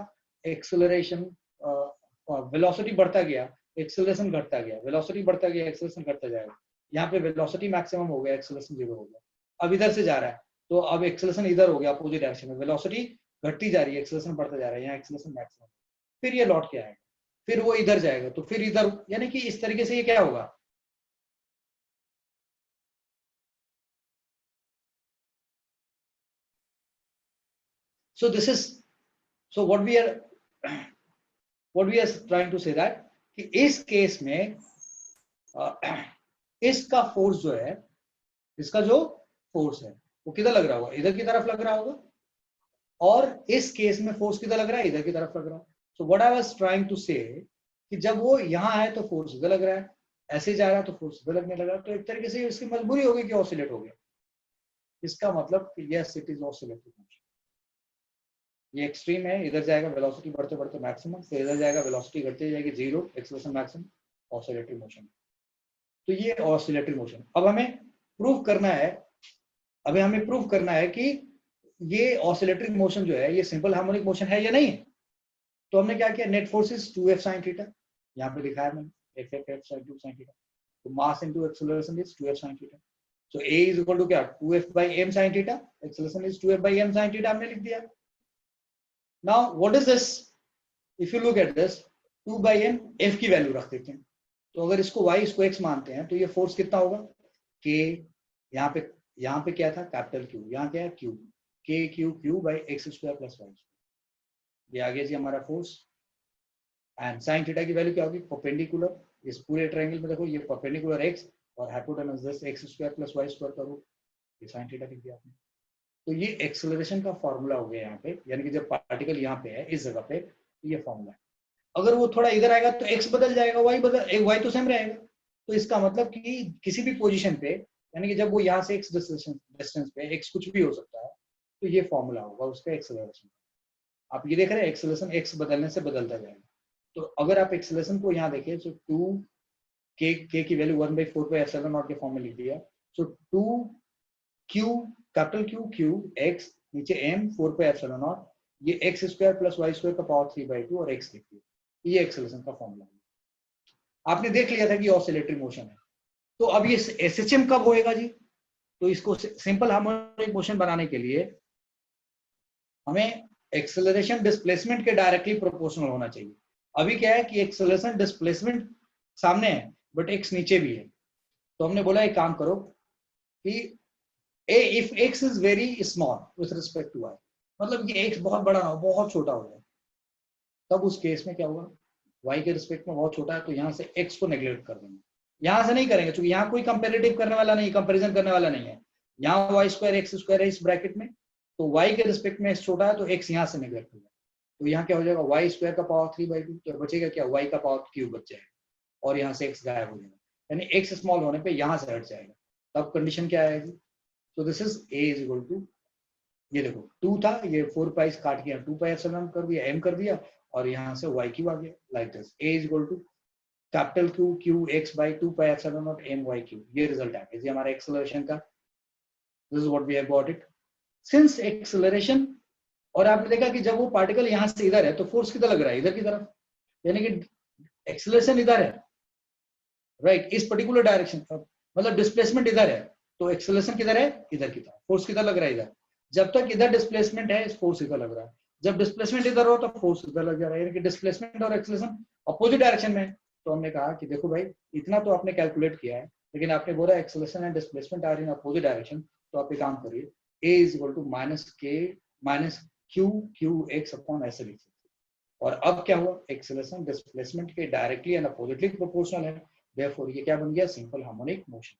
एक्सेलरेशन वेलोसिटी बढ़ता गया, एक्सेलरेशन घटता गया. वेलोसिटी बढ़ता गया, एक्सेलरेशन घटता जाएगा. यहाँ पे वेलोसिटी मैक्सिमम हो गया, एक्सेलरेशन 0 हो गया. अब इधर से जा रहा है तो अब एक्सेलरेशन इधर हो गया अपोजिट डायरेक्शन में. वेलोसिटी घटती जा रही है, एक्सेलरेशन बढ़ता जा रहा है. यहाँ एक्सेलरेशन मैक्सिमम. फिर ये लौट के आएगा, फिर वो इधर जाएगा तो फिर इधर. यानी कि इस तरीके से ये क्या होगा? So this is, so what we are trying to say that कि इस केस में इसका फोर्स जो है, इसका जो फोर्स है वो किधर लग रहा होगा? इधर की तरफ लग रहा होगा. और इस केस में फोर्स किधर लग रहा है? इधर की तरफ लग रहा है. So what I was trying to say कि जब वो यहाँ है तो फोर्स इधर लग रहा है, ऐसे जा रहा है तो फोर्स इधर लगने लगा. तो एक तरीके से इसकी मजबूरी होगी कि ऑसिलेट हो गया. इसका मतलब yes it is oscillatory motion. ये एक्सट्रीम है, इधर जाएगा वेलोसिटी बढ़ते बढ़ते मैक्सिमम, फिर इधर जाएगा वेलोसिटी घटती जाएगी 0, एक्सेलरेशन मैक्सिमम, ऑसिलेटरी मोशन. तो ये ऑसिलेटरी मोशन. अब हमें प्रूव करना है कि ये ऑसिलेटरी मोशन जो है ये सिंपल हार्मोनिक मोशन है या नहीं है. तो हमने क्या किया? Net force is 2F sin theta. यहाँ पे लिखा है मैंने F sin 2 sin थीटा. तो mass into acceleration is 2F sin theta. So A is equal to क्या? 2F by m sin theta. Acceleration is 2F by m sin theta हमने लिख दिया. Now what is this? If you look at this, 2 by m F की value रख देते हैं. तो अगर इसको y इसको x मानते हैं तो ये फोर्स कितना होगा? K. यहाँ पे क्या था? Capital Q. यहाँ क्या है? Q. Q by x square plus y. ये आ गया जी हमारा फोर्स. एंड sin थीटा की वैल्यू क्या होगी? परपेंडिकुलर. इस पूरे ट्रायंगल में देखो ये परपेंडिकुलर x और hypotenuse this x square plus y square का रूट. ये sin थीटा लिख दिया आपने. तो ये एक्सेलरेशन का फॉर्मूला हो गया यहाँ पे. यानी कि जब पार्टिकल यहाँ पे है इस जगह पे, ये फॉर्मूला है. अगर वो थोड़ा इधर आएगा तो x बदल जाएगा, y तो सेम रहेगा. तो इसका मतलब कि किसी भी पोजीशन पे, यानी कि जब वो यहाँ से x डिस्टेंस पे x कुछ भी हो सकता है, तो ये फॉर्मूला होगा उसका एक्सेलरेशन. आप ये देख रहे हैं एक्सेलरेशन x बदलने से बदलता जाएगा. तो अगर आप एक्सेलरेशन को यहाँ देखें तो 2k की वैल्यू 1/4πε0 के फॉर्म में लिख दिया. So 2q capital Q x नीचे m 4πε0 ये x square plus y square का पावर 3/2 और एक्स लिख दिया। ये एक्सेलरेशन का फॉर्मूला है। आपने देख लिया था कि ऑसिलेटरी मोशन है। तो अब ये एसएचएम कब होएगा जी? तो इसको सिंपल हार्मोनिक मोशन बनाने के लिए हमें एक्सेलरेशन डिस्प्लेसमेंट के डायरेक्टली प्रोपोर्शनल होना चाहिए। अभी क्या है कि एक्सेलरेशन डिस्प्लेसमेंट सामने है बट एक्स नीचे भी है। तो हमने बोला एक काम करो कि if x is very small with respect to y, मतलब कि एक्स बहुत बड़ा ना हो, बहुत छोटा हो जाए, तब उस केस में क्या होगा, वाई के रिस्पेक्ट में बहुत छोटा है तो यहाँ से एक्स को नेग्लेक्ट कर देंगे। यहाँ से नहीं करेंगे क्योंकि यहाँ कोई कंपेरेटिव करने वाला नहीं, कंपेरिजन करने वाला नहीं है। यहाँ वाई स्क्वायर एक्स स्क्वायर है इस ब्रैकेट में, तो वाई के रिस्पेक्ट में एक्स छोटा है तो एक्स यहाँ से नेग्लेक्ट होगा। तो यहाँ क्या हो जाएगा, वाई स्क्वायर का पावर 3/2, तो बचेगा क्या, वाई का पावर क्यूब बच जाएगा और यहाँ से एक्स गायब हो जाएगा, यानी एक्स स्मॉल होने पे यहाँ से हट जाएगा। तब कंडीशन क्या आएगी, तो this is a is equal to, ये देखो 2 था, ये 4 पाई काट के 2 पाई एप्सिलॉन कर दिया, एम कर दिया और यहाँ से वाई क्यू आ गया, like this. A is equal to capital q q x by 2 pi epsilon naught m y q. ये रिजल्ट है, ये हमारा एक्सेलरेशन का। This is what we have got it. Since acceleration, और आपने देखा कि जब वो पार्टिकल यहाँ से इधर है तो फोर्स किधर लग रहा है, इधर की तरफ, यानी कि एक्सेलरेशन इधर है, राइट, इस पर्टिकुलर डायरेक्शन, मतलब डिस्प्लेसमेंट इधर है तो एक्सेलरेशन किधर है, इधर की तरफ। फोर्स किधर लग रहा है, इधर। जब तक इधर डिस्प्लेसमेंट है फोर्स इधर लग रहा है, जब डिस्प्लेसमेंट इधर हो तो फोर्स इधर लग जा रहा है, यानी कि डिस्प्लेसमेंट और एक्सेलरेशन अपोजिट डायरेक्शन में। तो हमने कहा कि देखो भाई इतना तो आपने कैलकुलेट किया है, लेकिन आपने बोला acceleration and displacement are in opposite direction, तो आप एक काम करिए, a is equal to minus k minus q q x upon ऐसे लिख सकते। और अब क्या हुआ, एक्सेलरेशन डिस्प्लेसमेंट के डायरेक्टली एंड अपोजिटली प्रोपोर्शनल है, देयरफॉर ये क्या बन गया, सिंपल हार्मोनिक मोशन।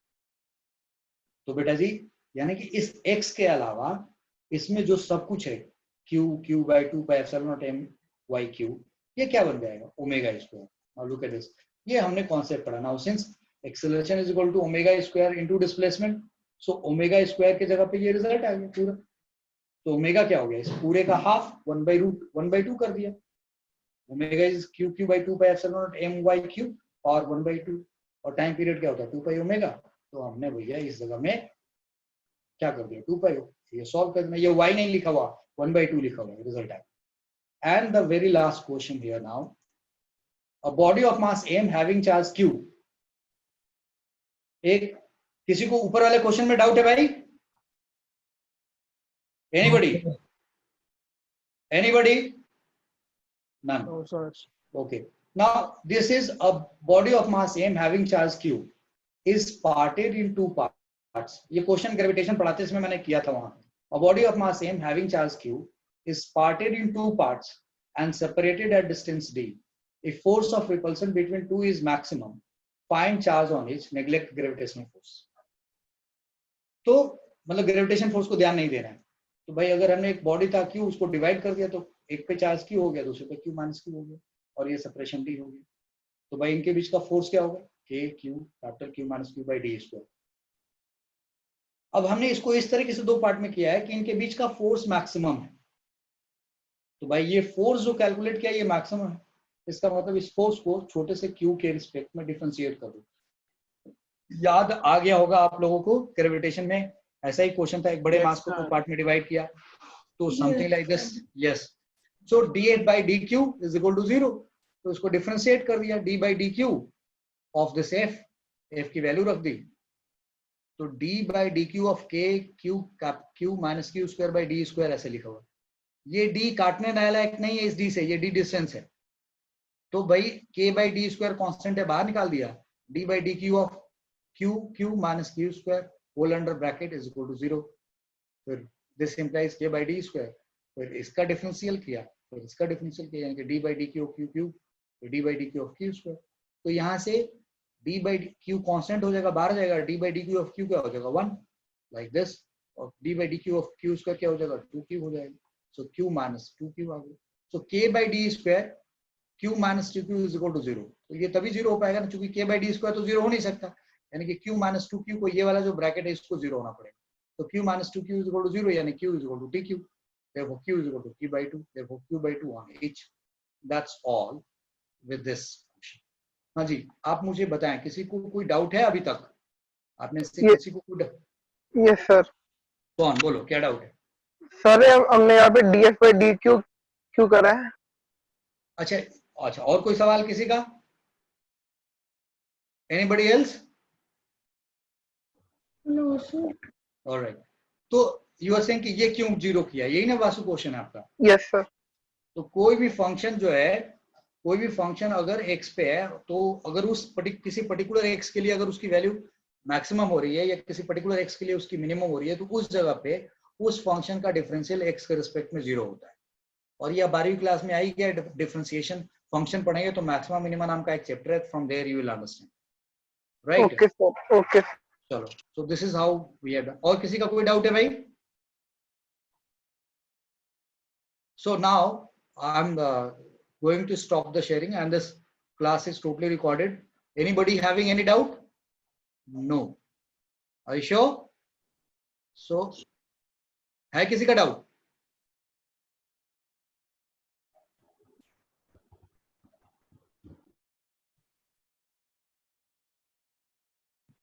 तो बेटा जी यानी कि इस x के अलावा इसमें जो सब कुछ है q q by 2 pi epsilon naught m y q, ये क्या बन जाएगा, omega square. Now look at this, ये हमने कॉन्सेप्ट पढ़ा। Now since acceleration is equal to omega square into displacement, so omega square के जगह पे ये रिजल्ट आ गया पूरा। तो ओमेगा क्या हो गया, इस पूरे का हाफ 1/√1/2 कर दिया। Omega is q q by 2 pi epsilon naught m y q और 1/2, और टाइम पीरियड क्या होता है 2 पाई ओमेगा। तो हमने भैया इस जगह में क्या कर दिया, 2 पाई। ये सॉल्व करना, ये y नहीं लिखा हुआ, 1/2 लिखा हुआ है, रिजल्ट है। And the very last question here now, a body of mass m having charge q। एक किसी को ऊपर वाले क्वेश्चन में डाउट है भाई, anybody none? No, sir. Okay, now this is a body of mass m having charge q is parted in 2 parts. ये question gravitation पढ़ाते इसमें मैंने किया था वहां। A body of mass m having charge q is parted in 2 parts and separated at distance d. If force of repulsion between two is maximum, find charge on each, neglect gravitational force. तो मतलब gravitation force को ध्यान नहीं दे रहे हैं। तो भाई अगर हमने एक बॉडी था q, उसको डिवाइड कर दिया तो एक पे चार्ज q हो गया, दूसरे पे q माइनस q हो गया, और ये सेपरेशन d हो गया। तो भाई इनके बीच का फोर्स क्या होगा, k q capital q minus q by d square. अब हमने इसको इस तरीके से 2 पार्ट में किया है कि इनके बीच का फोर्स मैक्सिमम है। तो भाई ये फोर्स जो कैलकुलेट किया ये मैक्सिमम है, इसका मतलब इस फोर्स को छोटे से q के रिस्पेक्ट में डिफरेंशिएट कर दो। याद आ गया होगा आप लोगों को, ग्रेविटेशन में ऐसा ही क्वेश्चन था, एक बड़े मास को 2 पार्ट में डिवाइड किया, तो something like this. Yes, so d8 by dq is equal to 0, तो इसको डिफरेंशिएट कर दिया, d by dq of this f की वैल्यू रख दी, तो d by dq of k q minus q square by d square ऐसे लिखा हुआ। ये d काटने लायक नहीं है इस d से, ये d डिस्टेंस है। तो भाई k by d square constant है, बाहर निकाल दिया, d by dq of q minus q square whole under bracket is equal to 0। फिर this implies k by d square, फिर इसका डिफरेंशियल किया, फिर इसका डिफरेंशियल किया, यानी कि d by dq of q cube, फिर d by dq of q square. तो यहाँ से d by q कांस्टेंट हो जाएगा, बाहर जाएगा, d by dq of q क्या हो जाएगा 1, लाइक दिस, और d by dq of q square क्या हो जाएगा 2q हो जाएगा। सो q माइनस 2q आ गया। So k by d square q minus 2q is equal to 0। तो ये तभी 0 हो पाएगा ना, क्योंकि k by d स्क्वायर तो 0 हो नहीं सकता, यानी कि q माइनस 2q को, ये वाला जो ब्रैकेट है इसको 0 होना पड़ेगा। तो q minus 2q is equal to 0, यानी q is equal to dq, therefore q is equal to q by 2, therefore q by 2 on each. That's all with this function. हाँ जी, आप मुझे बताएं, किसी को कोई डाउट है अभी तक? आपने से किसी को कोई यस सर। कौन, बोलो क्या डाउट है? सर हमने यहाँ पे df by dq क्यों करा है? अच्छा अच्छा, और कोई सवाल किसी का? Anybody else? No sir. Alright, तो यू आर सेइंग कि ये क्यों जीरो किया, यही ना वासु क्वेश्चन है आपका? Yes sir. तो कोई भी फंक्शन जो है, कोई भी फंक्शन अगर x पे है, तो अगर उस किसी पर्टिकुलर x के लिए अगर उसकी वैल्यू मैक्सिमम हो रही है या किसी पर्टिकुलर x के लिए उसकी मिनिमम हो रही है, तो उस जगह पे उस फंक्शन का डिफरेंशियल x के रिस्पेक्ट में जीरो होता है। और ये 12वीं क्लास में आई क्या, डिफरेंशिएशन फंक्शन पढ़ेंगे तो मैक्सिमम मिनिमम नाम का एक चैप्टर है, from there you will understand, right? Okay sir, okay. चलो, so this is how we have done. और किसी का कोई डाउट है भाई? So now I'm going to stop the sharing and this class is totally recorded. Anybody having any doubt? No. Are you sure? So, है किसी का doubt?